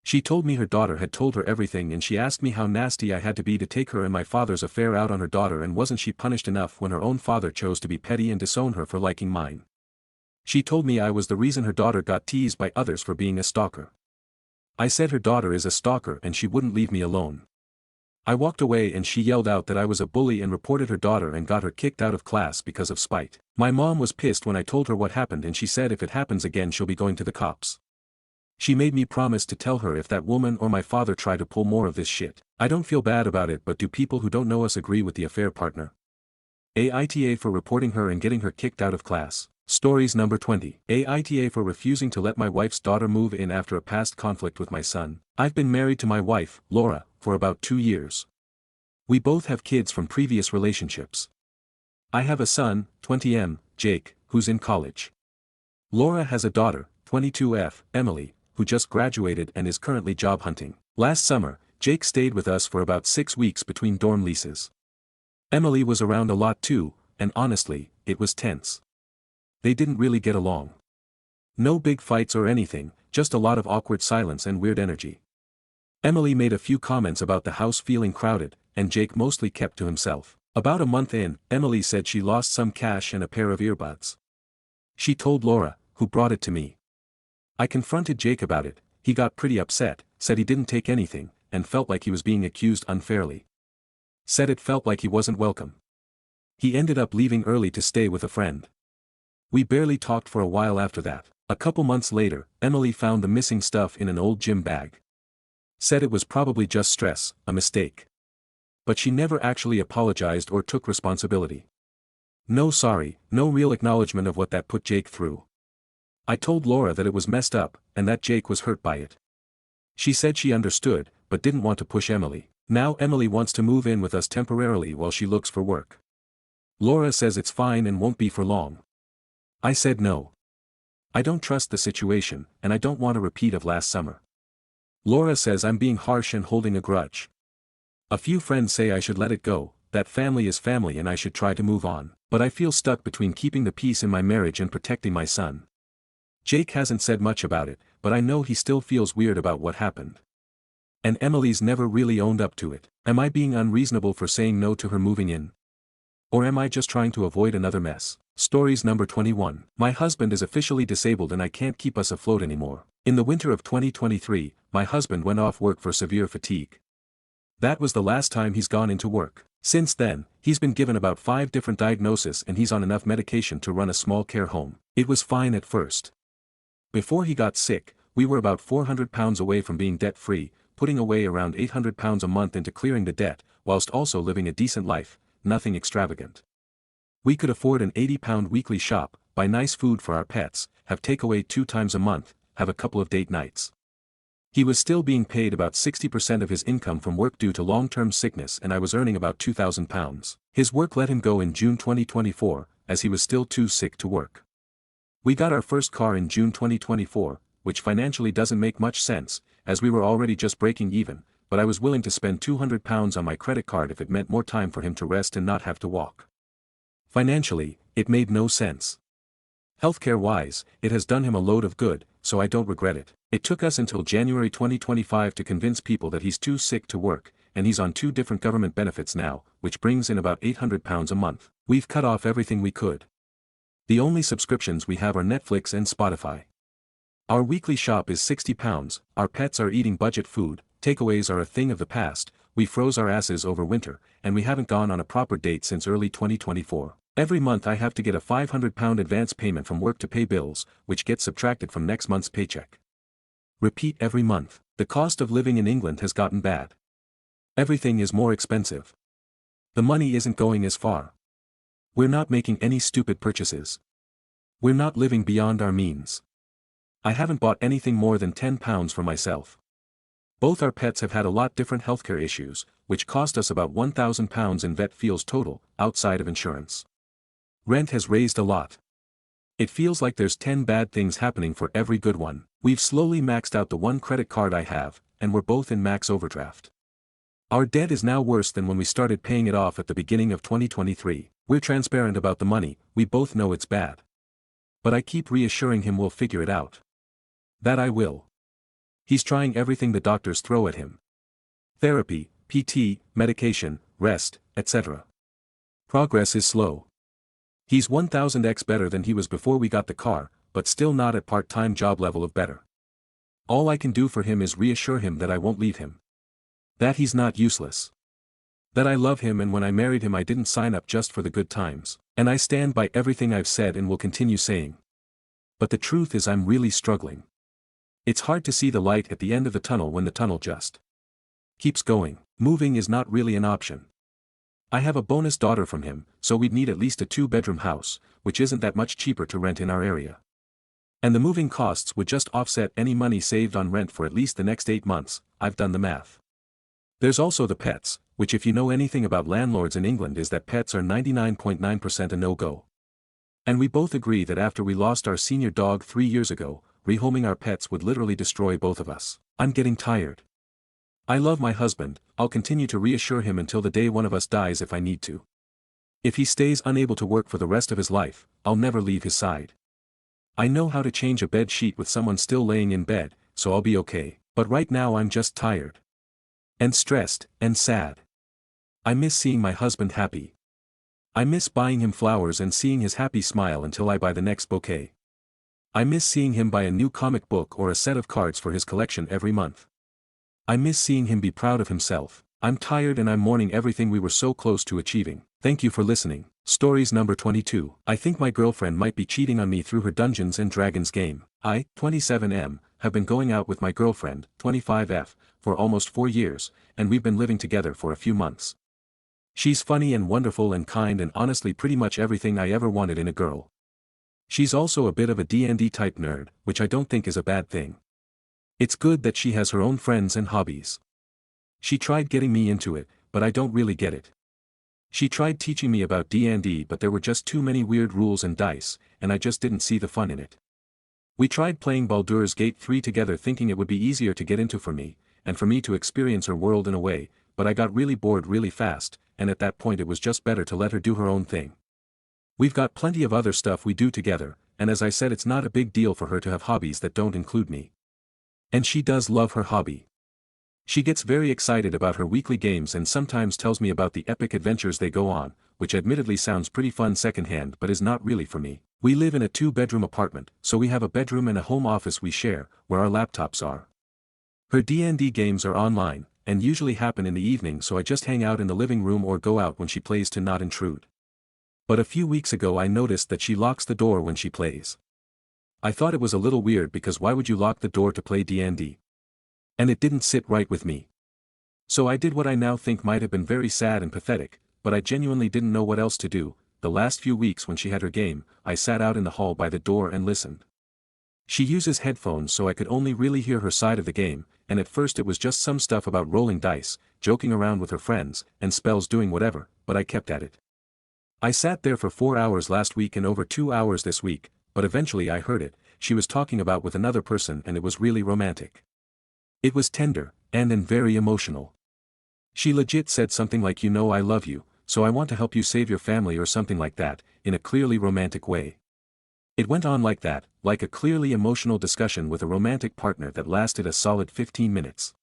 She told me her daughter had told her everything and she asked me how nasty I had to be to take her and my father's affair out on her daughter and wasn't she punished enough when her own father chose to be petty and disown her for liking mine. She told me I was the reason her daughter got teased by others for being a stalker. I said her daughter is a stalker and she wouldn't leave me alone. I walked away and she yelled out that I was a bully and reported her daughter and got her kicked out of class because of spite. My mom was pissed when I told her what happened and she said if it happens again she'll be going to the cops. She made me promise to tell her if that woman or my father try to pull more of this shit. I don't feel bad about it but do people who don't know us agree with the affair partner? Aita for reporting her and getting her kicked out of class. Stories number 20. Aita for refusing to let my wife's daughter move in after a past conflict with my son. I've been married to my wife, Laura, for about 2 years. We both have kids from previous relationships. I have a son, 20M, Jake, who's in college. Laura has a daughter, 22F, Emily, who just graduated and is currently job hunting. Last summer, Jake stayed with us for about 6 weeks between dorm leases. Emily was around a lot too, and honestly, it was tense. They didn't really get along. No big fights or anything, just a lot of awkward silence and weird energy. Emily made a few comments about the house feeling crowded, and Jake mostly kept to himself. About a month in, Emily said she lost some cash and a pair of earbuds. She told Laura, who brought it to me. I confronted Jake about it, he got pretty upset, said he didn't take anything, and felt like he was being accused unfairly. Said it felt like he wasn't welcome. He ended up leaving early to stay with a friend. We barely talked for a while after that. A couple months later, Emily found the missing stuff in an old gym bag. Said it was probably just stress, a mistake. But she never actually apologized or took responsibility. No sorry, no real acknowledgement of what that put Jake through. I told Laura that it was messed up, and that Jake was hurt by it. She said she understood, but didn't want to push Emily. Now Emily wants to move in with us temporarily while she looks for work. Laura says it's fine and won't be for long. I said no. I don't trust the situation, and I don't want a repeat of last summer. Laura says I'm being harsh and holding a grudge. A few friends say I should let it go, that family is family and I should try to move on, but I feel stuck between keeping the peace in my marriage and protecting my son. Jake hasn't said much about it, but I know he still feels weird about what happened. And Emily's never really owned up to it. Am I being unreasonable for saying no to her moving in? Or am I just trying to avoid another mess? Stories number 21. My husband is officially disabled and I can't keep us afloat anymore. In the winter of 2023, my husband went off work for severe fatigue. That was the last time he's gone into work. Since then, he's been given about 5 different diagnoses and he's on enough medication to run a small care home. It was fine at first. Before he got sick, we were about 400 pounds away from being debt-free, putting away around 800 pounds a month into clearing the debt, whilst also living a decent life, nothing extravagant. We could afford an £80 weekly shop, buy nice food for our pets, have takeaway 2 times a month, have a couple of date nights. He was still being paid about 60% of his income from work due to long-term sickness, and I was earning about £2,000. His work let him go in June 2024, as he was still too sick to work. We got our first car in June 2024, which financially doesn't make much sense, as we were already just breaking even, but I was willing to spend £200 on my credit card if it meant more time for him to rest and not have to walk. Financially, it made no sense. Healthcare-wise, it has done him a load of good, so I don't regret it. It took us until January 2025 to convince people that he's too sick to work, and he's on 2 different government benefits now, which brings in about £800 a month. We've cut off everything we could. The only subscriptions we have are Netflix and Spotify. Our weekly shop is £60, our pets are eating budget food, takeaways are a thing of the past, we froze our asses over winter, and we haven't gone on a proper date since early 2024. Every month I have to get a £500 advance payment from work to pay bills, which gets subtracted from next month's paycheck. Repeat every month. The cost of living in England has gotten bad. Everything is more expensive. The money isn't going as far. We're not making any stupid purchases. We're not living beyond our means. I haven't bought anything more than £10 for myself. Both our pets have had a lot different healthcare issues, which cost us about £1,000 in vet fees total, outside of insurance. Rent has raised a lot. It feels like there's 10 bad things happening for every good one. We've slowly maxed out the one credit card I have, and we're both in max overdraft. Our debt is now worse than when we started paying it off at the beginning of 2023. We're transparent about the money, we both know it's bad. But I keep reassuring him we'll figure it out. That I will. He's trying everything the doctors throw at him. Therapy, PT, medication, rest, etc. Progress is slow. He's 1000x better than he was before we got the car, but still not at part-time job level of better. All I can do for him is reassure him that I won't leave him. That he's not useless. That I love him, and when I married him I didn't sign up just for the good times. And I stand by everything I've said and will continue saying. But the truth is I'm really struggling. It's hard to see the light at the end of the tunnel when the tunnel just keeps going. Moving is not really an option. I have a bonus daughter from him, so we'd need at least a 2-bedroom house, which isn't that much cheaper to rent in our area. And the moving costs would just offset any money saved on rent for at least the next 8 months, I've done the math. There's also the pets, which if you know anything about landlords in England is that pets are 99.9% a no-go. And we both agree that after we lost our senior dog 3 years ago, rehoming our pets would literally destroy both of us. I'm getting tired. I love my husband, I'll continue to reassure him until the day one of us dies if I need to. If he stays unable to work for the rest of his life, I'll never leave his side. I know how to change a bed sheet with someone still laying in bed, so I'll be okay, but right now I'm just tired. And stressed, and sad. I miss seeing my husband happy. I miss buying him flowers and seeing his happy smile until I buy the next bouquet. I miss seeing him buy a new comic book or a set of cards for his collection every month. I miss seeing him be proud of himself. I'm tired and I'm mourning everything we were so close to achieving. Thank you for listening. Stories number 22. I think my girlfriend might be cheating on me through her Dungeons and Dragons game. I, 27M, have been going out with my girlfriend, 25F, for almost 4 years, and we've been living together for a few months. She's funny and wonderful and kind and honestly pretty much everything I ever wanted in a girl. She's also a bit of a D&D type nerd, which I don't think is a bad thing. It's good that she has her own friends and hobbies. She tried getting me into it, but I don't really get it. She tried teaching me about D&D, but there were just too many weird rules and dice, and I just didn't see the fun in it. We tried playing Baldur's Gate 3 together thinking it would be easier to get into for me, and for me to experience her world in a way, but I got really bored really fast, and at that point it was just better to let her do her own thing. We've got plenty of other stuff we do together, and as I said it's not a big deal for her to have hobbies that don't include me. And she does love her hobby. She gets very excited about her weekly games and sometimes tells me about the epic adventures they go on, which admittedly sounds pretty fun secondhand but is not really for me. We live in a 2-bedroom apartment, so we have a bedroom and a home office we share, where our laptops are. Her D&D games are online, and usually happen in the evening, so I just hang out in the living room or go out when she plays to not intrude. But a few weeks ago I noticed that she locks the door when she plays. I thought it was a little weird because why would you lock the door to play D&D? And it didn't sit right with me. So I did what I now think might have been very sad and pathetic, but I genuinely didn't know what else to do. The last few weeks when she had her game, I sat out in the hall by the door and listened. She uses headphones so I could only really hear her side of the game, and at first it was just some stuff about rolling dice, joking around with her friends, and spells doing whatever, but I kept at it. I sat there for 4 hours last week and over 2 hours this week, but eventually I heard it. She was talking about with another person and it was really romantic. It was tender, and very emotional. She legit said something like, "You know I love you, so I want to help you save your family," or something like that, in a clearly romantic way. It went on like that, like a clearly emotional discussion with a romantic partner that lasted a solid 15 minutes.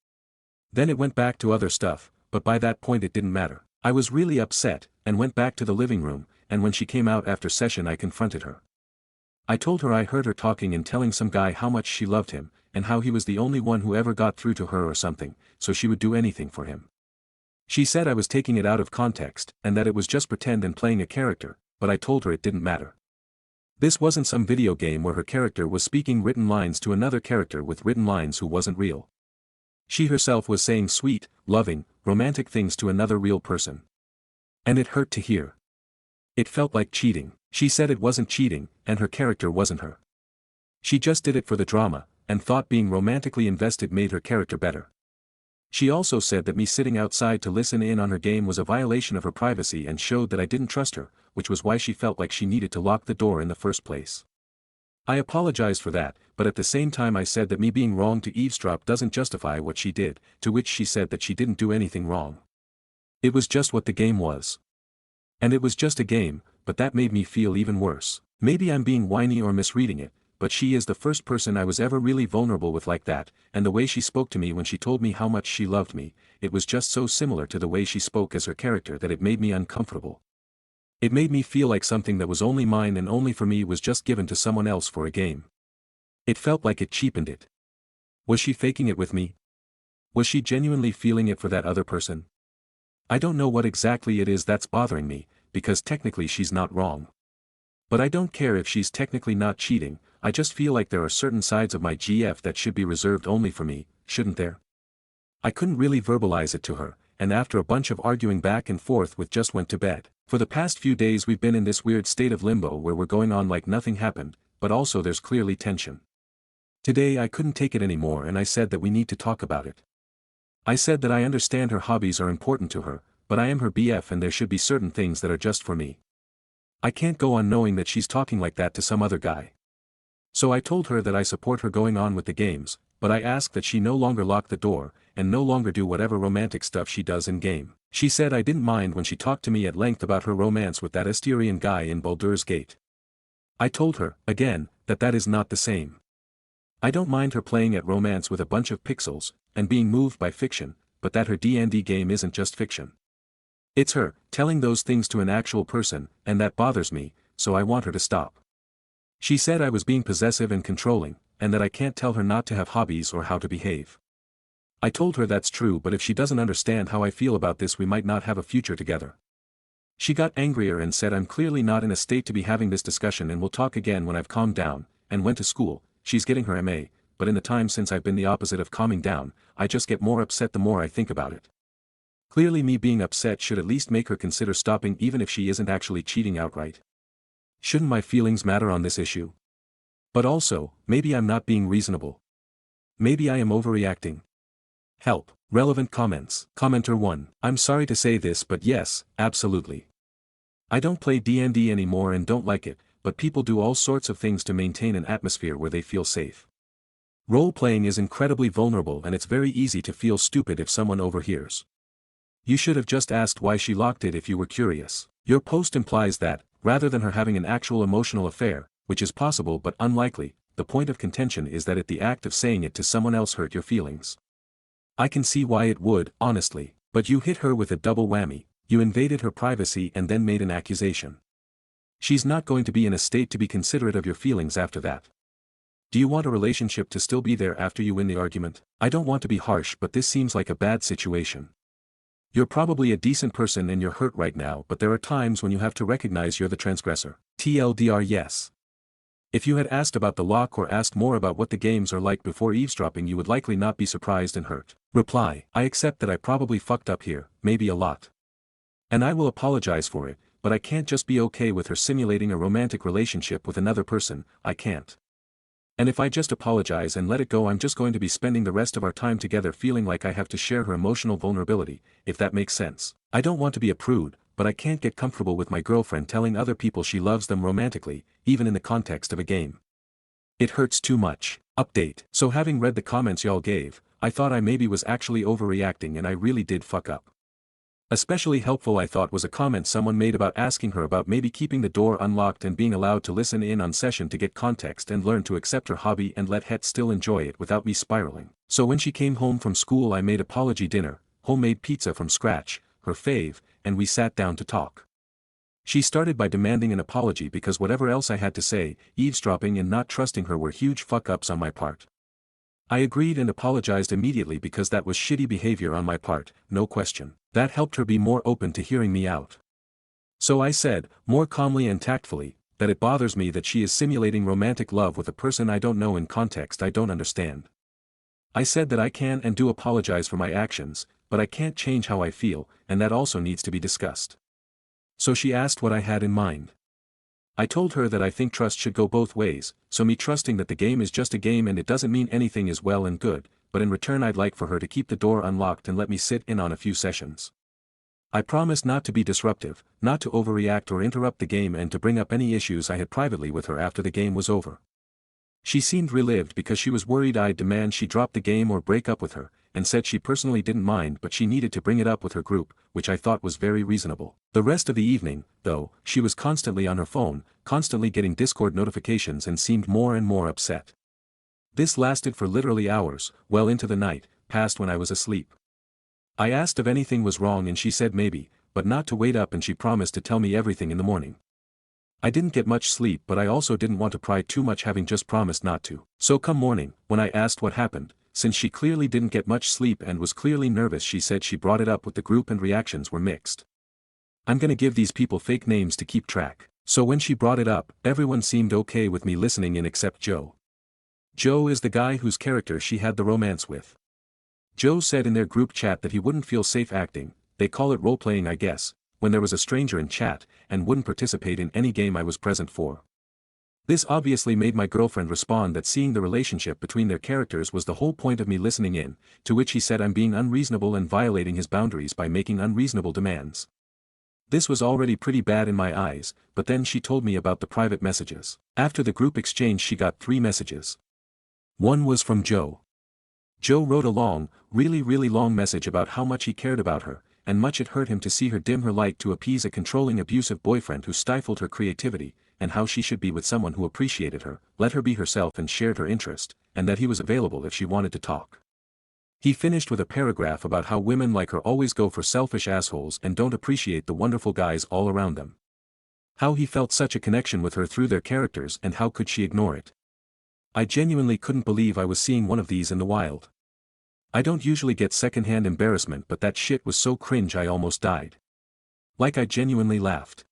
Then it went back to other stuff, but by that point it didn't matter. I was really upset, and went back to the living room, and when she came out after session I confronted her. I told her I heard her talking and telling some guy how much she loved him, and how he was the only one who ever got through to her or something, so she would do anything for him. She said I was taking it out of context, and that it was just pretend and playing a character, but I told her it didn't matter. This wasn't some video game where her character was speaking written lines to another character with written lines who wasn't real. She herself was saying sweet, loving, romantic things to another real person. And it hurt to hear. It felt like cheating. She said it wasn't cheating, and her character wasn't her. She just did it for the drama, and thought being romantically invested made her character better. She also said that me sitting outside to listen in on her game was a violation of her privacy and showed that I didn't trust her, which was why she felt like she needed to lock the door in the first place. I apologized for that, but at the same time I said that me being wrong to eavesdrop doesn't justify what she did, to which she said that she didn't do anything wrong. It was just what the game was. And it was just a game, but that made me feel even worse. Maybe I'm being whiny or misreading it, but she is the first person I was ever really vulnerable with like that, and the way she spoke to me when she told me how much she loved me, it was just so similar to the way she spoke as her character that it made me uncomfortable. It made me feel like something that was only mine and only for me was just given to someone else for a game. It felt like it cheapened it. Was she faking it with me? Was she genuinely feeling it for that other person? I don't know what exactly it is that's bothering me, because technically she's not wrong. But I don't care if she's technically not cheating, I just feel like there are certain sides of my GF that should be reserved only for me, shouldn't there? I couldn't really verbalize it to her, and after a bunch of arguing back and forth with just went to bed. For the past few days we've been in this weird state of limbo where we're going on like nothing happened, but also there's clearly tension. Today I couldn't take it anymore and I said that we need to talk about it. I said that I understand her hobbies are important to her, but I am her BF and there should be certain things that are just for me. I can't go on knowing that she's talking like that to some other guy. So I told her that I support her going on with the games, but I asked that she no longer lock the door, and no longer do whatever romantic stuff she does in game. She said I didn't mind when she talked to me at length about her romance with that Asterian guy in Baldur's Gate. I told her, again, that that is not the same. I don't mind her playing at romance with a bunch of pixels, and being moved by fiction, but that her D&D game isn't just fiction. It's her, telling those things to an actual person, and that bothers me, so I want her to stop. She said I was being possessive and controlling, and that I can't tell her not to have hobbies or how to behave. I told her that's true, but if she doesn't understand how I feel about this we might not have a future together. She got angrier and said I'm clearly not in a state to be having this discussion and we'll talk again when I've calmed down, and went to school. She's getting her MA, but in the time since I've been the opposite of calming down, I just get more upset the more I think about it. Clearly me being upset should at least make her consider stopping even if she isn't actually cheating outright. Shouldn't my feelings matter on this issue? But also, maybe I'm not being reasonable. Maybe I am overreacting. Help. Relevant comments. Commenter 1. I'm sorry to say this but yes, absolutely. I don't play D&D anymore and don't like it, but people do all sorts of things to maintain an atmosphere where they feel safe. Role-playing is incredibly vulnerable and it's very easy to feel stupid if someone overhears. You should have just asked why she locked it if you were curious. Your post implies that, rather than her having an actual emotional affair, which is possible but unlikely, the point of contention is that the act of saying it to someone else hurt your feelings. I can see why it would, honestly, but you hit her with a double whammy, you invaded her privacy and then made an accusation. She's not going to be in a state to be considerate of your feelings after that. Do you want a relationship to still be there after you win the argument? I don't want to be harsh but this seems like a bad situation. You're probably a decent person and you're hurt right now but there are times when you have to recognize you're the transgressor. TLDR yes. If you had asked about the lock or asked more about what the games are like before eavesdropping you would likely not be surprised and hurt. Reply. I accept that I probably fucked up here, maybe a lot. And I will apologize for it, but I can't just be okay with her simulating a romantic relationship with another person, I can't. And if I just apologize and let it go, I'm just going to be spending the rest of our time together feeling like I have to share her emotional vulnerability, if that makes sense. I don't want to be a prude, but I can't get comfortable with my girlfriend telling other people she loves them romantically, even in the context of a game. It hurts too much. Update. So having read the comments y'all gave, I thought I maybe was actually overreacting and I really did fuck up. Especially helpful I thought was a comment someone made about asking her about maybe keeping the door unlocked and being allowed to listen in on session to get context and learn to accept her hobby and let Het still enjoy it without me spiraling. So when she came home from school I made apology dinner, homemade pizza from scratch, her fave, and we sat down to talk. She started by demanding an apology because whatever else I had to say, eavesdropping and not trusting her were huge fuck-ups on my part. I agreed and apologized immediately because that was shitty behavior on my part, no question. That helped her be more open to hearing me out. So I said, more calmly and tactfully, that it bothers me that she is simulating romantic love with a person I don't know in context I don't understand. I said that I can and do apologize for my actions, but I can't change how I feel, and that also needs to be discussed. So she asked what I had in mind. I told her that I think trust should go both ways, so me trusting that the game is just a game and it doesn't mean anything is well and good, but in return I'd like for her to keep the door unlocked and let me sit in on a few sessions. I promised not to be disruptive, not to overreact or interrupt the game and to bring up any issues I had privately with her after the game was over. She seemed relieved because she was worried I'd demand she drop the game or break up with her, and said she personally didn't mind but she needed to bring it up with her group, which I thought was very reasonable. The rest of the evening, though, she was constantly on her phone, constantly getting Discord notifications and seemed more and more upset. This lasted for literally hours, well into the night, past when I was asleep. I asked if anything was wrong and she said maybe, but not to wait up, and she promised to tell me everything in the morning. I didn't get much sleep, but I also didn't want to pry too much having just promised not to. So come morning, when I asked what happened, since she clearly didn't get much sleep and was clearly nervous, she said she brought it up with the group and reactions were mixed. I'm gonna give these people fake names to keep track. So when she brought it up, everyone seemed okay with me listening in except Joe. Joe is the guy whose character she had the romance with. Joe said in their group chat that he wouldn't feel safe acting, they call it role-playing I guess, when there was a stranger in chat, and wouldn't participate in any game I was present for. This obviously made my girlfriend respond that seeing the relationship between their characters was the whole point of me listening in, to which he said I'm being unreasonable and violating his boundaries by making unreasonable demands. This was already pretty bad in my eyes, but then she told me about the private messages. After the group exchange she got 3 messages. One was from Joe. Joe wrote a long, really long message about how much he cared about her, and much it hurt him to see her dim her light to appease a controlling abusive boyfriend who stifled her creativity, and how she should be with someone who appreciated her, let her be herself and shared her interest, and that he was available if she wanted to talk. He finished with a paragraph about how women like her always go for selfish assholes and don't appreciate the wonderful guys all around them. How he felt such a connection with her through their characters and how could she ignore it. I genuinely couldn't believe I was seeing one of these in the wild. I don't usually get secondhand embarrassment, but that shit was so cringe I almost died. Like I genuinely laughed.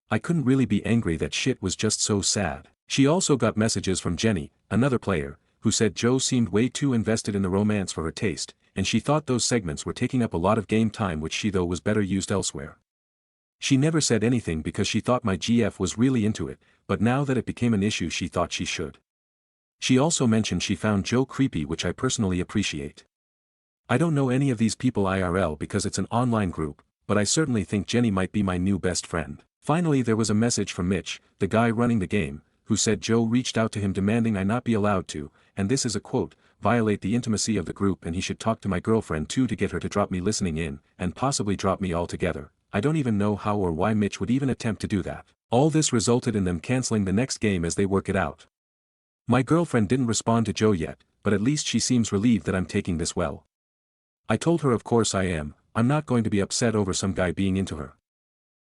I couldn't really be angry, that shit was just so sad. She also got messages from Jenny, another player, who said Joe seemed way too invested in the romance for her taste, and she thought those segments were taking up a lot of game time which she though was better used elsewhere. She never said anything because she thought my GF was really into it, but now that it became an issue she thought she should. She also mentioned she found Joe creepy, which I personally appreciate. I don't know any of these people IRL because it's an online group, but I certainly think Jenny might be my new best friend. Finally there was a message from Mitch, the guy running the game, who said Joe reached out to him demanding I not be allowed to, and this is a quote, violate the intimacy of the group, and he should talk to my girlfriend too to get her to drop me listening in, and possibly drop me altogether. I don't even know how or why Mitch would even attempt to do that. All this resulted in them canceling the next game as they work it out. My girlfriend didn't respond to Joe yet, but at least she seems relieved that I'm taking this well. I told her of course I am, I'm not going to be upset over some guy being into her.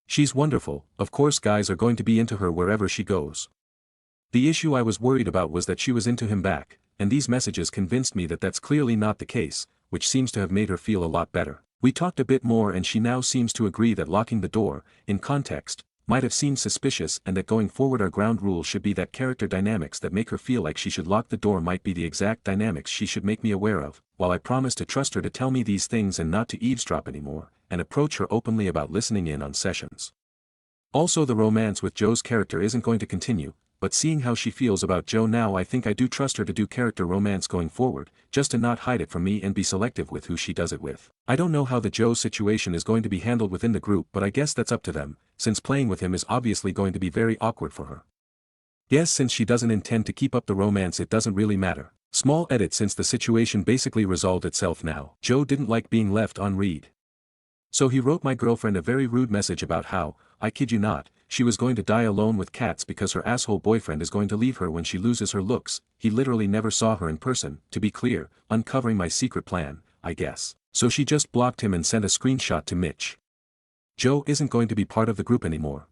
She's wonderful, of course guys are going to be into her wherever she goes. The issue I was worried about was that she was into him back, and these messages convinced me that that's clearly not the case, which seems to have made her feel a lot better. We talked a bit more and she now seems to agree that locking the door, in context, might have seemed suspicious, and that going forward our ground rule should be that character dynamics that make her feel like she should lock the door might be the exact dynamics she should make me aware of, while I promised to trust her to tell me these things and not to eavesdrop anymore, and approach her openly about listening in on sessions. Also the romance with Joe's character isn't going to continue, but seeing how she feels about Joe now, I think I do trust her to do character romance going forward, just to not hide it from me and be selective with who she does it with. I don't know how the Joe situation is going to be handled within the group, but I guess that's up to them, since playing with him is obviously going to be very awkward for her. Yes, since she doesn't intend to keep up the romance, it doesn't really matter. Small edit since the situation basically resolved itself now. Joe didn't like being left unread. So he wrote my girlfriend a very rude message about how, I kid you not, she was going to die alone with cats because her asshole boyfriend is going to leave her when she loses her looks. He literally never saw her in person, to be clear, uncovering my secret plan, I guess. So she just blocked him and sent a screenshot to Mitch. Joe isn't going to be part of the group anymore.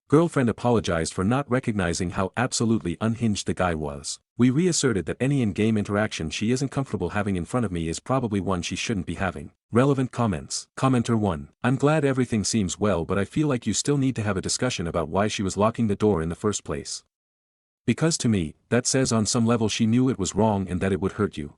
Girlfriend apologized for not recognizing how absolutely unhinged the guy was. We reasserted that any in-game interaction she isn't comfortable having in front of me is probably one she shouldn't be having. Relevant comments. Commenter 1. I'm glad everything seems well, but I feel like you still need to have a discussion about why she was locking the door in the first place. Because to me, that says on some level she knew it was wrong and that it would hurt you.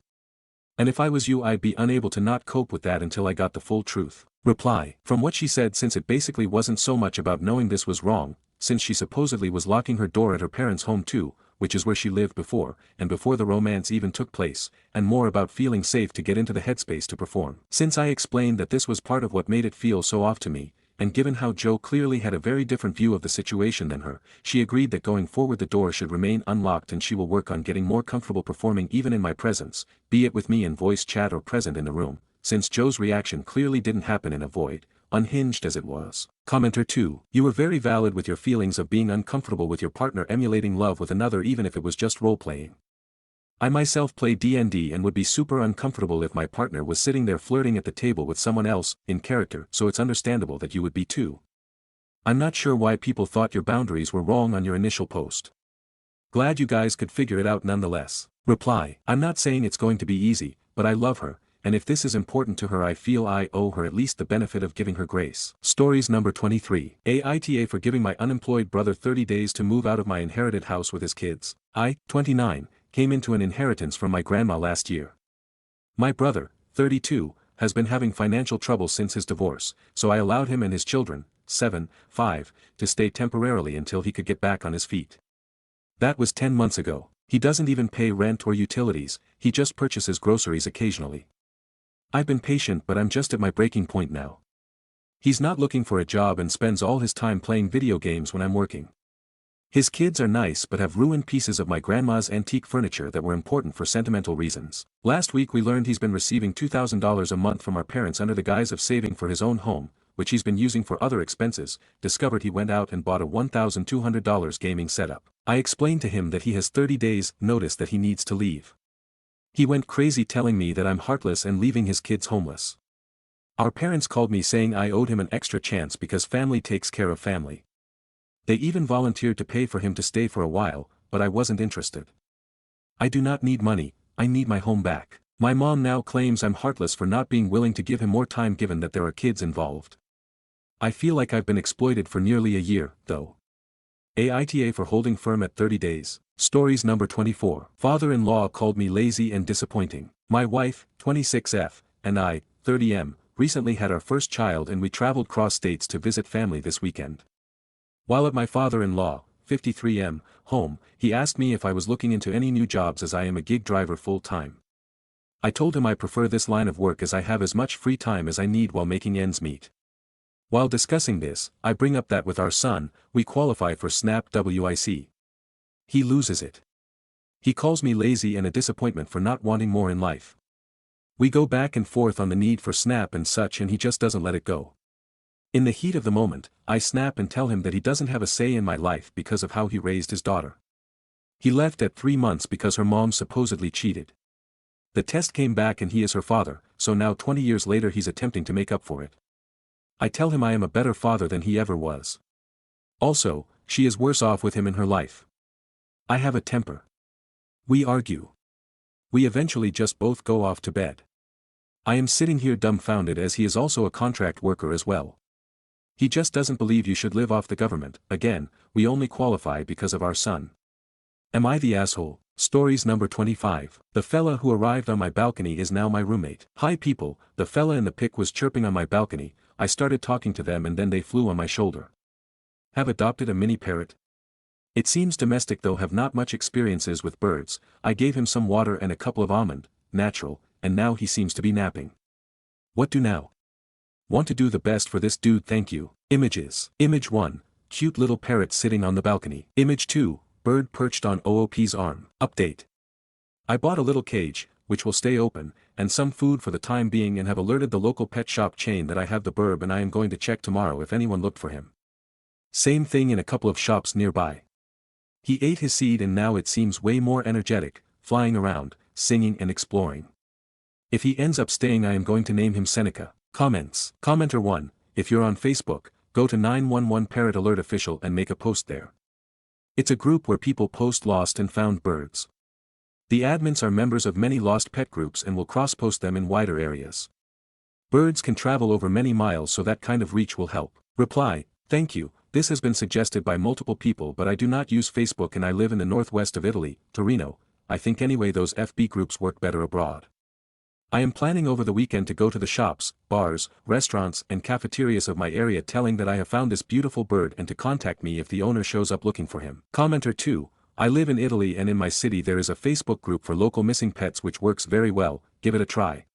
And if I was you, I'd be unable to not cope with that until I got the full truth. Reply. From what she said, since it basically wasn't so much about knowing this was wrong, since she supposedly was locking her door at her parents' home too, which is where she lived before, and before the romance even took place, and more about feeling safe to get into the headspace to perform. Since I explained that this was part of what made it feel so off to me, and given how Joe clearly had a very different view of the situation than her, she agreed that going forward the door should remain unlocked and she will work on getting more comfortable performing even in my presence, be it with me in voice chat or present in the room, since Joe's reaction clearly didn't happen in a void, unhinged as it was. Commenter 2. You were very valid with your feelings of being uncomfortable with your partner emulating love with another, even if it was just role-playing. I myself play D&D and would be super uncomfortable if my partner was sitting there flirting at the table with someone else, in character, so it's understandable that you would be too. I'm not sure why people thought your boundaries were wrong on your initial post. Glad you guys could figure it out nonetheless. Reply. I'm not saying it's going to be easy, but I love her, and if this is important to her I feel I owe her at least the benefit of giving her grace. Stories number 23. Aita for giving my unemployed brother 30 days to move out of my inherited house with his kids. I, 29, came into an inheritance from my grandma last year. My brother, 32, has been having financial trouble since his divorce, so I allowed him and his children, 7, 5, to stay temporarily until he could get back on his feet. That was 10 months ago. He doesn't even pay rent or utilities, he just purchases groceries occasionally. I've been patient, but I'm just at my breaking point now. He's not looking for a job and spends all his time playing video games when I'm working. His kids are nice but have ruined pieces of my grandma's antique furniture that were important for sentimental reasons. Last week we learned he's been receiving $2,000 a month from our parents under the guise of saving for his own home, which he's been using for other expenses. Discovered he went out and bought a $1,200 gaming setup. I explained to him that he has 30 days notice that he needs to leave. He went crazy telling me that I'm heartless and leaving his kids homeless. Our parents called me saying I owed him an extra chance because family takes care of family. They even volunteered to pay for him to stay for a while, but I wasn't interested. I do not need money, I need my home back. My mom now claims I'm heartless for not being willing to give him more time given that there are kids involved. I feel like I've been exploited for nearly a year, though. Aita for holding firm at 30 days. Stories number 24. Father-in-law called me lazy and disappointing. My wife, 26F, and I, 30M, recently had our first child and we traveled cross states to visit family this weekend. While at my father-in-law, 53M, home, he asked me if I was looking into any new jobs as I am a gig driver full-time. I told him I prefer this line of work as I have as much free time as I need while making ends meet. While discussing this, I bring up that with our son, we qualify for SNAP WIC. He loses it. He calls me lazy and a disappointment for not wanting more in life. We go back and forth on the need for SNAP and such and he just doesn't let it go. In the heat of the moment, I snap and tell him that he doesn't have a say in my life because of how he raised his daughter. He left at 3 months because her mom supposedly cheated. The test came back and he is her father, so now 20 years later he's attempting to make up for it. I tell him I am a better father than he ever was. Also, she is worse off with him in her life. I have a temper. We argue. We eventually just both go off to bed. I am sitting here dumbfounded as he is also a contract worker as well. He just doesn't believe you should live off the government. Again, we only qualify because of our son. Am I the asshole? Stories number 25. The fella who arrived on my balcony is now my roommate. Hi people, the fella in the pic was chirping on my balcony, I started talking to them and then they flew on my shoulder. Have adopted a mini parrot? It seems domestic though have not much experiences with birds. I gave him some water and a couple of almond, natural, and now he seems to be napping. What do now? Want to do the best for this dude, thank you. Images. Image 1. Cute little parrot sitting on the balcony. Image 2. Bird perched on OOP's arm. Update. I bought a little cage, which will stay open, and some food for the time being and have alerted the local pet shop chain that I have the burb and I am going to check tomorrow if anyone looked for him. Same thing in a couple of shops nearby. He ate his seed and now it seems way more energetic, flying around, singing and exploring. If he ends up staying I am going to name him Seneca. Comments. Commenter 1, if you're on Facebook, go to 911 Parrot Alert Official and make a post there. It's a group where people post lost and found birds. The admins are members of many lost pet groups and will cross-post them in wider areas. Birds can travel over many miles, so that kind of reach will help. Reply, thank you, this has been suggested by multiple people but I do not use Facebook and I live in the northwest of Italy, Torino. I think anyway those FB groups work better abroad. I am planning over the weekend to go to the shops, bars, restaurants and cafeterias of my area telling that I have found this beautiful bird and to contact me if the owner shows up looking for him. Commenter 2, I live in Italy and in my city there is a Facebook group for local missing pets which works very well, give it a try.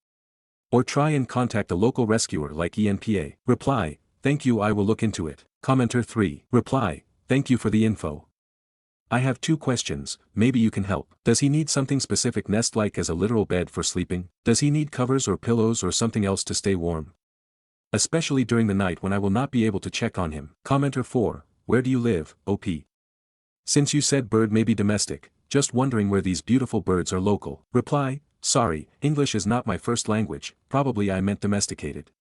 Or try and contact a local rescuer like ENPA. Reply, thank you, I will look into it. Commenter 3, reply, thank you for the info. I have 2 questions, maybe you can help. Does he need something specific nest-like as a literal bed for sleeping? Does he need covers or pillows or something else to stay warm? Especially during the night when I will not be able to check on him. Commenter 4, where do you live, OP? Since you said bird may be domestic, just wondering where these beautiful birds are local. Reply, sorry, English is not my first language, probably I meant domesticated.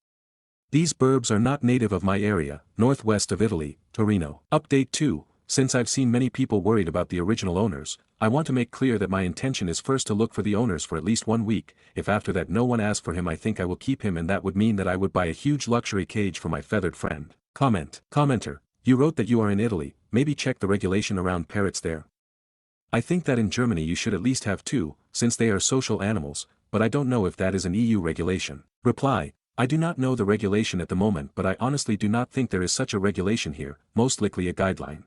These burbs are not native of my area, northwest of Italy, Torino. Update 2. Since I've seen many people worried about the original owners, I want to make clear that my intention is first to look for the owners for at least 1 week. If after that no one asks for him I think I will keep him, and that would mean that I would buy a huge luxury cage for my feathered friend. Comment. Commenter, you wrote that you are in Italy, maybe check the regulation around parrots there. I think that in Germany you should at least have 2, since they are social animals, but I don't know if that is an EU regulation. Reply, I do not know the regulation at the moment but I honestly do not think there is such a regulation here, most likely a guideline.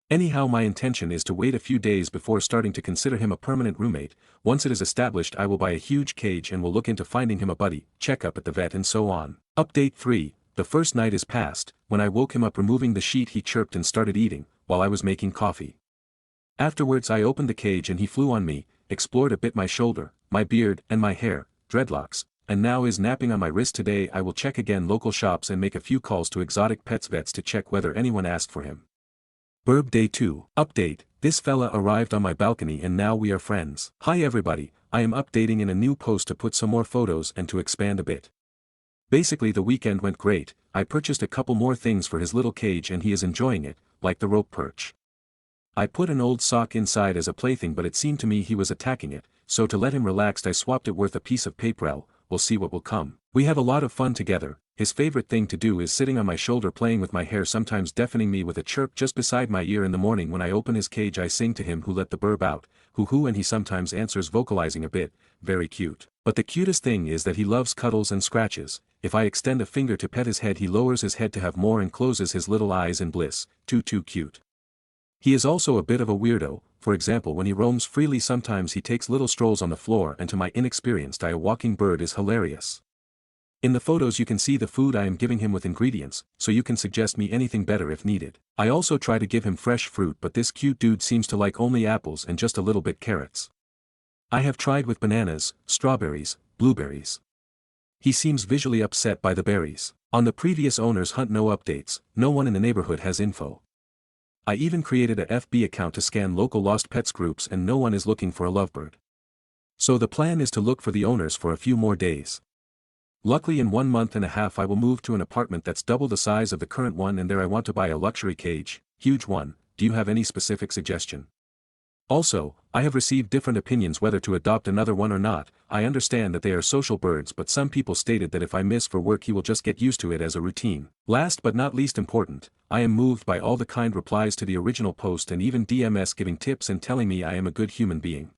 Anyhow, my intention is to wait a few days before starting to consider him a permanent roommate. Once it is established I will buy a huge cage and will look into finding him a buddy, check up at the vet and so on. Update 3, the first night is past. When I woke him up removing the sheet he chirped and started eating, while I was making coffee. Afterwards I opened the cage and he flew on me, explored a bit my shoulder, my beard and my hair, dreadlocks, and now is napping on my wrist. Today I will check again local shops and make a few calls to exotic pets vets to check whether anyone asked for him. Burb Day 2. Update, this fella arrived on my balcony and now we are friends. Hi everybody, I am updating in a new post to put some more photos and to expand a bit. Basically the weekend went great. I purchased a couple more things for his little cage and he is enjoying it, like the rope perch. I put an old sock inside as a plaything but it seemed to me he was attacking it, so to let him relax I swapped it worth a piece of paper. We'll see what will come. We have a lot of fun together. His favorite thing to do is sitting on my shoulder playing with my hair, sometimes deafening me with a chirp just beside my ear. In the morning when I open his cage I sing to him who let the burb out, hoo and he sometimes answers vocalizing a bit, very cute. But the cutest thing is that he loves cuddles and scratches. If I extend a finger to pet his head he lowers his head to have more and closes his little eyes in bliss, too cute. He is also a bit of a weirdo. For example, when he roams freely sometimes he takes little strolls on the floor and to my inexperienced eye a walking bird is hilarious. In the photos you can see the food I am giving him with ingredients, so you can suggest me anything better if needed. I also try to give him fresh fruit but this cute dude seems to like only apples and just a little bit carrots. I have tried with bananas, strawberries, blueberries. He seems visually upset by the berries. On the previous owner's hunt no updates, no one in the neighborhood has info. I even created a FB account to scan local lost pets groups and no one is looking for a lovebird. So the plan is to look for the owners for a few more days. Luckily in 1.5 months I will move to an apartment that's double the size of the current one and there I want to buy a luxury cage, huge one. Do you have any specific suggestion? Also, I have received different opinions whether to adopt another one or not. I understand that they are social birds but some people stated that if I miss for work he will just get used to it as a routine. Last but not least important, I am moved by all the kind replies to the original post and even DMs giving tips and telling me I am a good human being.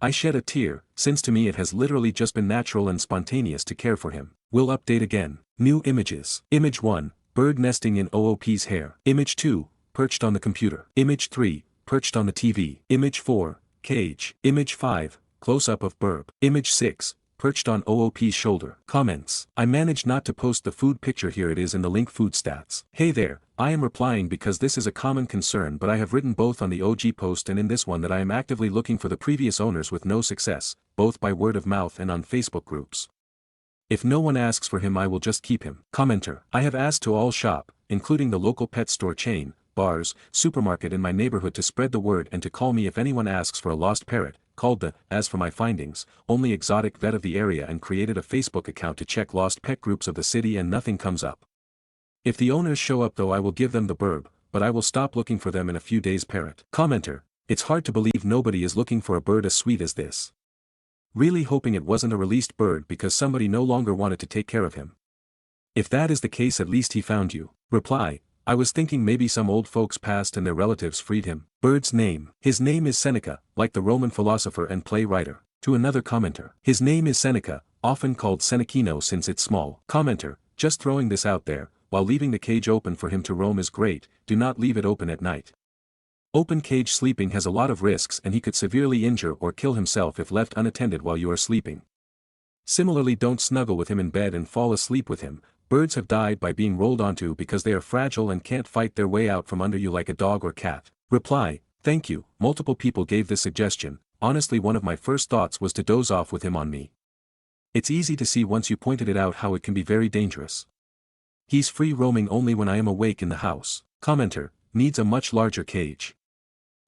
I shed a tear, since to me it has literally just been natural and spontaneous to care for him. We'll update again. New images. Image 1, bird nesting in OOP's hair. Image 2, perched on the computer. Image 3, perched on the TV. Image 4, cage. Image 5, close-up of burb. Image 6, perched on OOP's shoulder. Comments. I managed not to post the food picture. Here it is in the link food stats. Hey there, I am replying because this is a common concern, but I have written both on the OG post and in this one that I am actively looking for the previous owners with no success, both by word of mouth and on Facebook groups. If no one asks for him I will just keep him. Commenter. I have asked to all shop, including the local pet store chain, bars, supermarket in my neighborhood to spread the word and to call me if anyone asks for a lost parrot, called the, as for my findings, only exotic vet of the area and created a Facebook account to check lost pet groups of the city and nothing comes up. If the owners show up though I will give them the burb, but I will stop looking for them in a few days. Parrot. Commenter. It's hard to believe nobody is looking for a bird as sweet as this. Really hoping it wasn't a released bird because somebody no longer wanted to take care of him. If that is the case at least he found you. Reply. I was thinking maybe some old folks passed and their relatives freed him. Bird's name. His name is Seneca, like the Roman philosopher and play-writer. To another commenter. His name is Seneca, often called Senecino since it's small. Commenter. Just throwing this out there, while leaving the cage open for him to roam is great, do not leave it open at night. Open cage sleeping has a lot of risks and he could severely injure or kill himself if left unattended while you are sleeping. Similarly, don't snuggle with him in bed and fall asleep with him. Birds have died by being rolled onto because they are fragile and can't fight their way out from under you like a dog or cat. Reply. Thank you. Multiple people gave this suggestion. Honestly, one of my first thoughts was to doze off with him on me. It's easy to see once you pointed it out how it can be very dangerous. He's free roaming only when I am awake in the house. Commenter. Needs a much larger cage.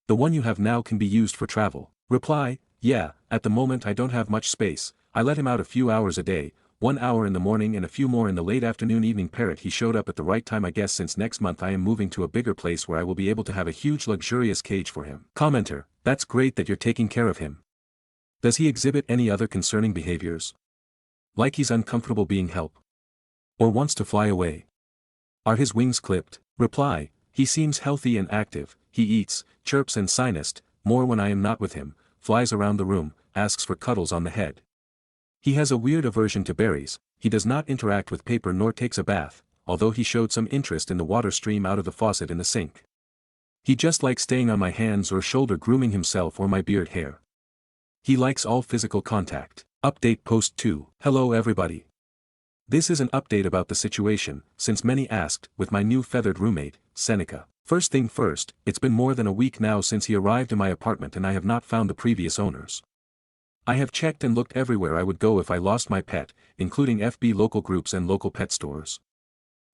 The one you have now can be used for travel. Reply. Yeah, at the moment I don't have much space. I let him out a few hours a day, 1 hour in the morning and a few more in the late afternoon. Evening. Parrot. He showed up at the right time. I guess since next month I am moving to a bigger place where I will be able to have a huge luxurious cage for him. Commenter. That's great that you're taking care of him. Does he exhibit any other concerning behaviors? Like he's uncomfortable being held? Or wants to fly away? Are his wings clipped? Reply. He seems healthy and active, he eats, chirps and sinused, more when I am not with him, flies around the room, asks for cuddles on the head. He has a weird aversion to berries, he does not interact with paper nor takes a bath, although he showed some interest in the water stream out of the faucet in the sink. He just likes staying on my hands or shoulder, grooming himself or my beard hair. He likes all physical contact. Update post 2. Hello everybody. This is an update about the situation, since many asked, with my new feathered roommate, Seneca. First thing first, it's been more than a week now since he arrived in my apartment and I have not found the previous owners. I have checked and looked everywhere I would go if I lost my pet, including FB local groups and local pet stores.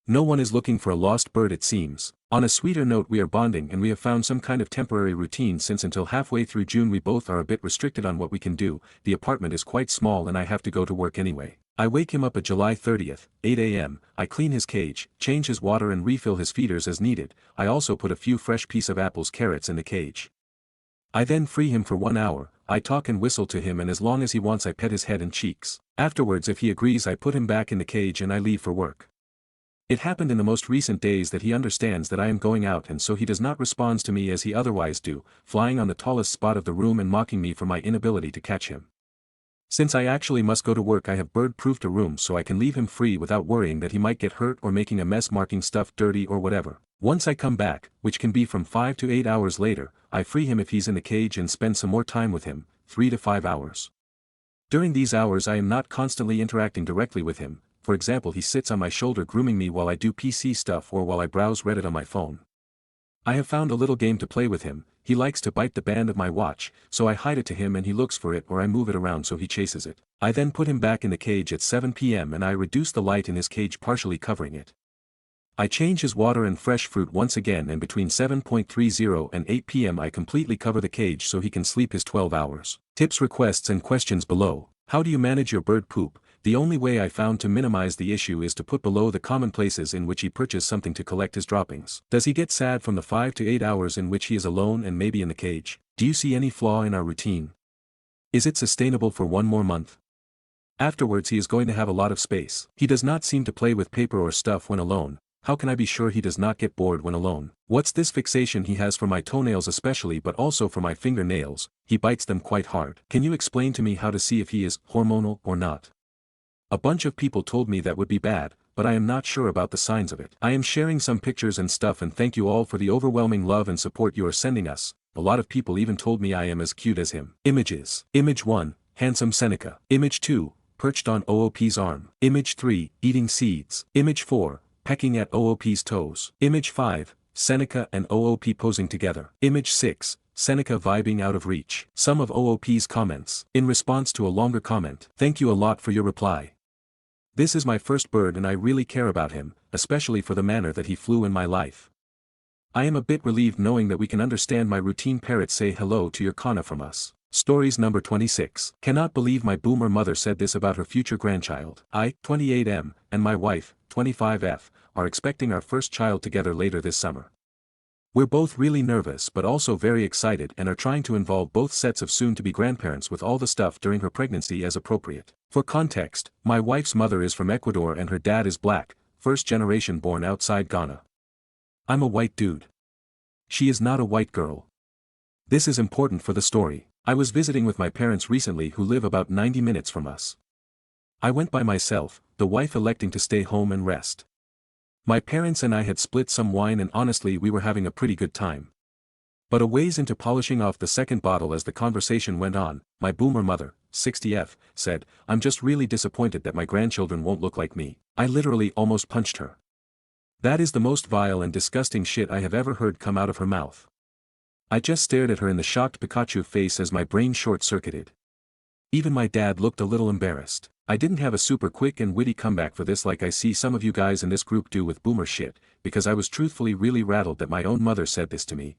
No one is looking for a lost bird it seems. On a sweeter note, we are bonding and we have found some kind of temporary routine since until halfway through June we both are a bit restricted on what we can do. The apartment is quite small and I have to go to work anyway. I wake him up at July 30th, 8 a.m., I clean his cage, change his water and refill his feeders as needed. I also put a few fresh piece of apples carrots in the cage. I then free him for 1 hour, I talk and whistle to him and as long as he wants I pet his head and cheeks. Afterwards if he agrees I put him back in the cage and I leave for work. It happened in the most recent days that he understands that I am going out and so he does not respond to me as he otherwise do, flying on the tallest spot of the room and mocking me for my inability to catch him. Since I actually must go to work I have bird-proofed a room so I can leave him free without worrying that he might get hurt or making a mess marking stuff dirty or whatever. Once I come back, which can be from 5 to 8 hours later, I free him if he's in the cage and spend some more time with him, 3 to 5 hours. During these hours I am not constantly interacting directly with him, for example he sits on my shoulder grooming me while I do PC stuff or while I browse Reddit on my phone. I have found a little game to play with him. He likes to bite the band of my watch, so I hide it to him and he looks for it or I move it around so he chases it. I then put him back in the cage at 7 p.m. and I reduce the light in his cage partially covering it. I change his water and fresh fruit once again and between 7:30 and 8 p.m. I completely cover the cage so he can sleep his 12 hours. Tips, requests and questions below. How do you manage your bird poop? The only way I found to minimize the issue is to put below the common places in which he purchased something to collect his droppings. Does he get sad from the 5 to 8 hours in which he is alone and maybe in the cage? Do you see any flaw in our routine? Is it sustainable for 1 more month? Afterwards he is going to have a lot of space. He does not seem to play with paper or stuff when alone. How can I be sure he does not get bored when alone? What's this fixation he has for my toenails especially but also for my fingernails? He bites them quite hard. Can you explain to me how to see if he is hormonal or not? A bunch of people told me that would be bad, but I am not sure about the signs of it. I am sharing some pictures and stuff, and thank you all for the overwhelming love and support you are sending us. A lot of people even told me I am as cute as him. Images. Image 1, handsome Seneca. Image 2, perched on OOP's arm. Image 3, eating seeds. Image 4, pecking at OOP's toes. Image 5, Seneca and OOP posing together. Image 6, Seneca vibing out of reach. Some of OOP's comments. In response to a longer comment. Thank you a lot for your reply. This is my first bird and I really care about him, especially for the manner that he flew in my life. I am a bit relieved knowing that we can understand my routine parrot say hello to your Kana from us. Stories number 26. Cannot believe my boomer mother said this about her future grandchild. I, 28M, and my wife, 25F, are expecting our first child together later this summer. We're both really nervous but also very excited and are trying to involve both sets of soon-to-be grandparents with all the stuff during her pregnancy as appropriate. For context, my wife's mother is from Ecuador and her dad is black, first generation born outside Ghana. I'm a white dude. She is not a white girl. This is important for the story. I was visiting with my parents recently who live about 90 minutes from us. I went by myself, the wife electing to stay home and rest. My parents and I had split some wine and honestly we were having a pretty good time. But a ways into polishing off the second bottle as the conversation went on, my boomer mother, 60F, said, "I'm just really disappointed that my grandchildren won't look like me." I literally almost punched her. That is the most vile and disgusting shit I have ever heard come out of her mouth. I just stared at her in the shocked Pikachu face as my brain short-circuited. Even my dad looked a little embarrassed. I didn't have a super quick and witty comeback for this like I see some of you guys in this group do with boomer shit, because I was truthfully really rattled that my own mother said this to me.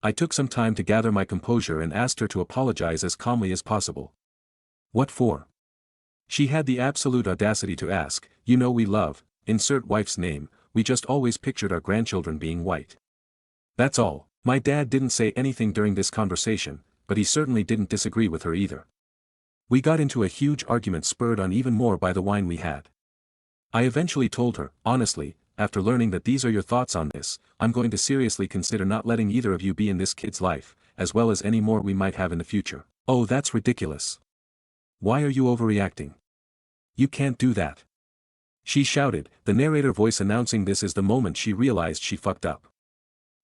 I took some time to gather my composure and asked her to apologize as calmly as possible. What for? She had the absolute audacity to ask, "You know we love, insert wife's name, we just always pictured our grandchildren being white." That's all. My dad didn't say anything during this conversation, but he certainly didn't disagree with her either. We got into a huge argument spurred on even more by the wine we had. I eventually told her, honestly, after learning that these are your thoughts on this, I'm going to seriously consider not letting either of you be in this kid's life, as well as any more we might have in the future. Oh, that's ridiculous. Why are you overreacting? You can't do that. She shouted, the narrator voice announcing this is the moment she realized she fucked up.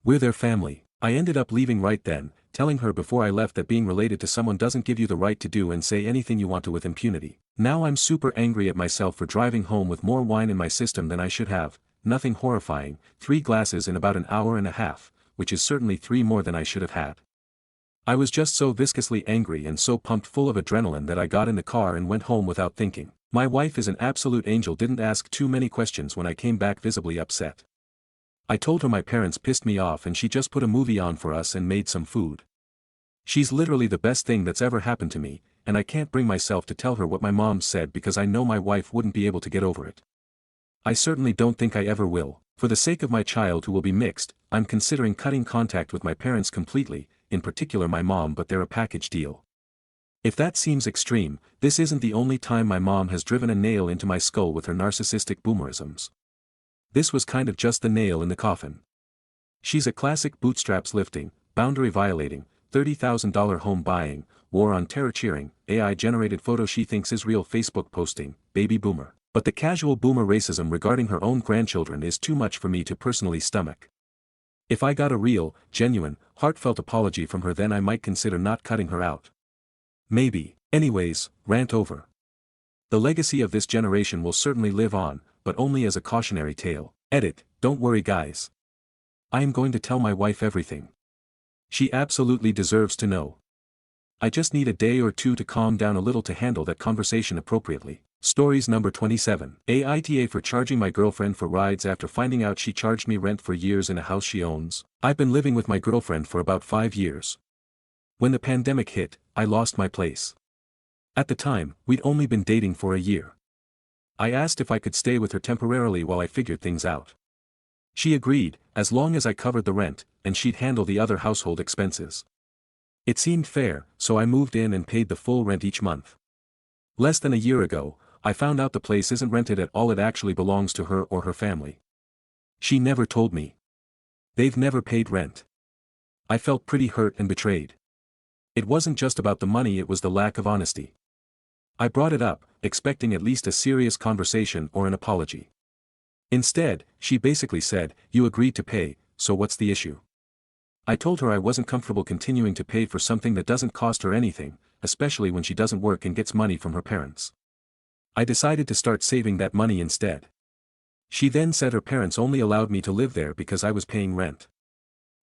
We're their family. I ended up leaving right then, telling her before I left that being related to someone doesn't give you the right to do and say anything you want to with impunity. Now I'm super angry at myself for driving home with more wine in my system than I should have. Nothing horrifying, 3 glasses in about an hour and a half, which is certainly 3 more than I should have had. I was just so viscously angry and so pumped full of adrenaline that I got in the car and went home without thinking. My wife is an absolute angel, didn't ask too many questions when I came back visibly upset. I told her my parents pissed me off and she just put a movie on for us and made some food. She's literally the best thing that's ever happened to me, and I can't bring myself to tell her what my mom said because I know my wife wouldn't be able to get over it. I certainly don't think I ever will. For the sake of my child who will be mixed, I'm considering cutting contact with my parents completely, in particular my mom, but they're a package deal. If that seems extreme, this isn't the only time my mom has driven a nail into my skull with her narcissistic boomerisms. This was kind of just the nail in the coffin. She's a classic bootstraps lifting, boundary violating, $30,000 home buying, war on terror cheering, AI generated photo she thinks is real Facebook posting, baby boomer. But the casual boomer racism regarding her own grandchildren is too much for me to personally stomach. If I got a real, genuine, heartfelt apology from her, then I might consider not cutting her out. Maybe. Anyways, rant over. The legacy of this generation will certainly live on, but only as a cautionary tale. Edit, don't worry guys. I am going to tell my wife everything. She absolutely deserves to know. I just need a day or two to calm down a little to handle that conversation appropriately. Stories number 27. Aita for charging my girlfriend for rides after finding out she charged me rent for years in a house she owns. I've been living with my girlfriend for about 5 years. When the pandemic hit, I lost my place. At the time, we'd only been dating for a year. I asked if I could stay with her temporarily while I figured things out. She agreed, as long as I covered the rent, and she'd handle the other household expenses. It seemed fair, so I moved in and paid the full rent each month. Less than a year ago, I found out the place isn't rented at all, it actually belongs to her or her family. She never told me. They've never paid rent. I felt pretty hurt and betrayed. It wasn't just about the money, it was the lack of honesty. I brought it up, expecting at least a serious conversation or an apology. Instead, she basically said, "You agreed to pay, so what's the issue?" I told her I wasn't comfortable continuing to pay for something that doesn't cost her anything, especially when she doesn't work and gets money from her parents. I decided to start saving that money instead. She then said her parents only allowed me to live there because I was paying rent.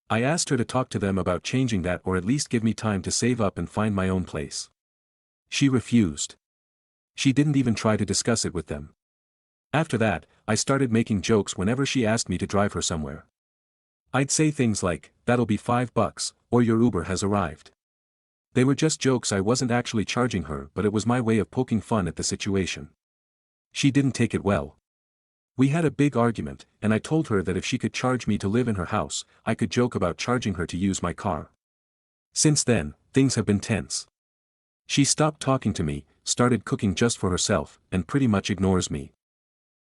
I asked her to talk to them about changing that or at least give me time to save up and find my own place. She refused. She didn't even try to discuss it with them. After that, I started making jokes whenever she asked me to drive her somewhere. I'd say things like, "That'll be $5, or your Uber has arrived." They were just jokes. I wasn't actually charging her, but it was my way of poking fun at the situation. She didn't take it well. We had a big argument, and I told her that if she could charge me to live in her house, I could joke about charging her to use my car. Since then, things have been tense. She stopped talking to me, started cooking just for herself, and pretty much ignores me.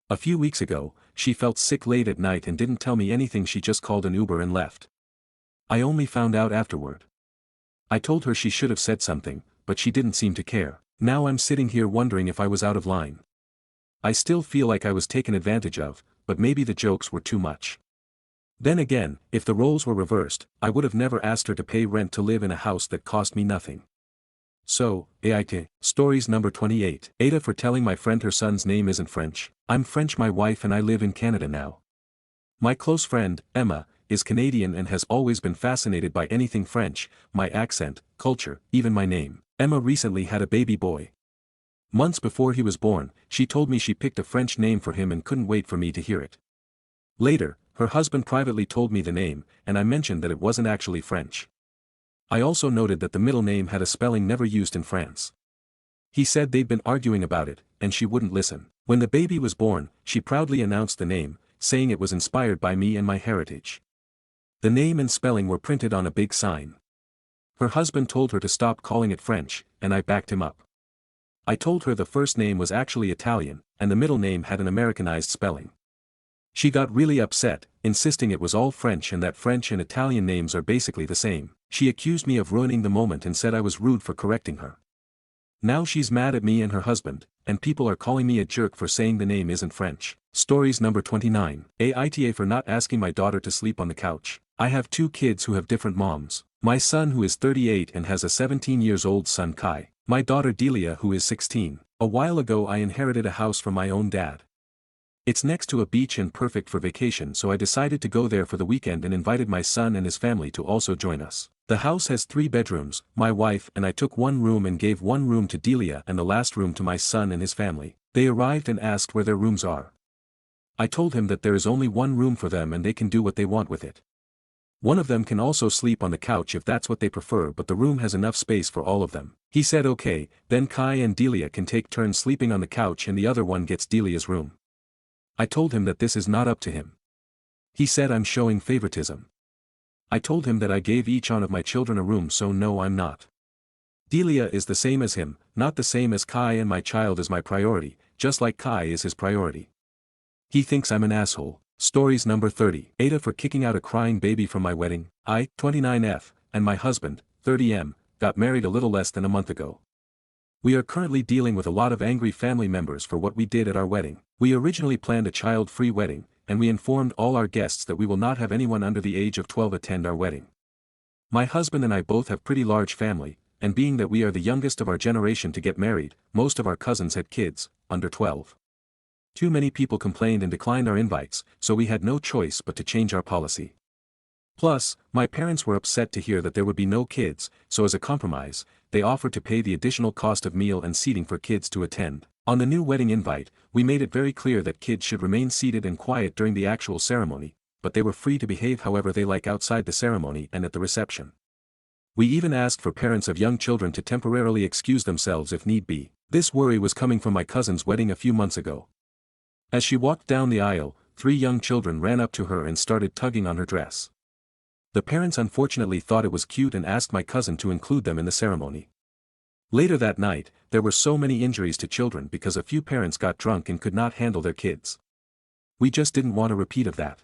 A few weeks ago, she felt sick late at night and didn't tell me anything. She just called an Uber and left. I only found out afterward. I told her she should have said something, but she didn't seem to care. Now I'm sitting here wondering if I was out of line. I still feel like I was taken advantage of, but maybe the jokes were too much. Then again, if the roles were reversed, I would have never asked her to pay rent to live in a house that cost me nothing. So, Aita. Stories number 28. Aita for telling my friend her son's name isn't French. I'm French. My wife and I live in Canada now. My close friend, Emma, is Canadian and has always been fascinated by anything French, my accent, culture, even my name. Emma recently had a baby boy. Months before he was born, she told me she picked a French name for him and couldn't wait for me to hear it. Later, her husband privately told me the name, and I mentioned that it wasn't actually French. I also noted that the middle name had a spelling never used in France. He said they'd been arguing about it, and she wouldn't listen. When the baby was born, she proudly announced the name, saying it was inspired by me and my heritage. The name and spelling were printed on a big sign. Her husband told her to stop calling it French, and I backed him up. I told her the first name was actually Italian, and the middle name had an Americanized spelling. She got really upset, insisting it was all French and that French and Italian names are basically the same. She accused me of ruining the moment and said I was rude for correcting her. Now she's mad at me and her husband, and people are calling me a jerk for saying the name isn't French. Stories number 29. Aita for not asking my daughter to sleep on the couch. I have two kids who have different moms. My son who is 38 and has a 17-year-old son Kai. My daughter Delia who is 16. A while ago I inherited a house from my own dad. It's next to a beach and perfect for vacation, so I decided to go there for the weekend and invited my son and his family to also join us. The house has 3 bedrooms. My wife and I took one room and gave one room to Delia and the last room to my son and his family. They arrived and asked where their rooms are. I told him that there is only one room for them and they can do what they want with it. One of them can also sleep on the couch if that's what they prefer, but the room has enough space for all of them. He said okay, then Kai and Delia can take turns sleeping on the couch and the other one gets Delia's room. I told him that this is not up to him. He said I'm showing favoritism. I told him that I gave each one of my children a room, so no, I'm not. Delia is the same as him, not the same as Kai, and my child is my priority, just like Kai is his priority. He thinks I'm an asshole. Stories number 30. Aita for kicking out a crying baby from my wedding. I, 29F, and my husband, 30M, got married a little less than a month ago. We are currently dealing with a lot of angry family members for what we did at our wedding. We originally planned a child-free wedding, and we informed all our guests that we will not have anyone under the age of 12 attend our wedding. My husband and I both have pretty large family, and being that we are the youngest of our generation to get married, most of our cousins had kids, under 12. Too many people complained and declined our invites, so we had no choice but to change our policy. Plus, my parents were upset to hear that there would be no kids, so as a compromise, they offered to pay the additional cost of meal and seating for kids to attend. On the new wedding invite, we made it very clear that kids should remain seated and quiet during the actual ceremony, but they were free to behave however they like outside the ceremony and at the reception. We even asked for parents of young children to temporarily excuse themselves if need be. This worry was coming from my cousin's wedding a few months ago. As she walked down the aisle, 3 young children ran up to her and started tugging on her dress. The parents unfortunately thought it was cute and asked my cousin to include them in the ceremony. Later that night, there were so many injuries to children because a few parents got drunk and could not handle their kids. We just didn't want a repeat of that.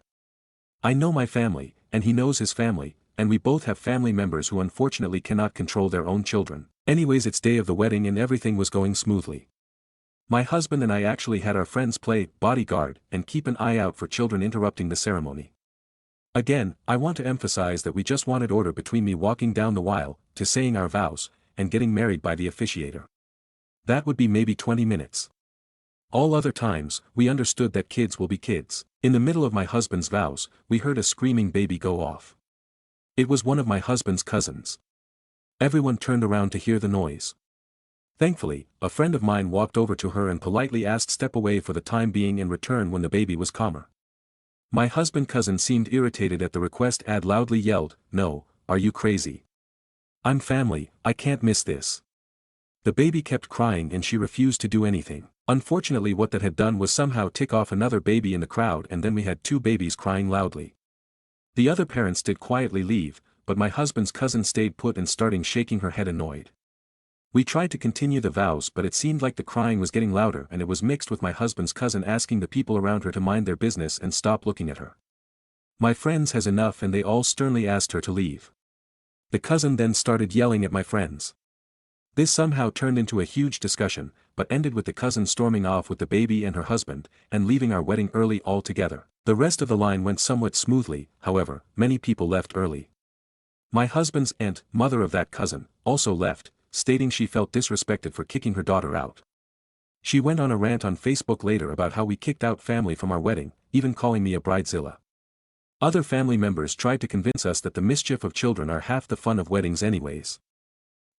I know my family, and he knows his family, and we both have family members who unfortunately cannot control their own children. Anyways, it's day of the wedding and everything was going smoothly. My husband and I actually had our friends play bodyguard and keep an eye out for children interrupting the ceremony. Again, I want to emphasize that we just wanted order between me walking down the aisle, to saying our vows, and getting married by the officiator. That would be maybe 20 minutes. All other times, we understood that kids will be kids. In the middle of my husband's vows, we heard a screaming baby go off. It was one of my husband's cousins. Everyone turned around to hear the noise. Thankfully, a friend of mine walked over to her and politely asked step away for the time being in return when the baby was calmer. My husband's cousin seemed irritated at the request and loudly yelled, "No, are you crazy? I'm family, I can't miss this." The baby kept crying and she refused to do anything. Unfortunately, what that had done was somehow tick off another baby in the crowd, and then we had two babies crying loudly. The other parents did quietly leave, but my husband's cousin stayed put and started shaking her head annoyed. We tried to continue the vows, but it seemed like the crying was getting louder, and it was mixed with my husband's cousin asking the people around her to mind their business and stop looking at her. My friends has enough, and they all sternly asked her to leave. The cousin then started yelling at my friends. This somehow turned into a huge discussion, but ended with the cousin storming off with the baby and her husband, and leaving our wedding early altogether. The rest of the line went somewhat smoothly, however, many people left early. My husband's aunt, mother of that cousin, also left, stating she felt disrespected for kicking her daughter out. She went on a rant on Facebook later about how we kicked out family from our wedding, even calling me a bridezilla. Other family members tried to convince us that the mischief of children are half the fun of weddings anyways.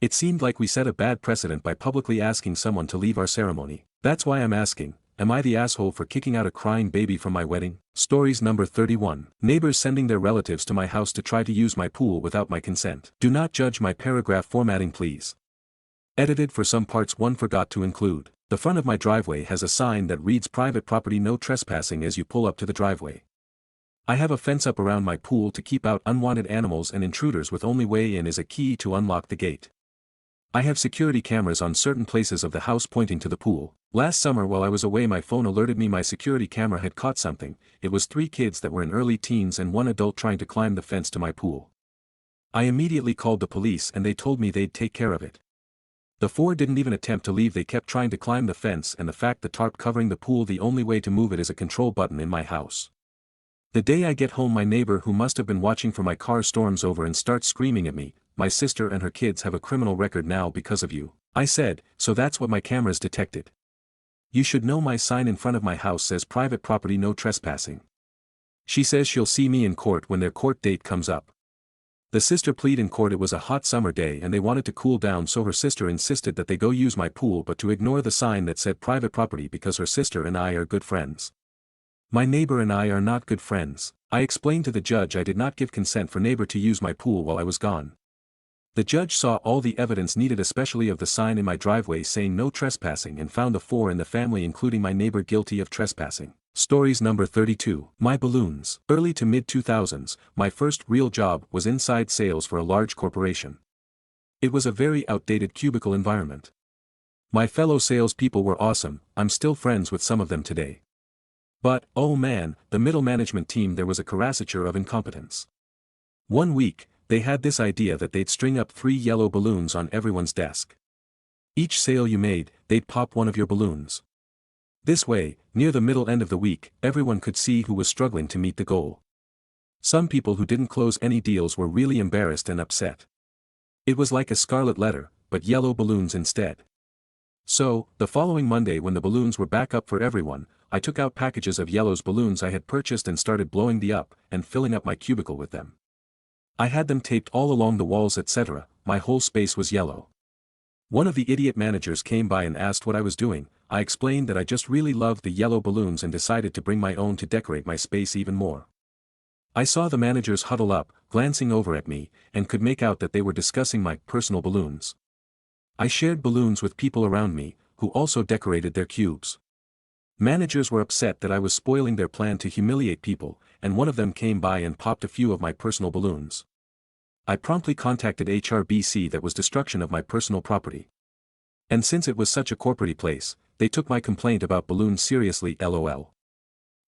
It seemed like we set a bad precedent by publicly asking someone to leave our ceremony. That's why I'm asking, am I the asshole for kicking out a crying baby from my wedding? Stories number 31. Neighbors sending their relatives to my house to try to use my pool without my consent. Do not judge my paragraph formatting, please. Edited for some parts. One forgot to include. The front of my driveway has a sign that reads "Private property, no trespassing" as you pull up to the driveway. I have a fence up around my pool to keep out unwanted animals and intruders, with only way in is a key to unlock the gate. I have security cameras on certain places of the house pointing to the pool. Last summer while I was away, my phone alerted me my security camera had caught something. It was 3 kids that were in early teens and 1 adult trying to climb the fence to my pool. I immediately called the police and they told me they'd take care of it. The 4 didn't even attempt to leave, they kept trying to climb the fence, and the fact the tarp covering the pool, the only way to move it is a control button in my house. The day I get home, my neighbor, who must have been watching for my car, storms over and starts screaming at me, "My sister and her kids have a criminal record now because of you." I said, "So that's what my cameras detected? You should know my sign in front of my house says private property, no trespassing." She says she'll see me in court when their court date comes up. The sister pleaded in court it was a hot summer day and they wanted to cool down, so her sister insisted that they go use my pool, but to ignore the sign that said private property because her sister and I are good friends. My neighbor and I are not good friends. I explained to the judge I did not give consent for neighbor to use my pool while I was gone. The judge saw all the evidence needed, especially of the sign in my driveway saying no trespassing, and found the 4 in the family including my neighbor guilty of trespassing. Stories number 32. My balloons. Early to mid-2000s, my first real job was inside sales for a large corporation. It was a very outdated cubicle environment. My fellow salespeople were awesome, I'm still friends with some of them today. But, oh man, the middle management team, there was a caricature of incompetence. One week, they had this idea that they'd string up 3 yellow balloons on everyone's desk. Each sale you made, they'd pop one of your balloons. This way, near the middle end of the week, everyone could see who was struggling to meet the goal. Some people who didn't close any deals were really embarrassed and upset. It was like a scarlet letter, but yellow balloons instead. So, the following Monday when the balloons were back up for everyone, I took out packages of yellow's balloons I had purchased and started blowing the up and filling up my cubicle with them. I had them taped all along the walls, etc. My whole space was yellow. One of the idiot managers came by and asked what I was doing. I explained that I just really loved the yellow balloons and decided to bring my own to decorate my space even more. I saw the managers huddle up, glancing over at me, and could make out that they were discussing my personal balloons. I shared balloons with people around me, who also decorated their cubes. Managers were upset that I was spoiling their plan to humiliate people, and one of them came by and popped a few of my personal balloons. I promptly contacted HRBC, that was destruction of my personal property. And since it was such a corporate place, they took my complaint about balloons seriously, lol.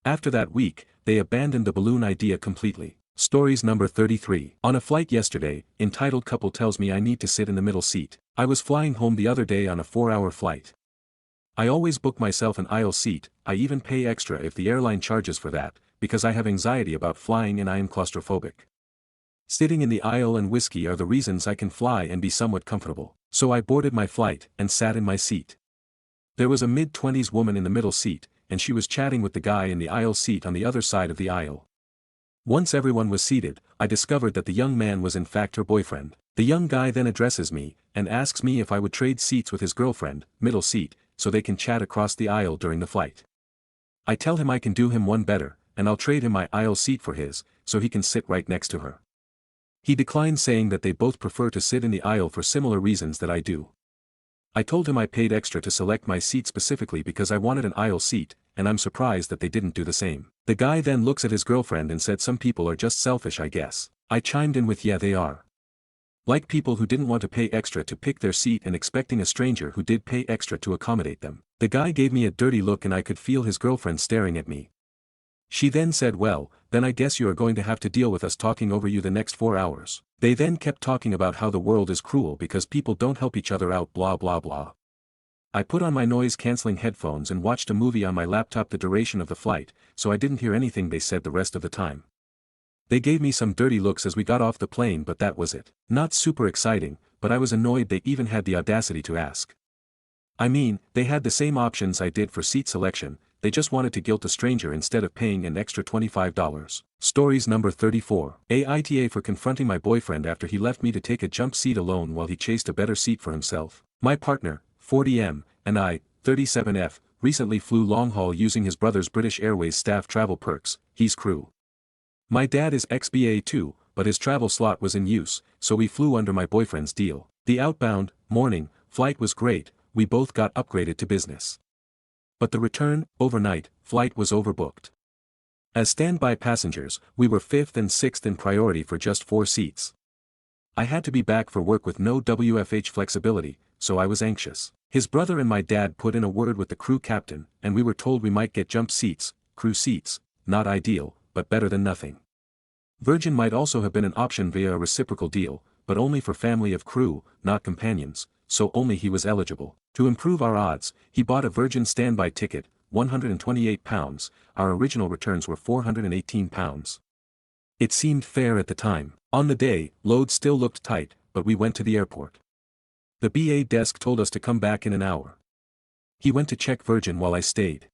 After that week, they abandoned the balloon idea completely. Stories number 33. On a flight yesterday, entitled couple tells me I need to sit in the middle seat. I was flying home the other day on a 4-hour flight. I always book myself an aisle seat, I even pay extra if the airline charges for that, because I have anxiety about flying and I am claustrophobic. Sitting in the aisle and whiskey are the reasons I can fly and be somewhat comfortable. So I boarded my flight and sat in my seat. There was a mid-20s woman in the middle seat, and she was chatting with the guy in the aisle seat on the other side of the aisle. Once everyone was seated, I discovered that the young man was in fact her boyfriend. The young guy then addresses me, and asks me if I would trade seats with his girlfriend, middle seat, so they can chat across the aisle during the flight. I tell him I can do him one better, and I'll trade him my aisle seat for his, so he can sit right next to her. He declined, saying that they both prefer to sit in the aisle for similar reasons that I do. I told him I paid extra to select my seat specifically because I wanted an aisle seat, and I'm surprised that they didn't do the same. The guy then looks at his girlfriend and said some people are just selfish, I guess. I chimed in with yeah, they are. Like people who didn't want to pay extra to pick their seat and expecting a stranger who did pay extra to accommodate them. The guy gave me a dirty look and I could feel his girlfriend staring at me. She then said, well, then I guess you are going to have to deal with us talking over you the next 4 hours. They then kept talking about how the world is cruel because people don't help each other out, blah blah blah. I put on my noise-canceling headphones and watched a movie on my laptop the duration of the flight, so I didn't hear anything they said the rest of the time. They gave me some dirty looks as we got off the plane, but that was it. Not super exciting, but I was annoyed they even had the audacity to ask. I mean, they had the same options I did for seat selection, they just wanted to guilt a stranger instead of paying an extra $25. Stories number 34. Aita for confronting my boyfriend after he left me to take a jump seat alone while he chased a better seat for himself. My partner, 40M, and I, 37F, recently flew long haul using his brother's British Airways staff travel perks, he's crew. My dad is XBA too, but his travel slot was in use, so we flew under my boyfriend's deal. The outbound, morning, flight was great, we both got upgraded to business. But the return, overnight, flight was overbooked. As standby passengers, we were 5th and 6th in priority for just 4 seats. I had to be back for work with no WFH flexibility, so I was anxious. His brother and my dad put in a word with the crew captain, and we were told we might get jump seats, crew seats, not ideal, but better than nothing. Virgin might also have been an option via a reciprocal deal, but only for family of crew, not companions, so only he was eligible. To improve our odds, he bought a Virgin standby ticket, £128, our original returns were £418. It seemed fair at the time. On the day, load still looked tight, but we went to the airport. The BA desk told us to come back in an hour. He went to check Virgin while I stayed.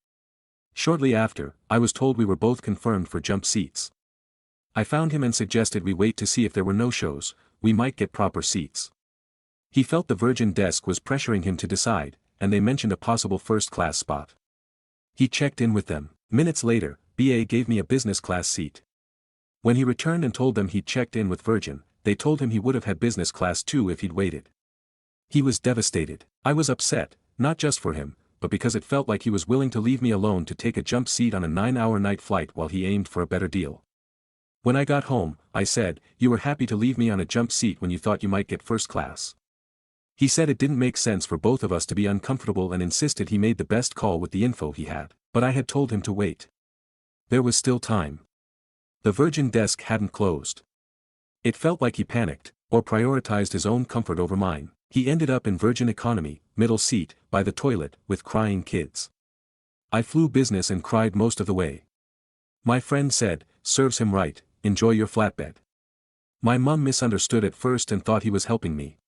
Shortly after, I was told we were both confirmed for jump seats. I found him and suggested we wait to see if there were no-shows, we might get proper seats. He felt the Virgin desk was pressuring him to decide, and they mentioned a possible first-class spot. He checked in with them. Minutes later, BA gave me a business-class seat. When he returned and told them he'd checked in with Virgin, they told him he would have had business class too if he'd waited. He was devastated. I was upset, not just for him, but because it felt like he was willing to leave me alone to take a jump seat on a 9-hour night flight while he aimed for a better deal. When I got home, I said, "You were happy to leave me on a jump seat when you thought you might get first class." He said it didn't make sense for both of us to be uncomfortable and insisted he made the best call with the info he had, but I had told him to wait. There was still time. The Virgin desk hadn't closed. It felt like he panicked, or prioritized his own comfort over mine. He ended up in Virgin Economy, middle seat, by the toilet, with crying kids. I flew business and cried most of the way. My friend said, "Serves him right, enjoy your flatbed." My mum misunderstood at first and thought he was helping me.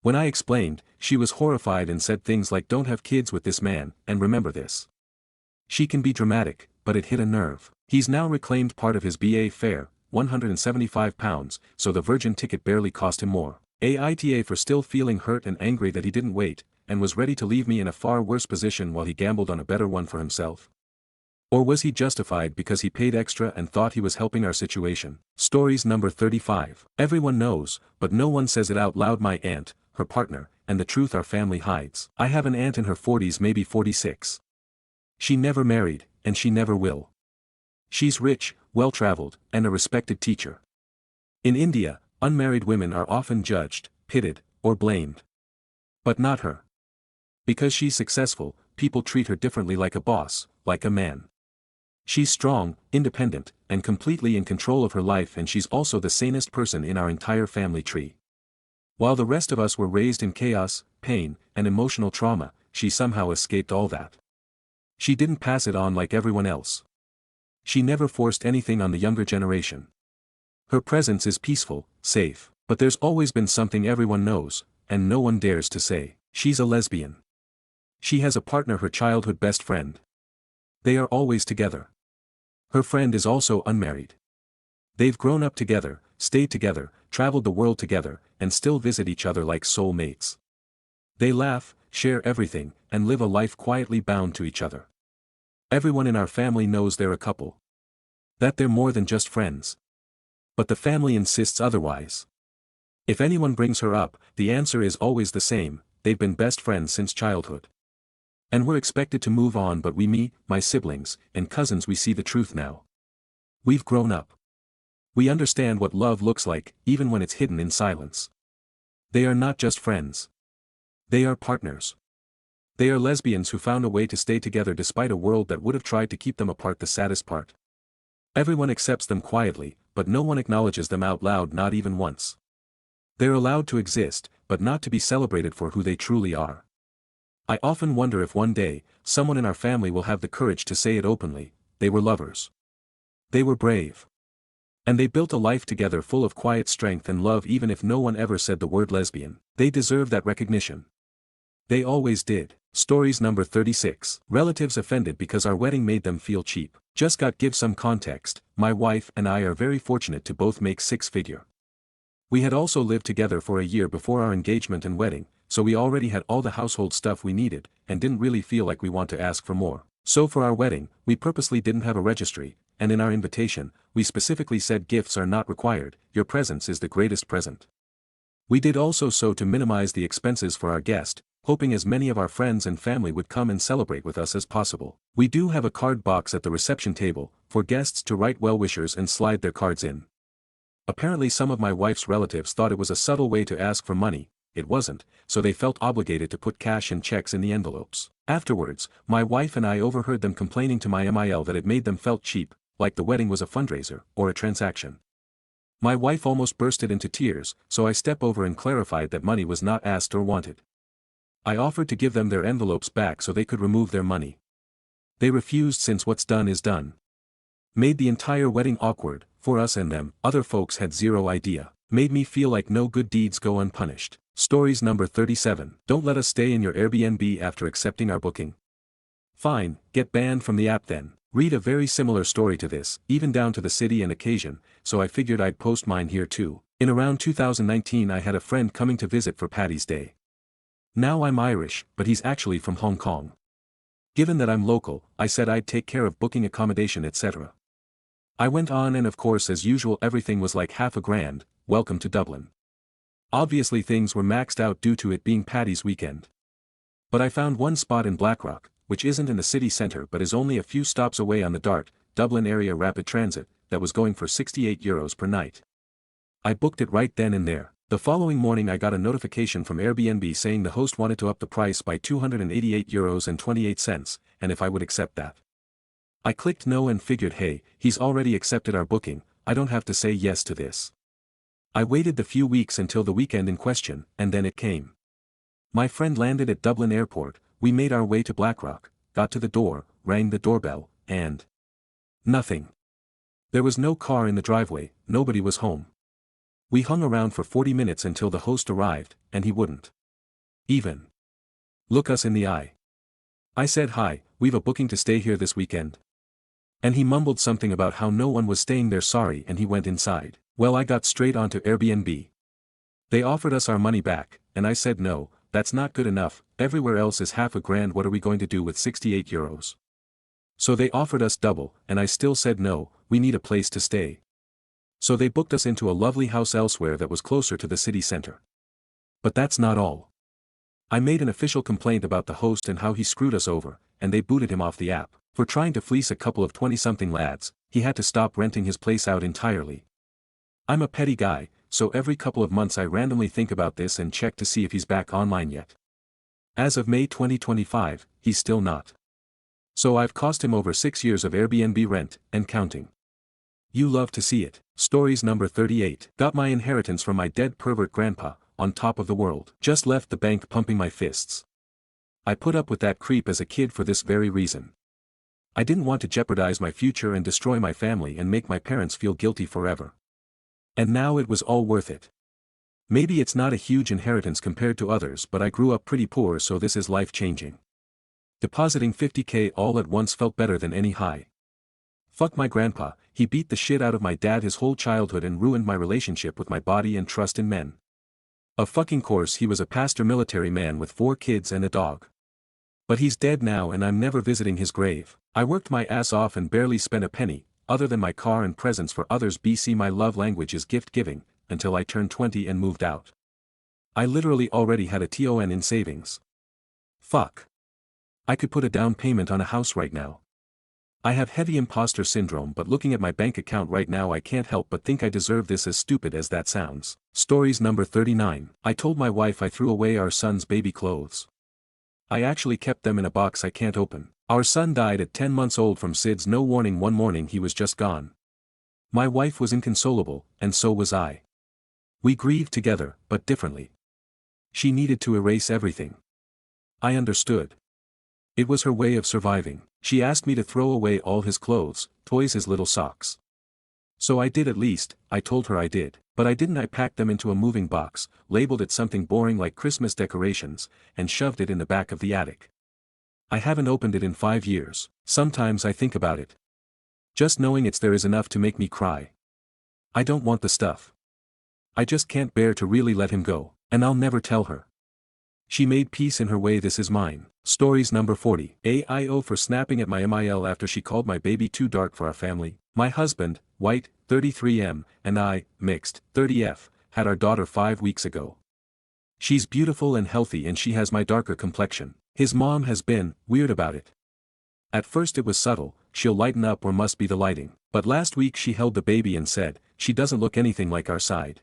When I explained, she was horrified and said things like "Don't have kids with this man, and remember this." She can be dramatic, but it hit a nerve. He's now reclaimed part of his BA fare, £175, so the Virgin ticket barely cost him more. Aita for still feeling hurt and angry that he didn't wait, and was ready to leave me in a far worse position while he gambled on a better one for himself. Or was he justified because he paid extra and thought he was helping our situation? Stories number 35. Everyone knows, but no one says it out loud. My aunt, her partner, and the truth our family hides. I have an aunt in her 40s, maybe 46. She never married, and she never will. She's rich, well-traveled, and a respected teacher. In India, unmarried women are often judged, pitted, or blamed. But not her. Because she's successful, people treat her differently, like a boss, like a man. She's strong, independent, and completely in control of her life, and she's also the sanest person in our entire family tree. While the rest of us were raised in chaos, pain, and emotional trauma, she somehow escaped all that. She didn't pass it on like everyone else. She never forced anything on the younger generation. Her presence is peaceful, safe, but there's always been something everyone knows, and no one dares to say. She's a lesbian. She has a partner, her childhood best friend. They are always together. Her friend is also unmarried. They've grown up together, stayed together, traveled the world together, and still visit each other like soul mates. They laugh, share everything, and live a life quietly bound to each other. Everyone in our family knows they're a couple. That they're more than just friends. But the family insists otherwise. If anyone brings her up, the answer is always the same: they've been best friends since childhood. And we're expected to move on, but me, my siblings, and cousins, we see the truth now. We've grown up. We understand what love looks like, even when it's hidden in silence. They are not just friends. They are partners. They are lesbians who found a way to stay together despite a world that would have tried to keep them apart. The saddest part. Everyone accepts them quietly, but no one acknowledges them out loud, not even once. They're allowed to exist, but not to be celebrated for who they truly are. I often wonder if one day, someone in our family will have the courage to say it openly: they were lovers. They were brave. And they built a life together full of quiet strength and love, even if no one ever said the word lesbian. They deserve that recognition. They always did. Stories number 36. Relatives offended because our wedding made them feel cheap. Just got give some context. My wife and I are very fortunate to both make six-figure. We had also lived together for a year before our engagement and wedding, so we already had all the household stuff we needed, and didn't really feel like we want to ask for more. So for our wedding, we purposely didn't have a registry, and in our invitation, we specifically said gifts are not required, your presence is the greatest present. We did also so to minimize the expenses for our guest, hoping as many of our friends and family would come and celebrate with us as possible. We do have a card box at the reception table, for guests to write well-wishers and slide their cards in. Apparently some of my wife's relatives thought it was a subtle way to ask for money. It wasn't, so they felt obligated to put cash and checks in the envelopes. Afterwards, my wife and I overheard them complaining to my MIL that it made them felt cheap, like the wedding was a fundraiser, or a transaction. My wife almost bursted into tears, so I stepped over and clarified that money was not asked or wanted. I offered to give them their envelopes back so they could remove their money. They refused, since what's done is done. Made the entire wedding awkward, for us and them. Other folks had zero idea. Made me feel like no good deeds go unpunished. Stories number 37. Don't let us stay in your Airbnb after accepting our booking. Fine, get banned from the app then. Read a very similar story to this, even down to the city and occasion, so I figured I'd post mine here too. In around 2019 I had a friend coming to visit for Paddy's Day. Now I'm Irish, but he's actually from Hong Kong. Given that I'm local, I said I'd take care of booking accommodation, etc. I went on, and of course as usual everything was like $50,000, welcome to Dublin. Obviously things were maxed out due to it being Paddy's weekend. But I found one spot in Blackrock, which isn't in the city centre but is only a few stops away on the DART, Dublin Area Rapid Transit, that was going for €68 per night. I booked it right then and there. The following morning I got a notification from Airbnb saying the host wanted to up the price by €288.28, and if I would accept that. I clicked no and figured, hey, he's already accepted our booking, I don't have to say yes to this. I waited the few weeks until the weekend in question, and then it came. My friend landed at Dublin Airport, we made our way to Blackrock, got to the door, rang the doorbell, and nothing. There was no car in the driveway, nobody was home. We hung around for 40 minutes until the host arrived, and he wouldn't even look us in the eye. I said, hi, we've a booking to stay here this weekend. And he mumbled something about how no one was staying there, sorry, and he went inside. Well, I got straight onto Airbnb. They offered us our money back, and I said no, that's not good enough, everywhere else is $50,000, what are we going to do with €68? So they offered us double, and I still said no, we need a place to stay. So they booked us into a lovely house elsewhere that was closer to the city center. But that's not all. I made an official complaint about the host and how he screwed us over, and they booted him off the app. For trying to fleece a couple of 20-something lads, he had to stop renting his place out entirely. I'm a petty guy, so every couple of months I randomly think about this and check to see if he's back online yet. As of May 2025, he's still not. So I've cost him over 6 years of Airbnb rent, and counting. You love to see it. Stories number 38. Got my inheritance from my dead pervert grandpa, on top of the world. Just left the bank pumping my fists. I put up with that creep as a kid for this very reason. I didn't want to jeopardize my future and destroy my family and make my parents feel guilty forever. And now it was all worth it. Maybe it's not a huge inheritance compared to others, but I grew up pretty poor, so this is life-changing. Depositing $50K all at once felt better than any high. Fuck my grandpa, he beat the shit out of my dad his whole childhood and ruined my relationship with my body and trust in men. Of fucking course he was a pastor military man with 4 kids and a dog. But he's dead now and I'm never visiting his grave. I worked my ass off and barely spent a penny, other than my car and presents for others. BC my love language is gift giving, until I turned 20 and moved out. I literally already had a ton in savings. Fuck. I could put a down payment on a house right now. I have heavy imposter syndrome, but looking at my bank account right now I can't help but think I deserve this, as stupid as that sounds. Stories number 39. I told my wife I threw away our son's baby clothes. I actually kept them in a box I can't open. Our son died at 10 months old from SIDS. No warning, one morning he was just gone. My wife was inconsolable, and so was I. We grieved together, but differently. She needed to erase everything. I understood. It was her way of surviving. She asked me to throw away all his clothes, toys, his little socks. So I did. At least, I told her I did. But I didn't. I packed them into a moving box, labeled it something boring like Christmas decorations, and shoved it in the back of the attic. I haven't opened it in 5 years. Sometimes I think about it. Just knowing it's there is enough to make me cry. I don't want the stuff. I just can't bear to really let him go, and I'll never tell her. She made peace in her way. This is mine. Stories number 40. AIO for snapping at my MIL after she called my baby too dark for our family. My husband, white, 33M, and I, mixed, 30F, had our daughter 5 weeks ago. She's beautiful and healthy and she has my darker complexion. His mom has been weird about it. At first it was subtle, she'll lighten up or must be the lighting. But last week she held the baby and said, she doesn't look anything like our side.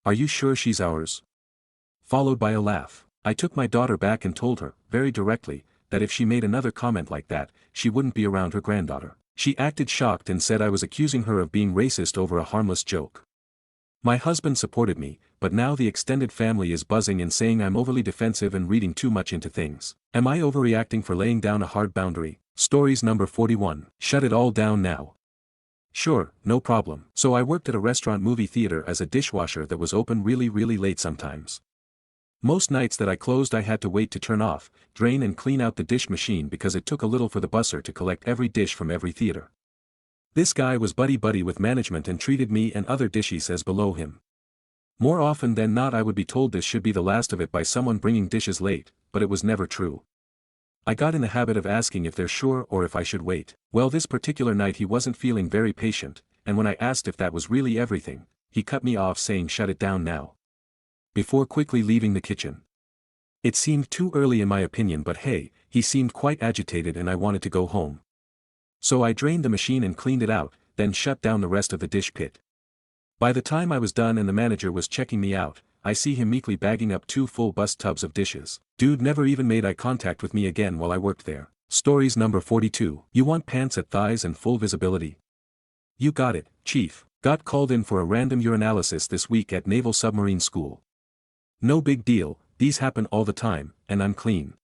Are you sure she's ours? Followed by a laugh. I took my daughter back and told her, very directly, that if she made another comment like that, she wouldn't be around her granddaughter. She acted shocked and said I was accusing her of being racist over a harmless joke. My husband supported me, but now the extended family is buzzing and saying I'm overly defensive and reading too much into things. Am I overreacting for laying down a hard boundary? Stories number 41. Shut it all down now. Sure, no problem. So I worked at a restaurant movie theater as a dishwasher that was open really late sometimes. Most nights that I closed I had to wait to turn off, drain and clean out the dish machine because it took a little for the busser to collect every dish from every theater. This guy was buddy with management and treated me and other dishies as below him. More often than not I would be told this should be the last of it by someone bringing dishes late, but it was never true. I got in the habit of asking if they're sure or if I should wait. Well, this particular night he wasn't feeling very patient, and when I asked if that was really everything, he cut me off saying shut it down now. Before quickly leaving the kitchen. It seemed too early in my opinion, but hey, he seemed quite agitated and I wanted to go home. So I drained the machine and cleaned it out, then shut down the rest of the dish pit. By the time I was done and the manager was checking me out, I see him meekly bagging up 2 full bus tubs of dishes. Dude never even made eye contact with me again while I worked there. Stories number 42. You want pants at thighs and full visibility? You got it, chief. Got called in for a random urinalysis this week at Naval Submarine School. No big deal, these happen all the time, and I'm clean.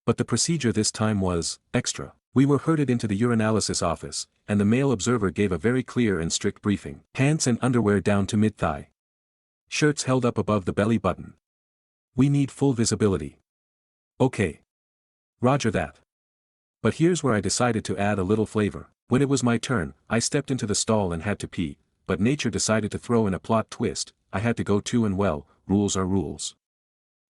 But the procedure this time was extra. We were herded into the urinalysis office, and the male observer gave a very clear and strict briefing. Pants and underwear down to mid-thigh. Shirts held up above the belly button. We need full visibility. Okay. Roger that. But here's where I decided to add a little flavor. When it was my turn, I stepped into the stall and had to pee, but nature decided to throw in a plot twist. I had to go too, and well, rules are rules.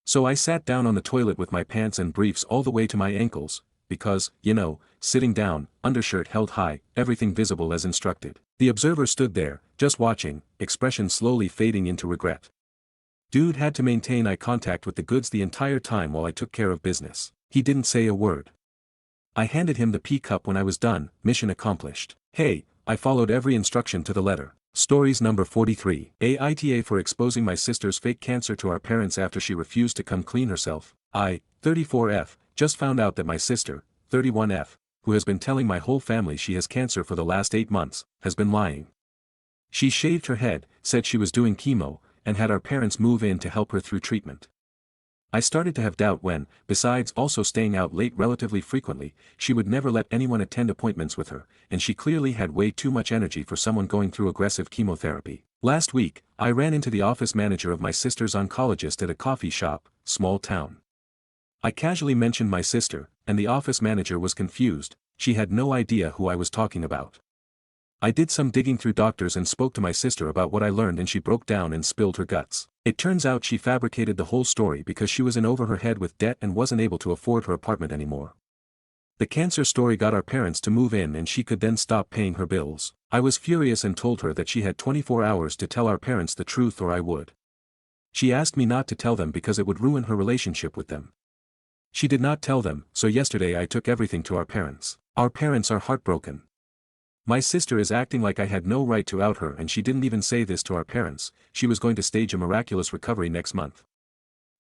So I sat down on the toilet with my pants and briefs all the way to my ankles, because, you know, sitting down, undershirt held high, everything visible as instructed. The observer stood there, just watching, expression slowly fading into regret. Dude had to maintain eye contact with the goods the entire time while I took care of business. He didn't say a word. I handed him the pee cup when I was done, mission accomplished. Hey, I followed every instruction to the letter. Stories number 43. Aita for exposing my sister's fake cancer to our parents after she refused to come clean herself. I, 34F, just found out that my sister, 31F, who has been telling my whole family she has cancer for the last 8 months, has been lying. She shaved her head, said she was doing chemo, and had our parents move in to help her through treatment. I started to have doubt when, besides also staying out late relatively frequently, she would never let anyone attend appointments with her, and she clearly had way too much energy for someone going through aggressive chemotherapy. Last week, I ran into the office manager of my sister's oncologist at a coffee shop, small town. I casually mentioned my sister, and the office manager was confused. She had no idea who I was talking about. I did some digging through doctors and spoke to my sister about what I learned, and she broke down and spilled her guts. It turns out she fabricated the whole story because she was in over her head with debt and wasn't able to afford her apartment anymore. The cancer story got our parents to move in and she could then stop paying her bills. I was furious and told her that she had 24 hours to tell our parents the truth or I would. She asked me not to tell them because it would ruin her relationship with them. She did not tell them, so yesterday I took everything to our parents. Our parents are heartbroken. My sister is acting like I had no right to out her, and she didn't even say this to our parents. She was going to stage a miraculous recovery next month.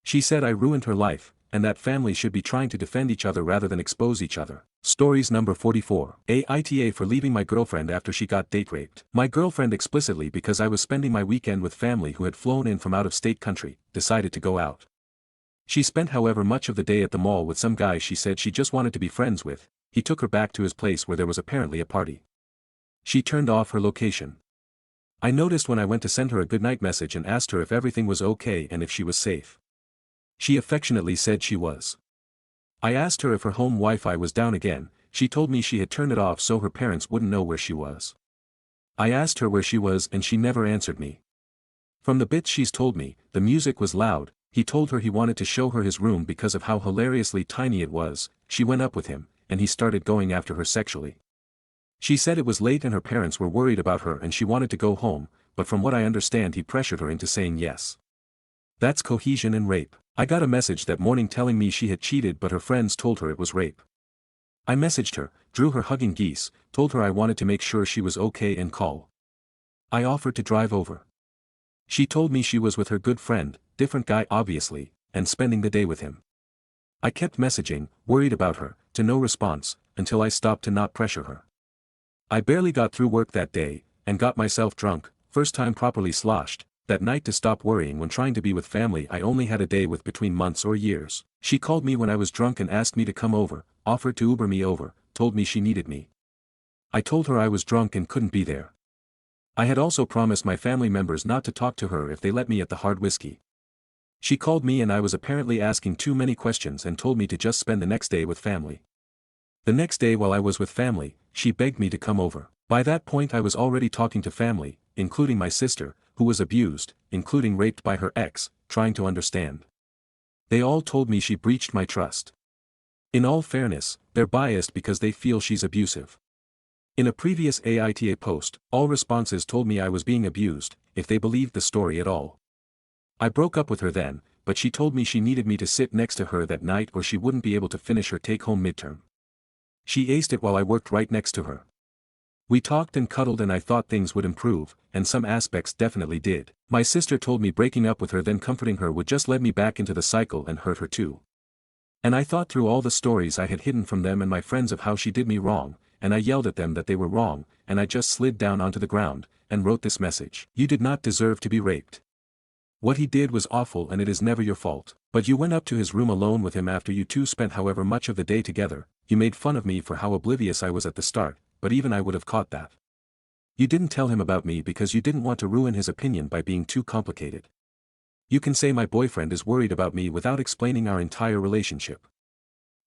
She said I ruined her life, and that families should be trying to defend each other rather than expose each other. Stories number 44. Aita for leaving my girlfriend after she got date raped. My girlfriend explicitly, because I was spending my weekend with family who had flown in from out of state country, decided to go out. She spent however much of the day at the mall with some guy she said she just wanted to be friends with. He took her back to his place where there was apparently a party. She turned off her location. I noticed when I went to send her a goodnight message and asked her if everything was okay and if she was safe. She affectionately said she was. I asked her if her home Wi-Fi was down again. She told me she had turned it off so her parents wouldn't know where she was. I asked her where she was and she never answered me. From the bits she's told me, the music was loud. He told her he wanted to show her his room because of how hilariously tiny it was. She went up with him, and he started going after her sexually. She said it was late and her parents were worried about her and she wanted to go home, but from what I understand he pressured her into saying yes. That's cohesion and rape. I got a message that morning telling me she had cheated but her friends told her it was rape. I messaged her, drew her hugging geese, told her I wanted to make sure she was okay and call. I offered to drive over. She told me she was with her good friend, different guy obviously, and spending the day with him. I kept messaging, worried about her, to no response, until I stopped to not pressure her. I barely got through work that day, and got myself drunk, first time properly sloshed, that night to stop worrying when trying to be with family I only had a day with between months or years. She called me when I was drunk and asked me to come over, offered to Uber me over, told me she needed me. I told her I was drunk and couldn't be there. I had also promised my family members not to talk to her if they let me at the hard whiskey. She called me and I was apparently asking too many questions and told me to just spend the next day with family. The next day while I was with family, she begged me to come over. By that point I was already talking to family, including my sister, who was abused, including raped by her ex, trying to understand. They all told me she breached my trust. In all fairness, they're biased because they feel she's abusive. In a previous Aita post, all responses told me I was being abused, if they believed the story at all. I broke up with her then, but she told me she needed me to sit next to her that night or she wouldn't be able to finish her take-home midterm. She aced it while I worked right next to her. We talked and cuddled and I thought things would improve, and some aspects definitely did. My sister told me breaking up with her then comforting her would just lead me back into the cycle and hurt her too. And I thought through all the stories I had hidden from them and my friends of how she did me wrong, and I yelled at them that they were wrong, and I just slid down onto the ground, and wrote this message. You did not deserve to be raped. What he did was awful and it is never your fault. But you went up to his room alone with him after you two spent however much of the day together. You made fun of me for how oblivious I was at the start, but even I would have caught that. You didn't tell him about me because you didn't want to ruin his opinion by being too complicated. You can say my boyfriend is worried about me without explaining our entire relationship.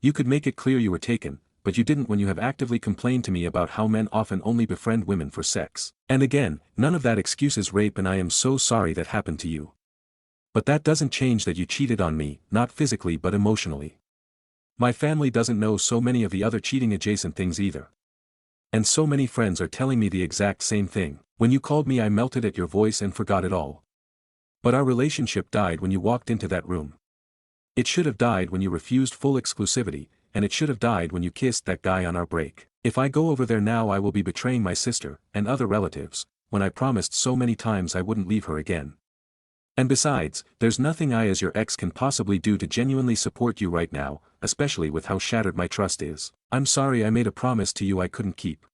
You could make it clear you were taken, but you didn't when you have actively complained to me about how men often only befriend women for sex. And again, none of that excuses rape and I am so sorry that happened to you. But that doesn't change that you cheated on me, not physically but emotionally. My family doesn't know so many of the other cheating adjacent things either. And so many friends are telling me the exact same thing. When you called me I melted at your voice and forgot it all. But our relationship died when you walked into that room. It should have died when you refused full exclusivity, and it should have died when you kissed that guy on our break. If I go over there now I will be betraying my sister, and other relatives, when I promised so many times I wouldn't leave her again. And besides, there's nothing I as your ex can possibly do to genuinely support you right now, especially with how shattered my trust is. I'm sorry I made a promise to you I couldn't keep.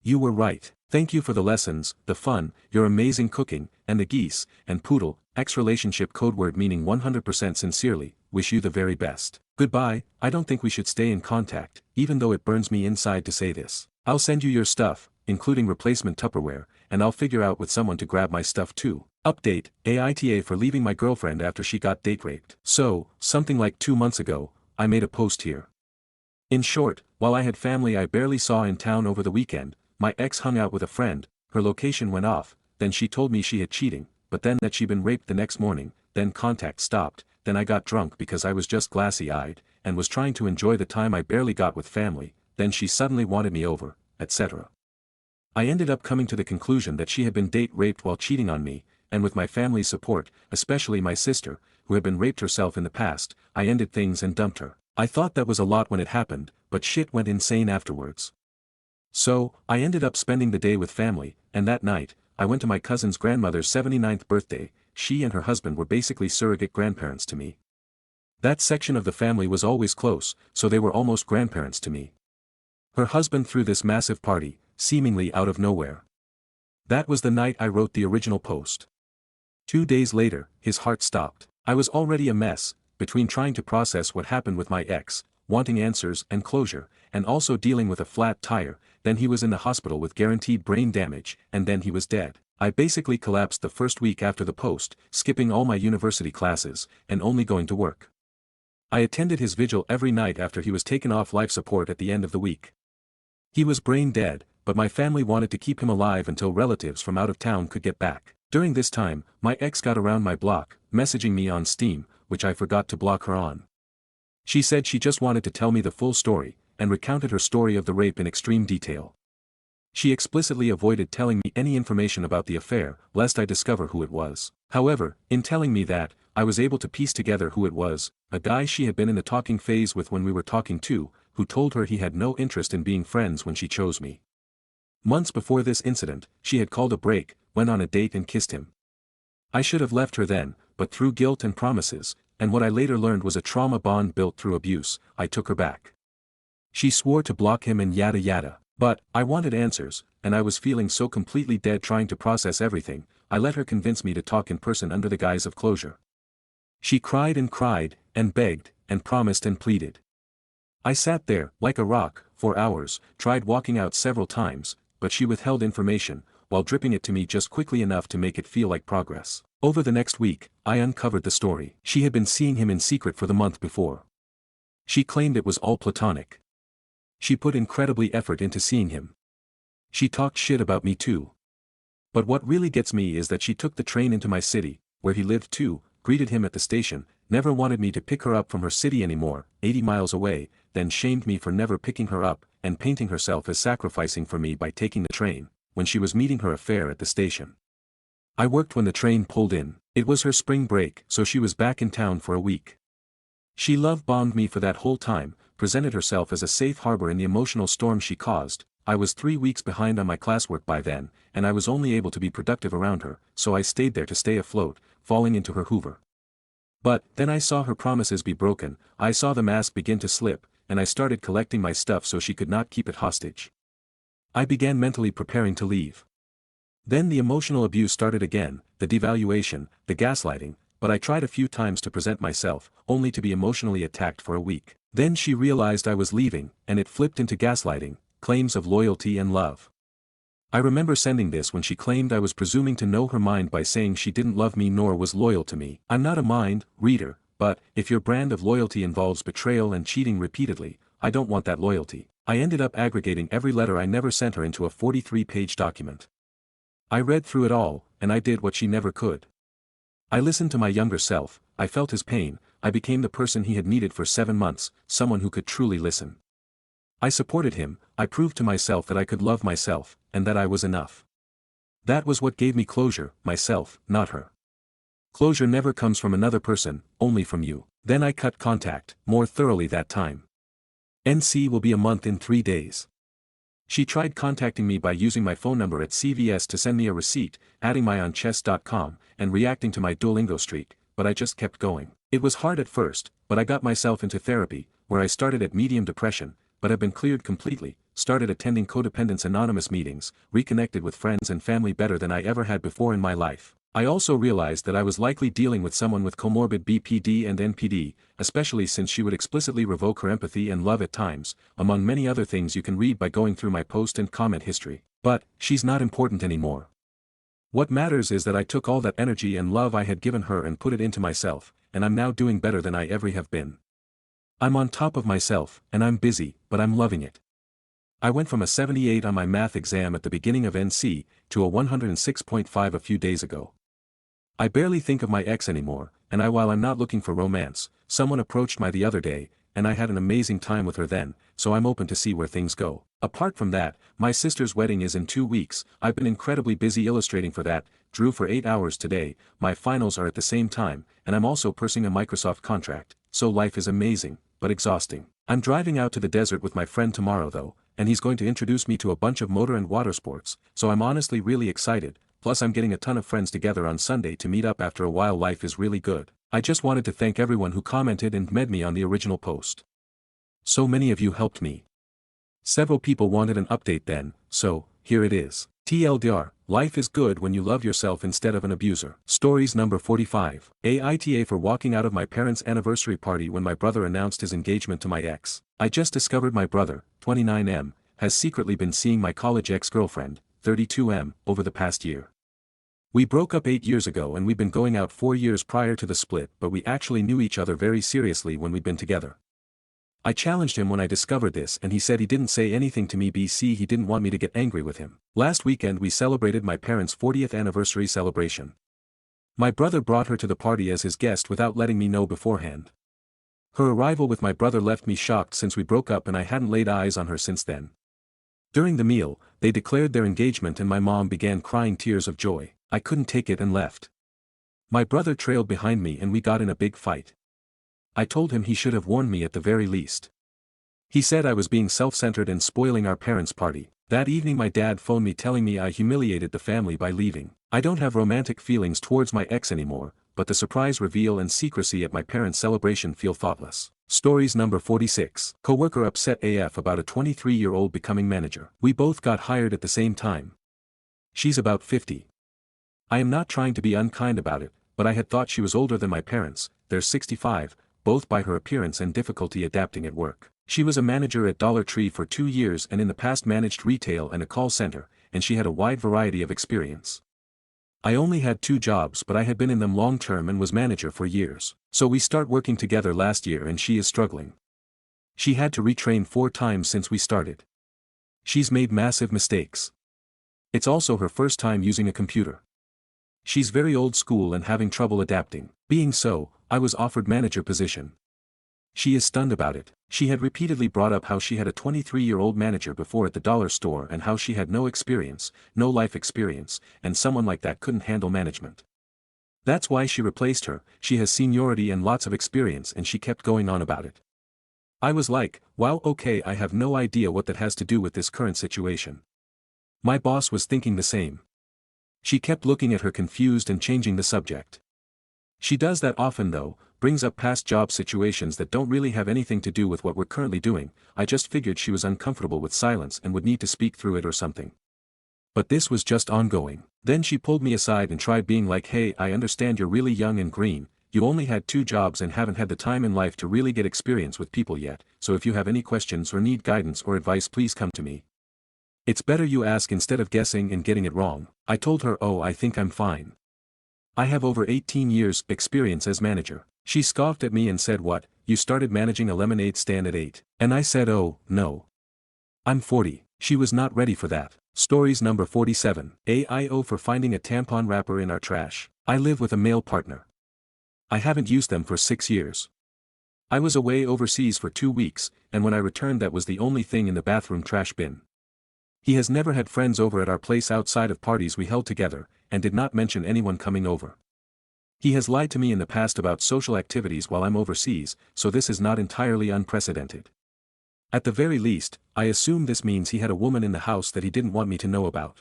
You were right. Thank you for the lessons, the fun, your amazing cooking, and the geese, and poodle, ex-relationship code word meaning 100% sincerely, wish you the very best. Goodbye. I don't think we should stay in contact, even though it burns me inside to say this. I'll send you your stuff, including replacement Tupperware, and I'll figure out with someone to grab my stuff too. Update, AITA for leaving my girlfriend after she got date raped. So, something like 2 months ago, I made a post here. In short, while I had family I barely saw in town over the weekend, my ex hung out with a friend, her location went off, then she told me she had cheating, but then that she'd been raped the next morning, then contact stopped, then I got drunk because I was just glassy-eyed, and was trying to enjoy the time I barely got with family, then she suddenly wanted me over, etc. I ended up coming to the conclusion that she had been date raped while cheating on me, and with my family's support, especially my sister, who had been raped herself in the past, I ended things and dumped her. I thought that was a lot when it happened, but shit went insane afterwards. So, I ended up spending the day with family, and that night, I went to my cousin's grandmother's 79th birthday. She and her husband were basically surrogate grandparents to me. That section of the family was always close, so they were almost grandparents to me. Her husband threw this massive party, seemingly out of nowhere. That was the night I wrote the original post. 2 days later, his heart stopped. I was already a mess, between trying to process what happened with my ex, wanting answers and closure, and also dealing with a flat tire, then he was in the hospital with guaranteed brain damage, and then he was dead. I basically collapsed the first week after the post, skipping all my university classes, and only going to work. I attended his vigil every night after he was taken off life support at the end of the week. He was brain dead, but my family wanted to keep him alive until relatives from out of town could get back. During this time, my ex got around my block, messaging me on Steam, which I forgot to block her on. She said she just wanted to tell me the full story, and recounted her story of the rape in extreme detail. She explicitly avoided telling me any information about the affair, lest I discover who it was. However, in telling me that, I was able to piece together who it was, a guy she had been in the talking phase with when we were talking to, who told her he had no interest in being friends when she chose me. Months before this incident, she had called a break, went on a date and kissed him. I should have left her then, but through guilt and promises, and what I later learned was a trauma bond built through abuse, I took her back. She swore to block him and yada yada. But, I wanted answers, and I was feeling so completely dead trying to process everything, I let her convince me to talk in person under the guise of closure. She cried, and begged, and promised and pleaded. I sat there, like a rock, for hours, tried walking out several times, but she withheld information, while dripping it to me just quickly enough to make it feel like progress. Over the next week, I uncovered the story. She had been seeing him in secret for the month before. She claimed it was all platonic. She put incredibly effort into seeing him. She talked shit about me too. But what really gets me is that she took the train into my city, where he lived too, greeted him at the station, never wanted me to pick her up from her city anymore, 80 miles away, then shamed me for never picking her up, and painting herself as sacrificing for me by taking the train, when she was meeting her affair at the station. I worked when the train pulled in. It was her spring break, so she was back in town for a week. She love-bombed me for that whole time, presented herself as a safe harbor in the emotional storm she caused. I was 3 weeks behind on my classwork by then, and I was only able to be productive around her, so I stayed there to stay afloat, falling into her hoover. But, then I saw her promises be broken, I saw the mask begin to slip, and I started collecting my stuff so she could not keep it hostage. I began mentally preparing to leave. Then the emotional abuse started again, the devaluation, the gaslighting, but I tried a few times to present myself, only to be emotionally attacked for a week. Then she realized I was leaving, and it flipped into gaslighting, claims of loyalty and love. I remember sending this when she claimed I was presuming to know her mind by saying she didn't love me nor was loyal to me. I'm not a mind reader, but, if your brand of loyalty involves betrayal and cheating repeatedly, I don't want that loyalty. I ended up aggregating every letter I never sent her into a 43-page document. I read through it all, and I did what she never could. I listened to my younger self, I felt his pain, I became the person he had needed for 7 months, someone who could truly listen. I supported him, I proved to myself that I could love myself, and that I was enough. That was what gave me closure, myself, not her. Closure never comes from another person, only from you. Then I cut contact, more thoroughly that time. NC will be a month in 3 days. She tried contacting me by using my phone number at CVS to send me a receipt, adding my on chess.com, and reacting to my Duolingo streak, but I just kept going. It was hard at first, but I got myself into therapy, where I started at medium depression, but have been cleared completely, started attending Codependence Anonymous meetings, reconnected with friends and family better than I ever had before in my life. I also realized that I was likely dealing with someone with comorbid BPD and NPD, especially since she would explicitly revoke her empathy and love at times, among many other things you can read by going through my post and comment history. But, she's not important anymore. What matters is that I took all that energy and love I had given her and put it into myself, and I'm now doing better than I ever have been. I'm on top of myself, and I'm busy, but I'm loving it. I went from a 78 on my math exam at the beginning of NC, to a 106.5 a few days ago. I barely think of my ex anymore, and while I'm not looking for romance, someone approached me the other day, and I had an amazing time with her then, so I'm open to see where things go. Apart from that, my sister's wedding is in 2 weeks, I've been incredibly busy illustrating for that, drew for 8 hours today, my finals are at the same time, and I'm also pursuing a Microsoft contract, so life is amazing, but exhausting. I'm driving out to the desert with my friend tomorrow though, and he's going to introduce me to a bunch of motor and water sports, so I'm honestly really excited. Plus I'm getting a ton of friends together on Sunday to meet up after a while. Life is really good. I just wanted to thank everyone who commented and med me on the original post. So many of you helped me. Several people wanted an update then, so, here it is. TLDR, life is good when you love yourself instead of an abuser. Stories number 45. AITA for walking out of my parents' anniversary party when my brother announced his engagement to my ex. I just discovered my brother, 29M, has secretly been seeing my college ex-girlfriend, 32M, over the past year. We broke up 8 years ago and we'd been going out 4 years prior to the split, but we actually knew each other very seriously when we'd been together. I challenged him when I discovered this and he said he didn't say anything to me BC he didn't want me to get angry with him. Last weekend we celebrated my parents' 40th anniversary celebration. My brother brought her to the party as his guest without letting me know beforehand. Her arrival with my brother left me shocked since we broke up and I hadn't laid eyes on her since then. During the meal, they declared their engagement and my mom began crying tears of joy. I couldn't take it and left. My brother trailed behind me and we got in a big fight. I told him he should have warned me at the very least. He said I was being self-centered and spoiling our parents' party. That evening my dad phoned me telling me I humiliated the family by leaving. I don't have romantic feelings towards my ex anymore, but the surprise reveal and secrecy at my parents' celebration feel thoughtless. Stories number 46. Coworker upset AF about a 23-year-old becoming manager. We both got hired at the same time. She's about 50. I am not trying to be unkind about it, but I had thought she was older than my parents, they're 65, both by her appearance and difficulty adapting at work. She was a manager at Dollar Tree for 2 years and in the past managed retail and a call center, and she had a wide variety of experience. I only had 2 jobs but I had been in them long term and was manager for years. So we start working together last year and she is struggling. She had to retrain 4 times since we started. She's made massive mistakes. It's also her first time using a computer. She's very old school and having trouble adapting. Being so, I was offered manager position. She is stunned about it. She had repeatedly brought up how she had a 23-year-old manager before at the dollar store and how she had no experience, no life experience, and someone like that couldn't handle management. That's why she replaced her. She has seniority and lots of experience and she kept going on about it. I was like, wow, okay, I have no idea what that has to do with this current situation. My boss was thinking the same. She kept looking at her confused and changing the subject. She does that often though, brings up past job situations that don't really have anything to do with what we're currently doing. I just figured she was uncomfortable with silence and would need to speak through it or something. But this was just ongoing. Then she pulled me aside and tried being like, hey, I understand you're really young and green, you only had 2 jobs and haven't had the time in life to really get experience with people yet, so if you have any questions or need guidance or advice please come to me. It's better you ask instead of guessing and getting it wrong. I told her, oh, I think I'm fine. I have over 18 years experience as manager. She scoffed at me and said, what, you started managing a lemonade stand at 8? And I said, oh, no. I'm 40. She was not ready for that. Stories number 47. AIO for finding a tampon wrapper in our trash. I live with a male partner. I haven't used them for 6 years. I was away overseas for 2 weeks, and when I returned that was the only thing in the bathroom trash bin. He has never had friends over at our place outside of parties we held together, and did not mention anyone coming over. He has lied to me in the past about social activities while I'm overseas, so this is not entirely unprecedented. At the very least, I assume this means he had a woman in the house that he didn't want me to know about.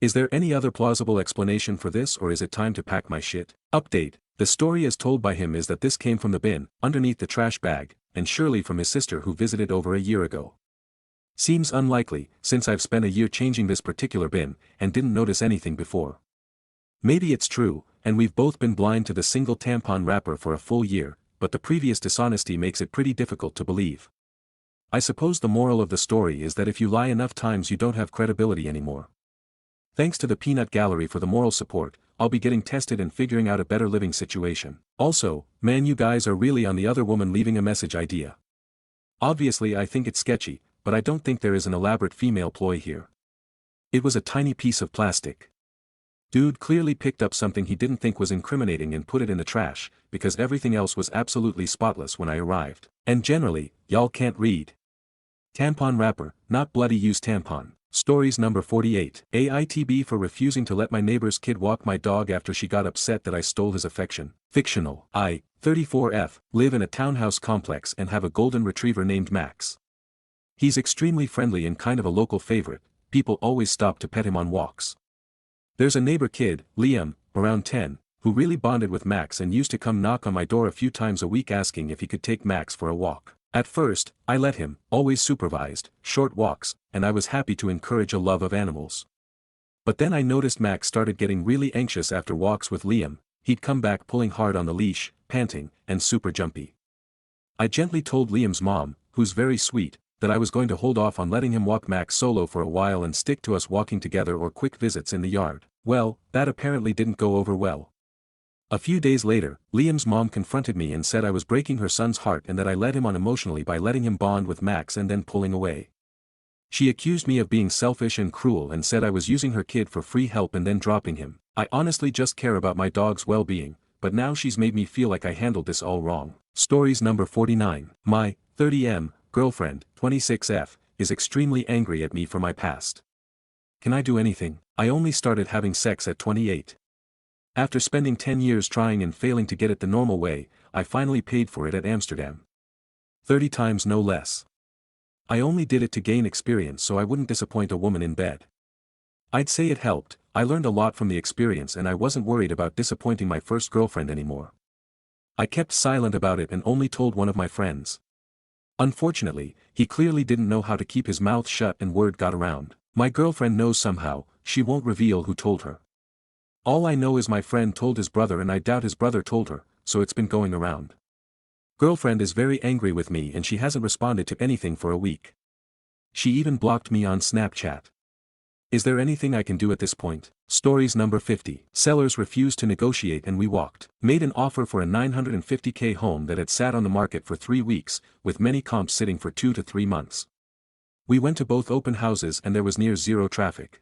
Is there any other plausible explanation for this or is it time to pack my shit? Update. The story as told by him is that this came from the bin, underneath the trash bag, and surely from his sister who visited over a year ago. Seems unlikely, since I've spent a year changing this particular bin, and didn't notice anything before. Maybe it's true, and we've both been blind to the single tampon wrapper for a full year, but the previous dishonesty makes it pretty difficult to believe. I suppose the moral of the story is that if you lie enough times you don't have credibility anymore. Thanks to the peanut gallery for the moral support, I'll be getting tested and figuring out a better living situation. Also, man, you guys are really on the other woman leaving a message idea. Obviously I think it's sketchy, but I don't think there is an elaborate female ploy here. It was a tiny piece of plastic. Dude clearly picked up something he didn't think was incriminating and put it in the trash, because everything else was absolutely spotless when I arrived. And generally, y'all can't read. Tampon wrapper, not bloody use tampon. Stories number 48. AITB for refusing to let my neighbor's kid walk my dog after she got upset that I stole his affection. Fictional. I, 34F, live in a townhouse complex and have a golden retriever named Max. He's extremely friendly and kind of a local favorite, people always stop to pet him on walks. There's a neighbor kid, Liam, around 10, who really bonded with Max and used to come knock on my door a few times a week asking if he could take Max for a walk. At first, I let him, always supervised, short walks, and I was happy to encourage a love of animals. But then I noticed Max started getting really anxious after walks with Liam, he'd come back pulling hard on the leash, panting, and super jumpy. I gently told Liam's mom, who's very sweet, that I was going to hold off on letting him walk Max solo for a while and stick to us walking together or quick visits in the yard. Well, that apparently didn't go over well. A few days later, Liam's mom confronted me and said I was breaking her son's heart and that I led him on emotionally by letting him bond with Max and then pulling away. She accused me of being selfish and cruel and said I was using her kid for free help and then dropping him. I honestly just care about my dog's well-being, but now she's made me feel like I handled this all wrong. Stories number 49. My 30M girlfriend, 26F, is extremely angry at me for my past. Can I do anything? I only started having sex at 28. After spending 10 years trying and failing to get it the normal way, I finally paid for it at Amsterdam. 30 times no less. I only did it to gain experience so I wouldn't disappoint a woman in bed. I'd say it helped, I learned a lot from the experience and I wasn't worried about disappointing my first girlfriend anymore. I kept silent about it and only told one of my friends. Unfortunately, he clearly didn't know how to keep his mouth shut and word got around. My girlfriend knows somehow, she won't reveal who told her. All I know is my friend told his brother and I doubt his brother told her, so it's been going around. Girlfriend is very angry with me and she hasn't responded to anything for a week. She even blocked me on Snapchat. Is there anything I can do at this point? Stories number 50. Sellers refused to negotiate and we walked. Made an offer for a $950K home that had sat on the market for 3 weeks, with many comps sitting for 2 to 3 months. We went to both open houses and there was near zero traffic.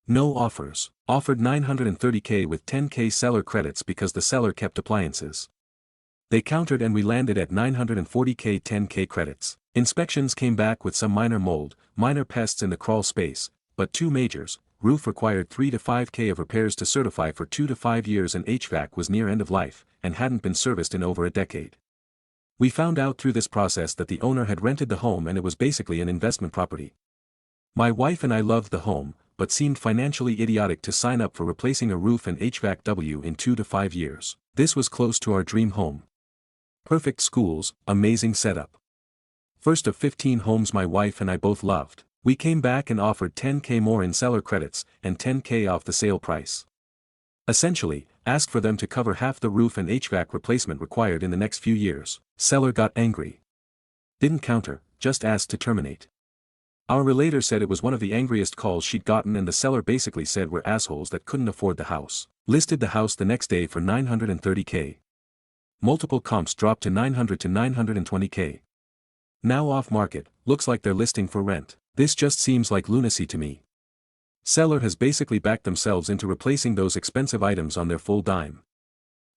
No offers. Offered $930K with $10K seller credits because the seller kept appliances. They countered and we landed at $940K 10K credits. Inspections came back with some minor mold, minor pests in the crawl space, but 2 majors. Roof required 3 to 5K of repairs to certify for 2 to 5 years and HVAC was near end of life, and hadn't been serviced in over a decade. We found out through this process that the owner had rented the home and it was basically an investment property. My wife and I loved the home, but seemed financially idiotic to sign up for replacing a roof and HVAC in 2 to 5 years. This was close to our dream home. Perfect schools, amazing setup. First of 15 homes my wife and I both loved. We came back and offered $10K more in seller credits, and $10K off the sale price. Essentially, asked for them to cover half the roof and HVAC replacement required in the next few years. Seller got angry. Didn't counter, just asked to terminate. Our relator said it was one of the angriest calls she'd gotten and the seller basically said we're assholes that couldn't afford the house. Listed the house the next day for $930K. Multiple comps dropped to $900 to $920K. Now off market, looks like they're listing for rent. This just seems like lunacy to me. Seller has basically backed themselves into replacing those expensive items on their full dime.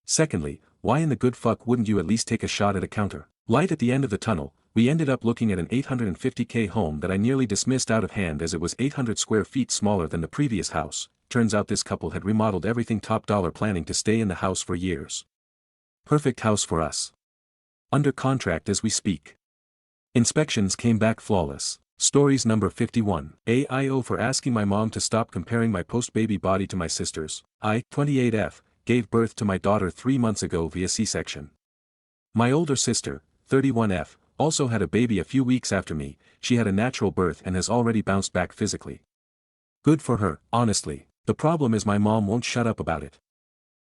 Secondly, why in the good fuck wouldn't you at least take a shot at a counter? Light at the end of the tunnel, we ended up looking at an $850K home that I nearly dismissed out of hand as it was 800 square feet smaller than the previous house. Turns out this couple had remodeled everything top dollar, planning to stay in the house for years. Perfect house for us. Under contract as we speak. Inspections came back flawless. Stories number 51. AIO for asking my mom to stop comparing my post-baby body to my sister's. I, 28F, gave birth to my daughter 3 months ago via C-section. My older sister, 31F, also had a baby a few weeks after me. She had a natural birth and has already bounced back physically. Good for her, honestly. The problem is my mom won't shut up about it.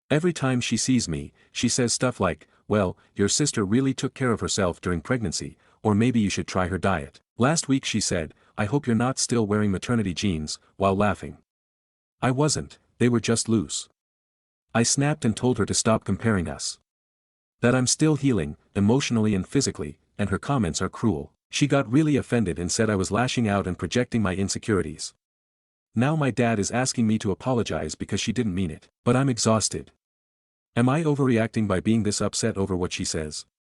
Every time she sees me, she says stuff like, well, your sister really took care of herself during pregnancy, or maybe you should try her diet. Last week she said, I hope you're not still wearing maternity jeans, while laughing. I wasn't, they were just loose. I snapped and told her to stop comparing us. That I'm still healing, emotionally and physically, and her comments are cruel. She got really offended and said I was lashing out and projecting my insecurities. Now my dad is asking me to apologize because she didn't mean it. But I'm exhausted. Am I overreacting by being this upset over what she says?